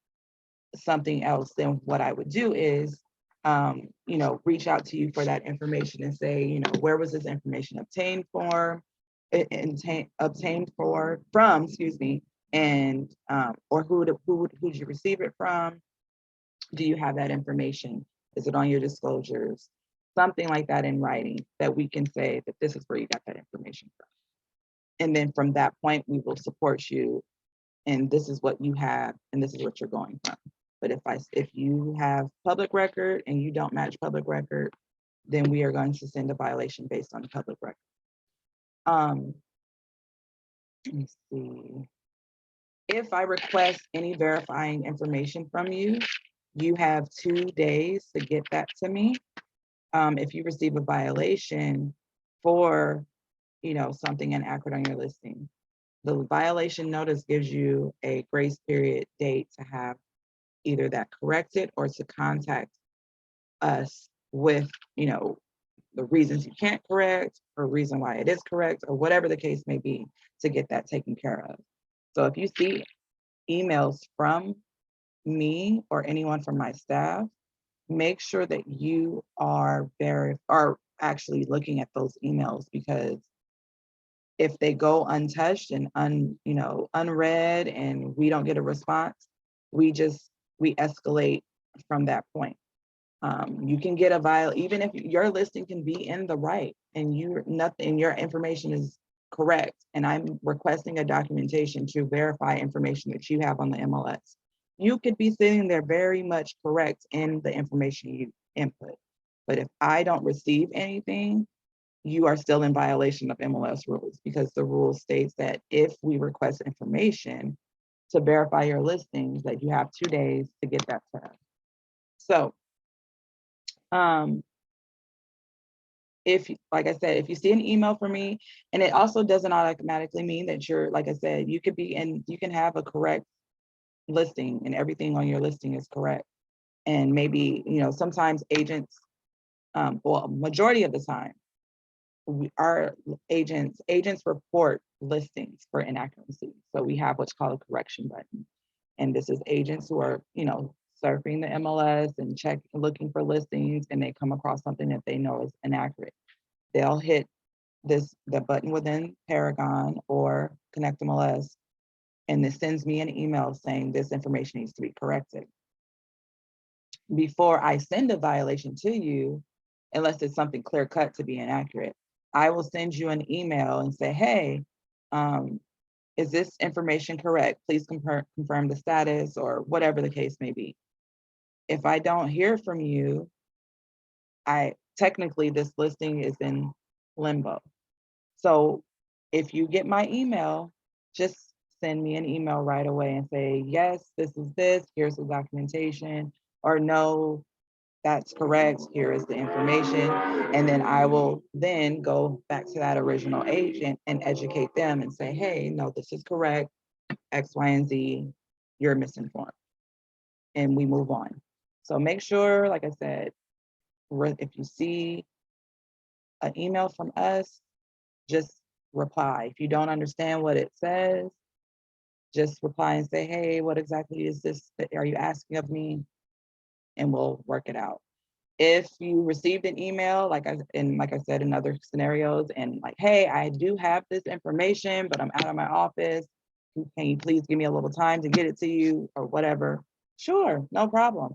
[SPEAKER 4] something else. Then what I would do is reach out to you for that information and say, where was this information obtained from, excuse me, and or who'd you receive it from? Do you have that information? Is it on your disclosures? Something like that in writing that we can say that this is where you got that information from. And then from that point, we will support you, and this is what you have, and this is what you're going from. But if you have public record and you don't match public record, then we are going to send a violation based on public record. Let me see. If I request any verifying information from you, you have 2 days to get that to me. If you receive a violation for, something inaccurate on your listing, the violation notice gives you a grace period date to have either that corrected or to contact us with, the reasons you can't correct or reason why it is correct or whatever the case may be to get that taken care of. So if you see emails from me or anyone from my staff, make sure that you are actually looking at those emails, because if they go untouched and unread and we don't get a response, we escalate from that point. You can get even if your listing can be in the right and your information is correct, and I'm requesting a documentation to verify information that you have on the MLS. You could be sitting there very much correct in the information you input. But if I don't receive anything, you are still in violation of MLS rules, because the rule states that if we request information to verify your listings, that you have 2 days to get that to us. So, like I said, if you see an email from me, and it also doesn't automatically mean that like I said, you can have a correct listing and everything on your listing is correct. And maybe, sometimes agents, majority of the time, our agents report listings for inaccuracy. So we have what's called a correction button. And this is agents who are, surfing the MLS and looking for listings, and they come across something that they know is inaccurate. They'll hit the button within Paragon or ConnectMLS, and it sends me an email saying this information needs to be corrected. Before I send a violation to you, unless it's something clear cut to be inaccurate, I will send you an email and say, hey, is this information correct? Please confirm the status, or whatever the case may be. If I don't hear from you, technically this listing is in limbo. So if you get my email, just send me an email right away and say, yes, this is this, here's the documentation. or no, that's correct, here is the information. And then I will then go back to that original agent and educate them and say, hey, no, this is correct, X, Y, and Z, you're misinformed. And we move on. So make sure, like I said, if you see an email from us, just reply. If you don't understand what it says, just reply and say, hey, what exactly is this that are you asking of me? And we'll work it out. If you received an email, like I said in other scenarios, and like, hey, I do have this information, but I'm out of my office. Can you please give me a little time to get it to you or whatever? Sure, no problem.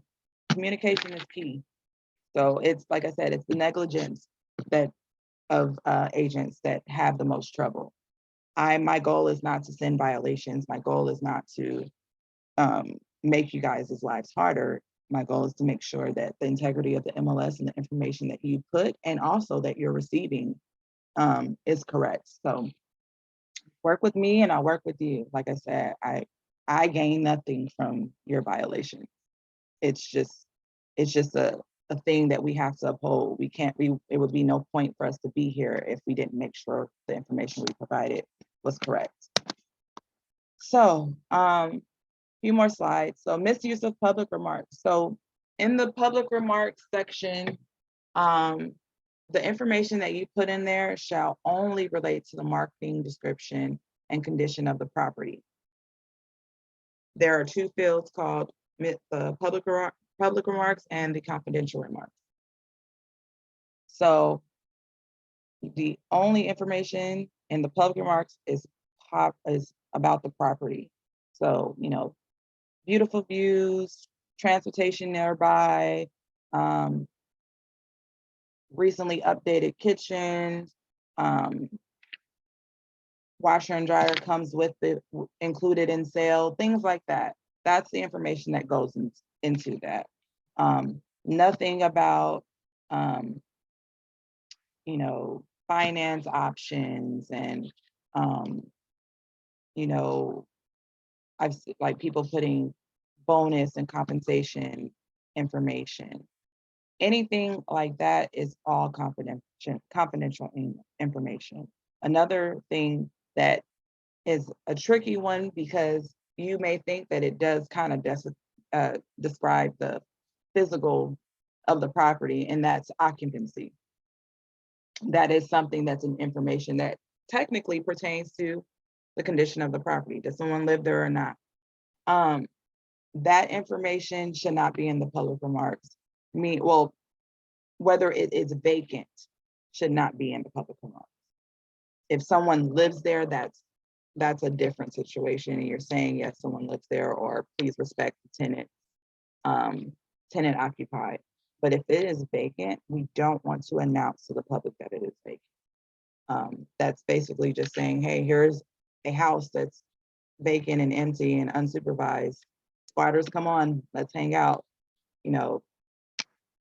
[SPEAKER 4] Communication is key. So it's, like I said, it's the negligence that of agents that have the most trouble. My goal is not to send violations. My goal is not to make you guys' lives harder. My goal is to make sure that the integrity of the MLS and the information that you put and also that you're receiving is correct. So work with me and I'll work with you. Like I said, I gain nothing from your violation. It's just a thing that we have to uphold. It would be no point for us to be here if we didn't make sure the information we provided was correct. So, few more slides. So misuse of public remarks. So in the public remarks section, the information that you put in there shall only relate to the marketing description and condition of the property. There are two fields called the public remarks and the confidential remarks. So the only information in the public remarks is about the property. So, beautiful views, transportation nearby, recently updated kitchens, washer and dryer comes with it, included in sale, things like that. That's the information that goes into that. Nothing about, finance options and, I've seen like people putting bonus and compensation information. Anything like that is all confidential information. Another thing that is a tricky one, because you may think that it does kind of describe the physical of the property, and that's occupancy. That is something that's an information that technically pertains to the condition of the property. Does someone live there or not? That information should not be in the public remarks. Whether it is vacant should not be in the public remarks. If someone lives there, that's a different situation, and you're saying, yes, someone lives there, or please respect the tenant occupied. But if it is vacant, we don't want to announce to the public that it is vacant. That's basically just saying, hey, here's a house that's vacant and empty and unsupervised. Squatters, come on, let's hang out.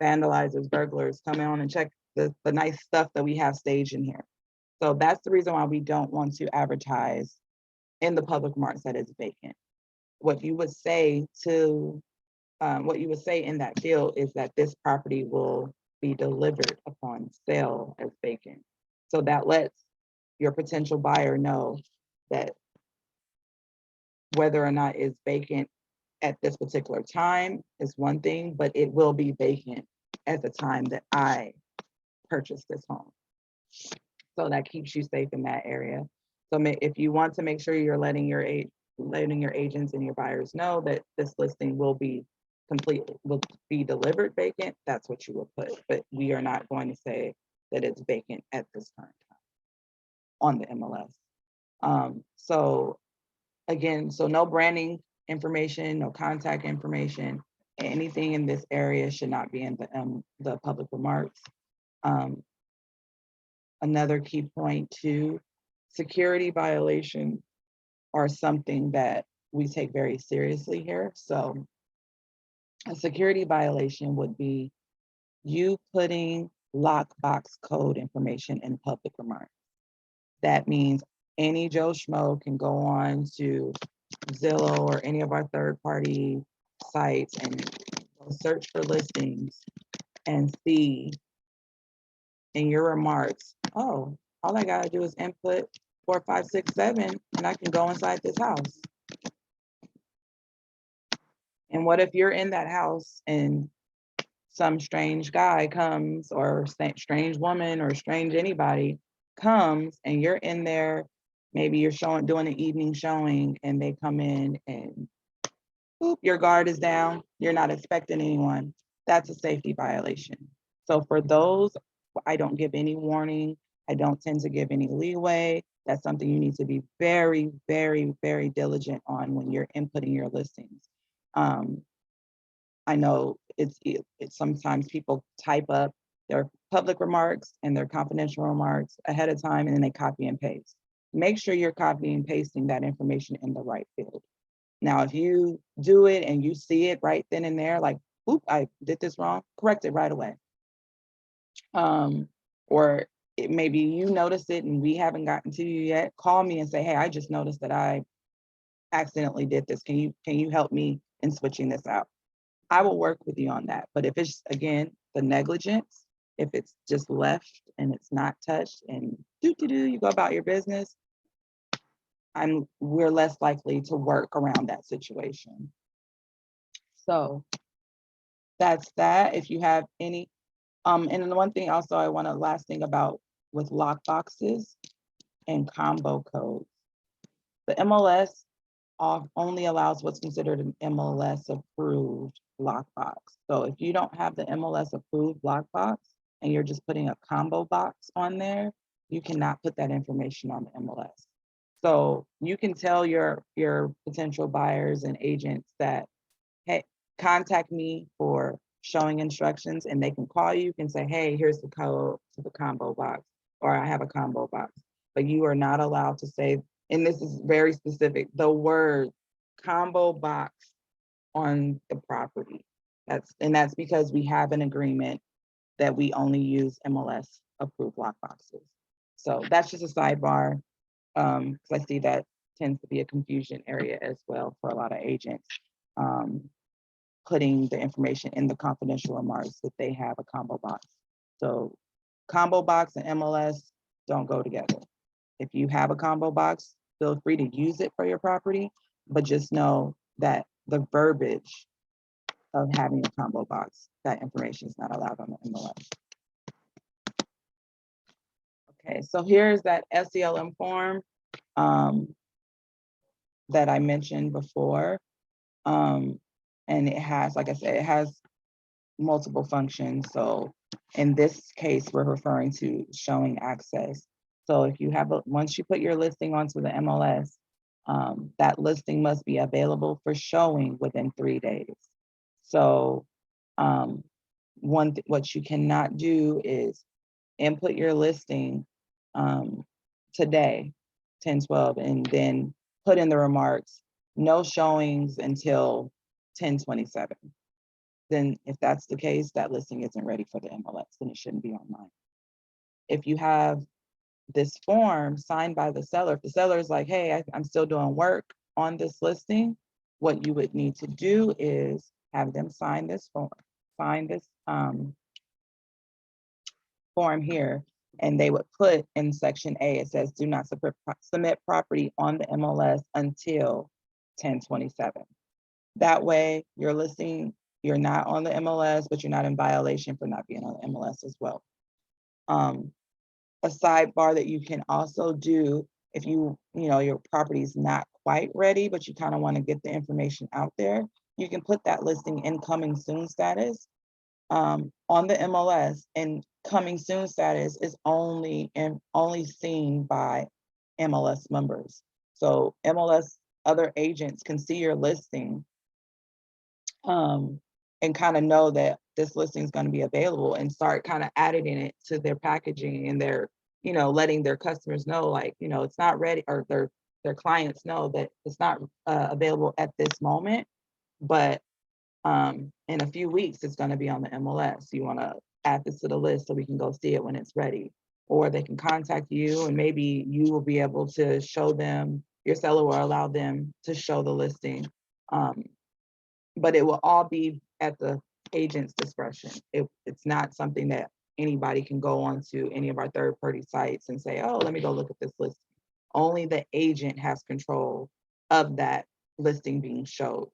[SPEAKER 4] Vandalizers, burglars, come on and check the nice stuff that we have staged in here. So that's the reason why we don't want to advertise in the public remarks that it's vacant. What you would say in that field is that this property will be delivered upon sale as vacant. So that lets your potential buyer know that whether or not it's vacant at this particular time is one thing, but it will be vacant at the time that I purchased this home. So that keeps you safe in that area. So if you want to make sure you're letting your agents and your buyers know that this listing will be delivered vacant, that's what you will put. But we are not going to say that it's vacant at this current time on the MLS. So again, no branding information, no contact information, anything in this area should not be in the public remarks. Another key point too, security violations are something that we take very seriously here. So a security violation would be you putting lockbox code information in public remarks. That means any Joe Schmo can go on to Zillow or any of our third-party sites and search for listings and see in your remarks, oh, all I gotta do is input 4, 5, 6, 7, and I can go inside this house. And what if you're in that house and some strange guy comes, or strange woman, or strange anybody comes, and you're in there, maybe you're doing an evening showing, and they come in and boop, your guard is down, you're not expecting anyone. That's a safety violation. So for those, I don't give any warning. I don't tend to give any leeway. That's something you need to be very, very, very diligent on when you're inputting your listings. I know it's sometimes people type up their public remarks and their confidential remarks ahead of time, and then they copy and paste. Make sure you're copying and pasting that information in the right field. Now, if you do it and you see it right then and there, like, oop, I did this wrong, correct it right away. Or maybe you notice it and we haven't gotten to you yet, call me and say, hey, I just noticed that I accidentally did this. Can you help me in switching this out? I will work with you on that. But if it's, again, the negligence, if it's just left and it's not touched and you go about your business, we're less likely to work around that situation. So that's that. If you have any, and then the one thing also last thing about with lock boxes and combo codes. The MLS only allows what's considered an MLS approved lockbox. So if you don't have the MLS approved lockbox and you're just putting a combo box on there, you cannot put that information on the MLS. So you can tell your potential buyers and agents that, hey, contact me for showing instructions, and they can call you, can say, hey, here's the code to the combo box, or I have a combo box. But you are not allowed to say, and this is very specific, the word combo box on the property. That's because we have an agreement that we only use MLS approved lock boxes. So that's just a sidebar, because I see that tends to be a confusion area as well for a lot of agents, putting the information in the confidential remarks that they have a combo box. So combo box and MLS don't go together. If you have a combo box, feel free to use it for your property, but just know that the verbiage of having a combo box, that information is not allowed on the MLS. Okay, so here's that SELM form that I mentioned before. And it has, like I said, it has multiple functions. So in this case, we're referring to showing access. So if you have, once you put your listing onto the MLS, that listing must be available for showing within 3 days. So what you cannot do is input your listing today, 10/12, and then put in the remarks, no showings until 10/27. Then if that's the case, that listing isn't ready for the MLS, then it shouldn't be online. If you have this form signed by the seller, if the seller is like, hey, I'm still doing work on this listing, what you would need to do is have them sign this form, form here, and they would put in section A, it says, do not submit property on the MLS until 10/27. That way, your listing, you're not on the MLS, but you're not in violation for not being on the MLS as well. A sidebar that you can also do if your property is not quite ready, but you kind of want to get the information out there, you can put that listing in coming soon status on the MLS, and coming soon status is only seen by MLS members. So MLS, other agents can see your listing and kind of know that this listing is going to be available and start kind of adding it to their packaging and their, letting their customers know, like, it's not ready, or their clients know that it's not available at this moment, but in a few weeks, it's going to be on the MLS. You want to add this to the list so we can go see it when it's ready. Or they can contact you, and maybe you will be able to show them, your seller will allow them to show the listing. But it will all be at the agent's discretion. It's not something that anybody can go onto any of our third-party sites and say, oh, let me go look at this list. Only the agent has control of that listing being showed.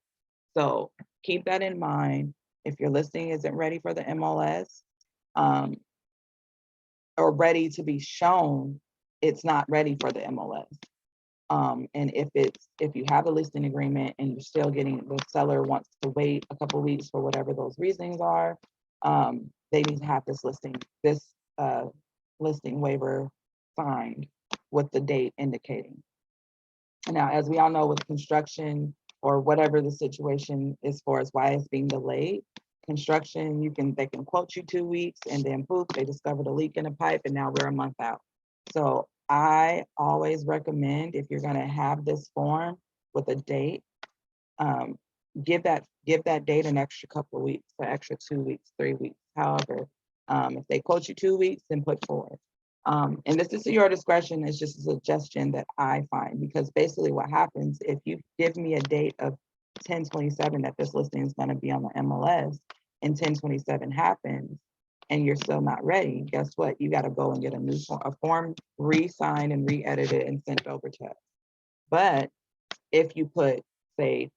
[SPEAKER 4] So keep that in mind. If your listing isn't ready for the MLS or ready to be shown, it's not ready for the MLS. And if you have a listing agreement and you're still getting, the seller wants to wait a couple weeks for whatever those reasons are, they need to have this listing waiver signed with the date indicating. Now, as we all know, with construction or whatever the situation is for as why it's being delayed, construction, they can quote you 2 weeks and then poof, they discovered a leak in a pipe and now we're a month out. So I always recommend, if you're gonna have this form with a date, give that date an extra couple of weeks, an extra 2 weeks, 3 weeks, however. If they quote you 2 weeks, then put 4. And this is to your discretion, it's just a suggestion that I find, because basically what happens, if you give me a date of 10/27 that this listing is gonna be on the MLS and 10/27 happens, and you're still not ready, guess what? You got to go and get a form re-signed and re-edited and sent over to us. But if you put, say,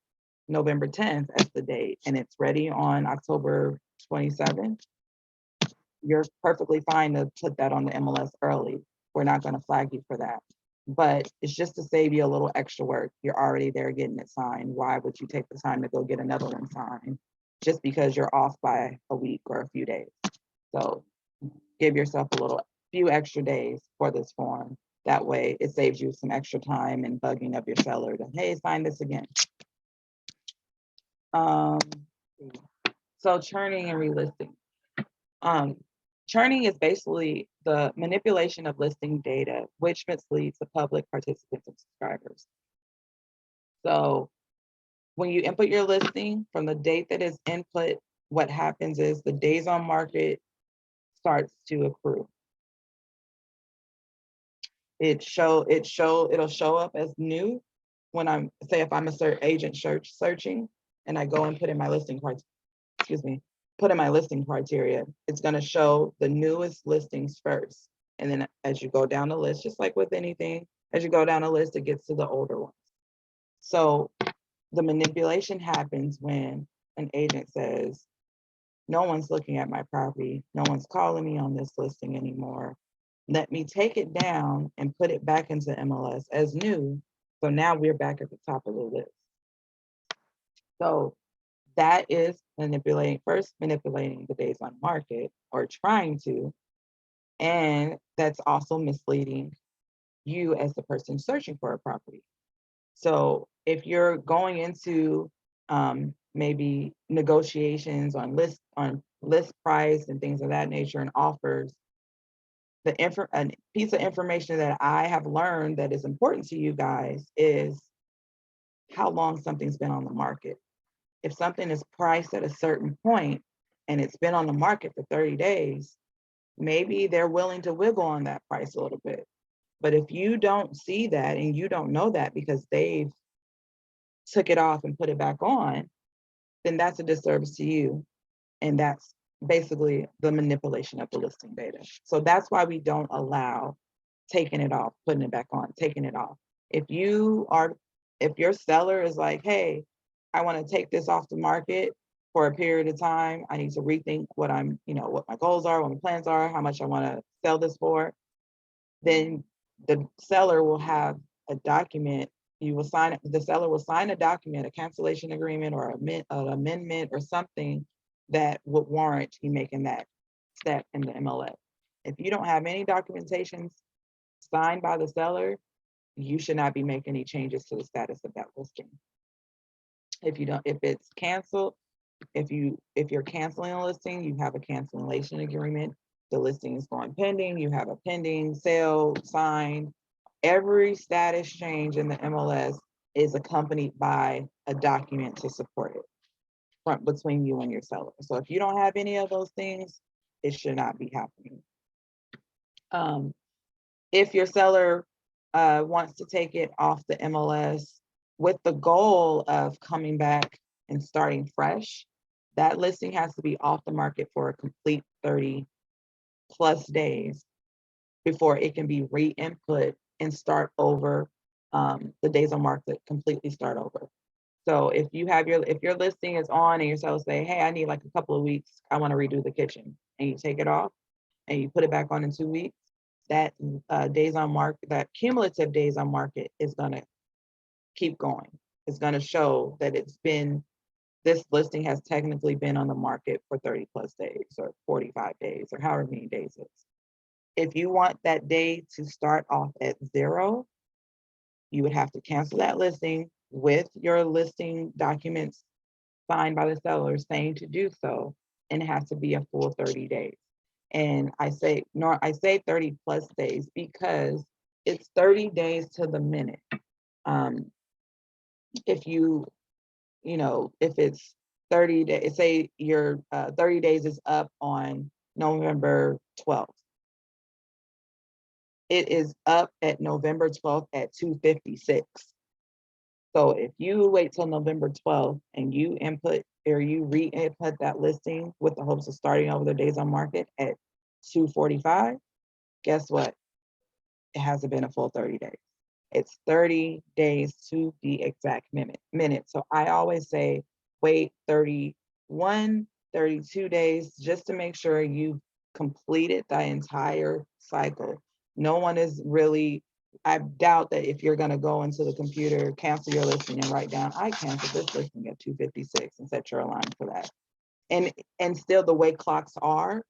[SPEAKER 4] November 10th as the date and it's ready on October 27th, you're perfectly fine to put that on the MLS early. We're not going to flag you for that. But it's just to save you a little extra work. You're already there getting it signed. Why would you take the time to go get another one signed just because you're off by a week or a few days? So give yourself few extra days for this form. That way it saves you some extra time and bugging of your seller to, hey, sign this again. So churning and relisting. Churning is basically the manipulation of listing data, which misleads the public, participants, and subscribers. So when you input your listing, from the date that is input, what happens is the days on market starts to accrue. It'll show up as new when if I'm a agent searching and I go and put in my listing criteria, it's going to show the newest listings first. And then as you go down the list, just like with anything, as you go down the list, it gets to the older ones. So the manipulation happens when an agent says, no one's looking at my property. No one's calling me on this listing anymore. Let me take it down and put it back into MLS as new. So now we're back at the top of the list. So that is manipulating the days on market, or trying to, and that's also misleading you as the person searching for a property. So if you're going into maybe negotiations on list price and things of that nature and offers, a piece of information that I have learned that is important to you guys is how long something's been on the market. If something is priced at a certain point and it's been on the market for 30 days, maybe they're willing to wiggle on that price a little bit. But if you don't see that and you don't know that because they've took it off and put it back on, then that's a disservice to you. And that's basically the manipulation of the listing data. So that's why we don't allow taking it off, putting it back on, taking it off. If your seller is like, hey, I want to take this off the market for a period of time, I need to rethink what my goals are, what my plans are, how much I want to sell this for, then the seller will have a document. The seller will sign a document, a cancellation agreement or an amendment or something that would warrant you making that step in the MLS. If you don't have any documentation signed by the seller, you should not be making any changes to the status of that listing. If it's canceled, if you're canceling a listing, you have a cancellation agreement. The listing is going pending, you have a pending sale signed. Every status change in the MLS is accompanied by a document to support it between you and your seller. So if you don't have any of those things, it should not be happening. If your seller wants to take it off the MLS with the goal of coming back and starting fresh, that listing has to be off the market for a complete 30+ days before it can be re-input and start over, the days on market completely start over. So if your listing is on and your seller say, hey, I need like a couple of weeks, I want to redo the kitchen, and you take it off and you put it back on in 2 weeks, that days on market, that cumulative days on market is gonna keep going. It's gonna show that this listing has technically been on the market for 30+ days or 45 days or however many days it is. If you want that day to start off at 0, you would have to cancel that listing with your listing documents signed by the seller saying to do so, and it has to be a full 30 days. And I say 30+ days because it's 30 days to the minute. If if it's 30 days, say your 30 days is up on November 12th. It is up at November 12th at 2:56. So if you wait till November 12th and you input or you re-input that listing with the hopes of starting over the days on market at 2:45, guess what? It hasn't been a full 30 days. It's 30 days to the exact minute. So I always say wait 31, 32 days just to make sure you completed the entire cycle. No one is really, I doubt that if you're gonna go into the computer, cancel your listing and write down, I canceled this listing at 2:56 and set your alarm for that. And still the way clocks are,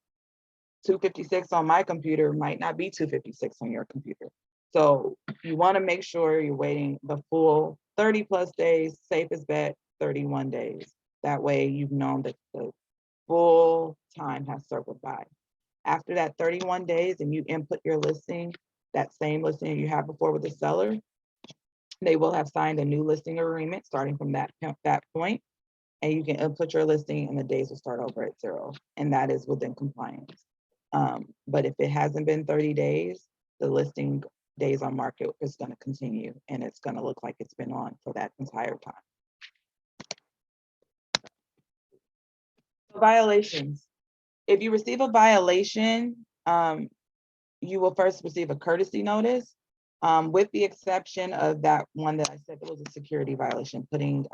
[SPEAKER 4] 2:56 on my computer might not be 2:56 on your computer. So you want to make sure you're waiting the full 30+ days, safest bet, 31 days. That way you've known that the full time has circled by. After that 31 days and you input your listing, that same listing you had before with the seller, they will have signed a new listing agreement starting from that point, and you can input your listing and the days will start over at 0, and that is within compliance. But if it hasn't been 30 days, the listing days on market is going to continue and it's going to look like it's been on for that entire time. Violations. If you receive a violation, you will first receive a courtesy notice, with the exception of that one that I said that was a security violation, putting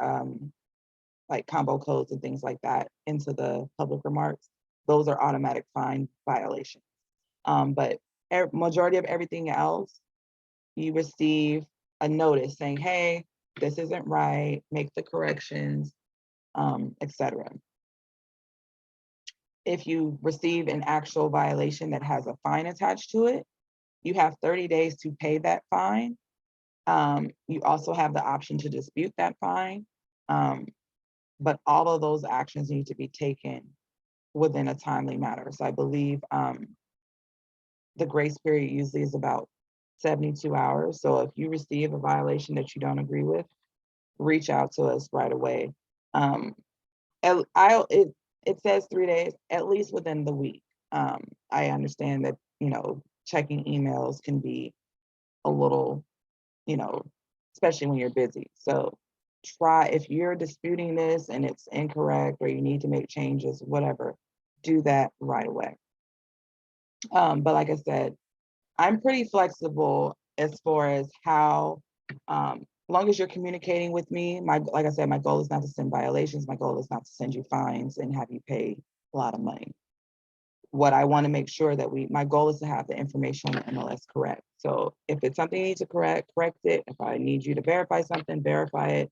[SPEAKER 4] like combo codes and things like that into the public remarks. Those are automatic fine violations. But majority of everything else, you receive a notice saying, hey, this isn't right, make the corrections, etc. If you receive an actual violation that has a fine attached to it, you have 30 days to pay that fine. You also have the option to dispute that fine. But all of those actions need to be taken within a timely manner. So I believe the grace period usually is about 72 hours. So if you receive a violation that you don't agree with, reach out to us right away. It says 3 days, at least within the week. I understand that, checking emails can be a little, especially when you're busy. So try, if you're disputing this and it's incorrect or you need to make changes, whatever, do that right away. But like I said, I'm pretty flexible as far as how, long as you're communicating with me, like I said, my goal is not to send violations. My goal is not to send you fines and have you pay a lot of money. What I want to make sure that my goal is to have the information on the MLS correct. So if it's something you need to correct it. If I need you to verify something, verify it.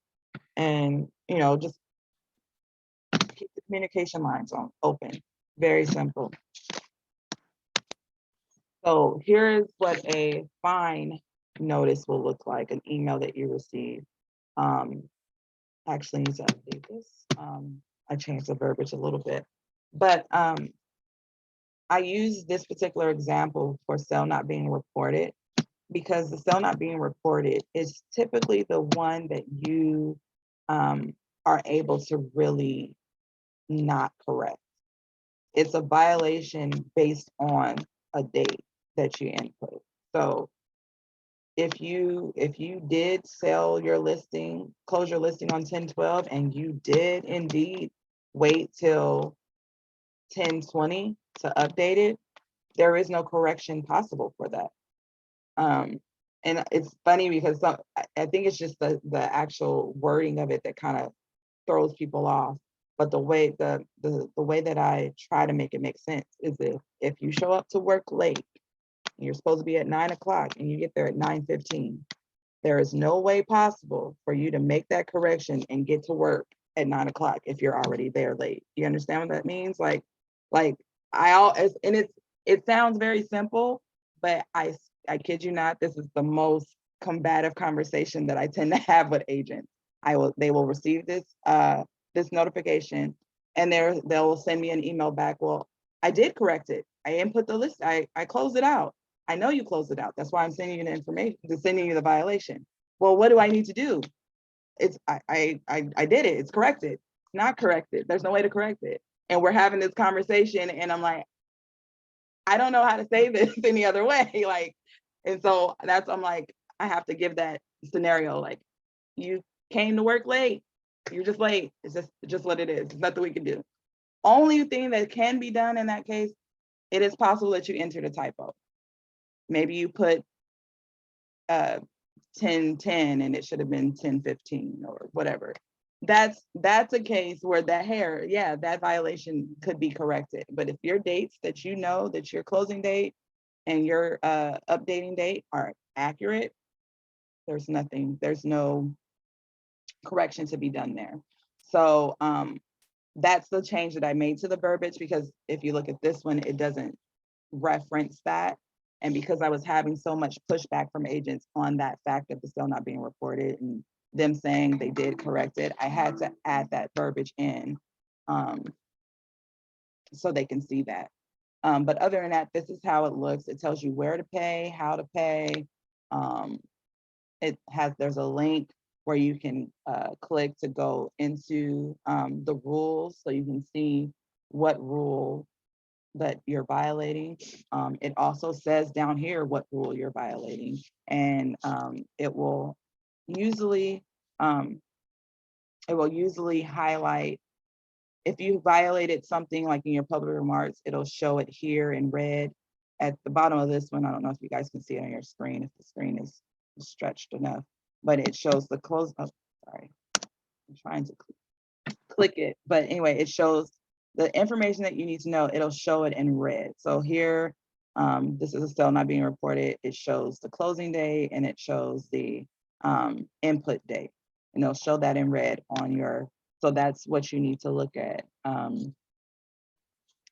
[SPEAKER 4] And, just keep the communication lines open. Very simple. So here's what a fine notice will look like, an email that you receive. Actually need to update this. I changed the verbiage a little bit, but I use this particular example for sale not being reported because the sale not being reported is typically the one that you are able to really not correct. It's a violation based on a date that you input. So if you did sell your listing, close your listing on 10/12, and you did indeed wait till 10:20 to update it, there is no correction possible for that. And it's funny because I think it's just the actual wording of it that kind of throws people off. But the way the way that I try to make it make sense is if you show up to work late, and you're supposed to be at 9 o'clock and you get there at 9:15, there is no way possible for you to make that correction and get to work at 9 o'clock if you're already there late. You understand what that means? Like it sounds very simple, but I kid you not, this is the most combative conversation that I tend to have with agents. They will receive this this notification, and they'll send me an email back. Well, I did correct it. I input the list. I closed it out. I know you closed it out. That's why I'm sending you the information, sending you the violation. Well, what do I need to do? I did it. It's corrected. It's not corrected. There's no way to correct it. And we're having this conversation, and I'm like, I don't know how to say this any other way. Like, and so I'm like, I have to give that scenario. Like, you came to work late. You're just late. It's just what it is. There's nothing we can do. Only thing that can be done in that case, it is possible that you entered a typo. Maybe you put 10:10 and it should have been 10:15 or whatever. That's a case where that violation could be corrected. But if your dates that you know that your closing date and your updating date are accurate, there's no correction to be done there. So that's the change that I made to the verbiage, because if you look at this one, it doesn't reference that. And because I was having so much pushback from agents on that fact of the sale not being reported and them saying they did correct it, I had to add that verbiage in so they can see that. But other than that, this is how it looks. It tells you where to pay, how to pay. There's a link where you can click to go into the rules, so you can see what rule that you're violating. It also says down here what rule you're violating, and it will usually highlight if you violated something like in your public remarks. It'll show it here in red at the bottom of this one. I don't know if you guys can see it on your screen, if the screen is stretched enough, but it shows the close. Oh, sorry, I'm trying to click it, but anyway, it shows the information that you need to know. It'll show it in red. So here, this is a sale not being reported. It shows the closing date and it shows the input date, and it'll show that in red on your. So that's what you need to look at. And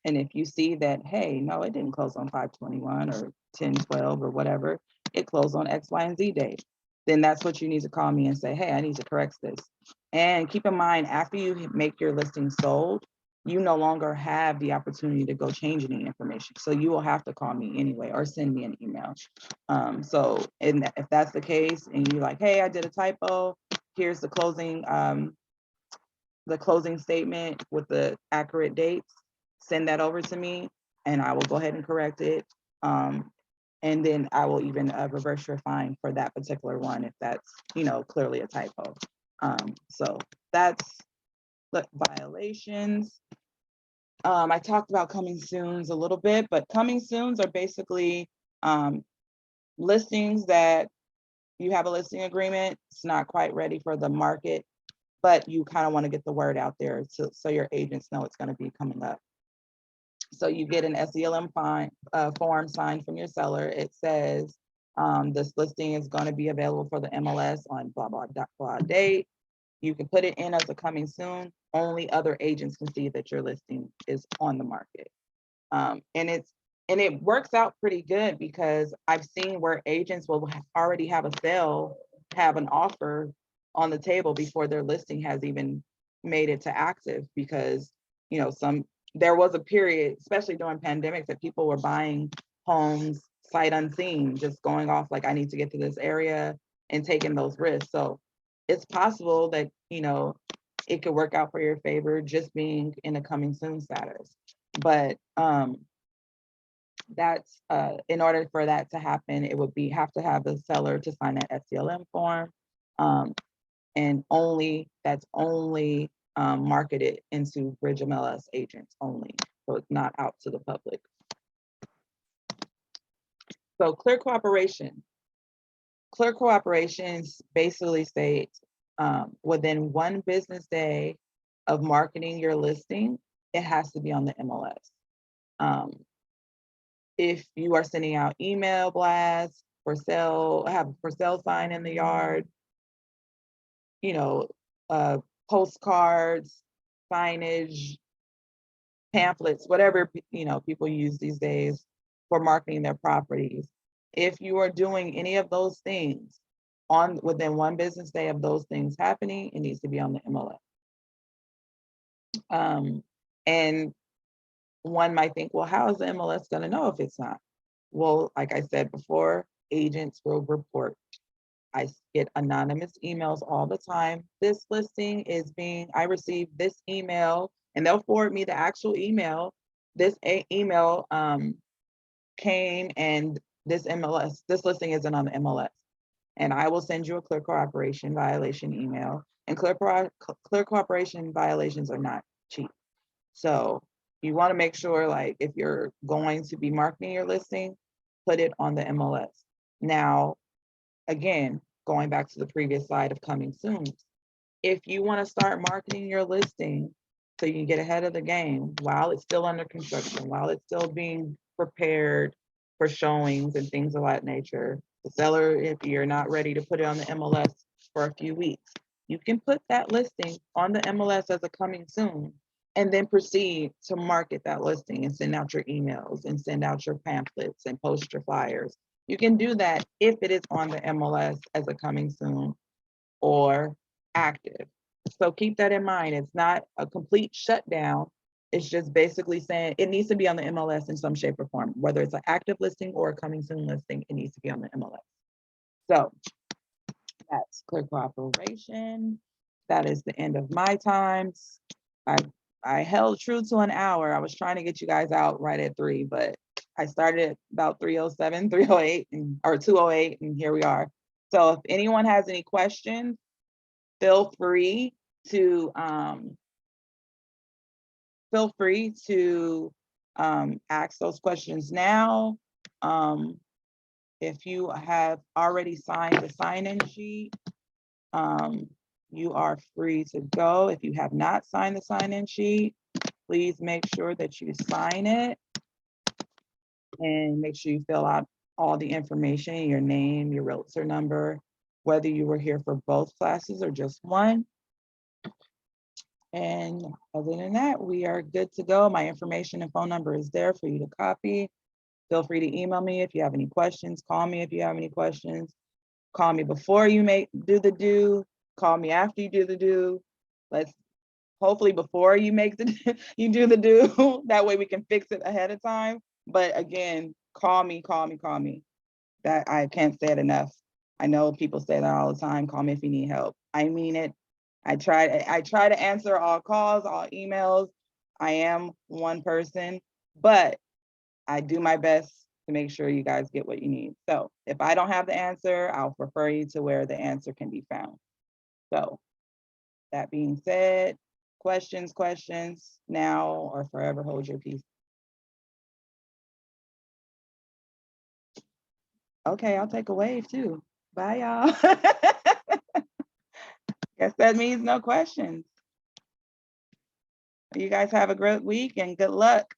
[SPEAKER 4] if you see that, hey, no, it didn't close on 5/21 or 10/12 or whatever, it closed on X, Y, and Z date, then that's what you need to call me and say, hey, I need to correct this. And keep in mind, after you make your listing sold, you no longer have the opportunity to go change any information. So you will have to call me anyway or send me an email. So if that's the case and you're like, hey, I did a typo, here's the closing statement with the accurate dates, send that over to me and I will go ahead and correct it. And then I will even reverse your fine for that particular one if that's, clearly a typo. So that's the violations. I talked about coming soons a little bit, but coming soons are basically listings that you have a listing agreement. It's not quite ready for the market, but you kind of want to get the word out there so your agents know it's going to be coming up. So you get an SELM form signed from your seller. It says this listing is going to be available for the MLS on blah, blah, blah date. You can put it in as a coming soon. Only other agents can see that your listing is on the market. And it works out pretty good, because I've seen where agents will already have a sale, have an offer on the table before their listing has even made it to active, because there was a period, especially during pandemics, that people were buying homes sight unseen, just going off like, I need to get to this area, and taking those risks. So it's possible that it could work out for your favor just being in a coming soon status. But that's in order for that to happen, it would have to have the seller to sign that SELM form, and that's only marketed into Bridge MLS agents only. So it's not out to the public. So clear cooperation. Clear cooperations basically states within 1 business day of marketing your listing, it has to be on the MLS. If you are sending out email blasts for sale, have a for sale sign in the yard, you know, postcards, signage, pamphlets, whatever, you know, people use these days for marketing their properties. If you are doing any of those things within 1 business day of those things happening, it needs to be on the MLS. And one might think, well, how is the MLS going to know if it's not? Well, like I said before, agents will report. I get anonymous emails all the time. This listing is I received this email, and they'll forward me the actual email. This email came, and this listing isn't on the MLS. And I will send you a clear cooperation violation email. And clear cooperation violations are not cheap. So you want to make sure, like, if you're going to be marketing your listing, put it on the MLS. Now, again, going back to the previous slide of coming soon, if you want to start marketing your listing so you can get ahead of the game while it's still under construction, while it's still being prepared for showings and things of that nature, the seller, if you're not ready to put it on the MLS for a few weeks, you can put that listing on the MLS as a coming soon, and then proceed to market that listing and send out your emails and send out your pamphlets and post your flyers. You can do that if it is on the MLS as a coming soon or active. So keep that in mind. It's not a complete shutdown. It's just basically saying it needs to be on the MLS in some shape or form, whether it's an active listing or a coming soon listing, it needs to be on the MLS. So that's clear cooperation. That is the end of my times. I held true to an hour. I was trying to get you guys out right at 3, but I started at about 3:07, 3:08, or 2:08, and here we are. So if anyone has any questions, feel free to ask those questions now. If you have already signed the sign-in sheet, you are free to go. If you have not signed the sign-in sheet, please make sure that you sign it and make sure you fill out all the information, your name, your realtor number, whether you were here for both classes or just one. And other than that, we are good to go. My information and phone number is there for you to copy. Feel free to email me if you have any questions. Call me if you have any questions. Call me before you do the do. Call me after you do the do. Let's hopefully before you you do the do. That way we can fix it ahead of time. But again, call me. That I can't say it enough. I know people say that all the time. Call me if you need help. I mean it. I try to answer all calls, all emails. I am one person, but I do my best to make sure you guys get what you need. So if I don't have the answer, I'll refer you to where the answer can be found. So that being said, questions now or forever hold your peace. Okay, I'll take a wave too. Bye, y'all. Guess that means no questions. You guys have a great week and good luck.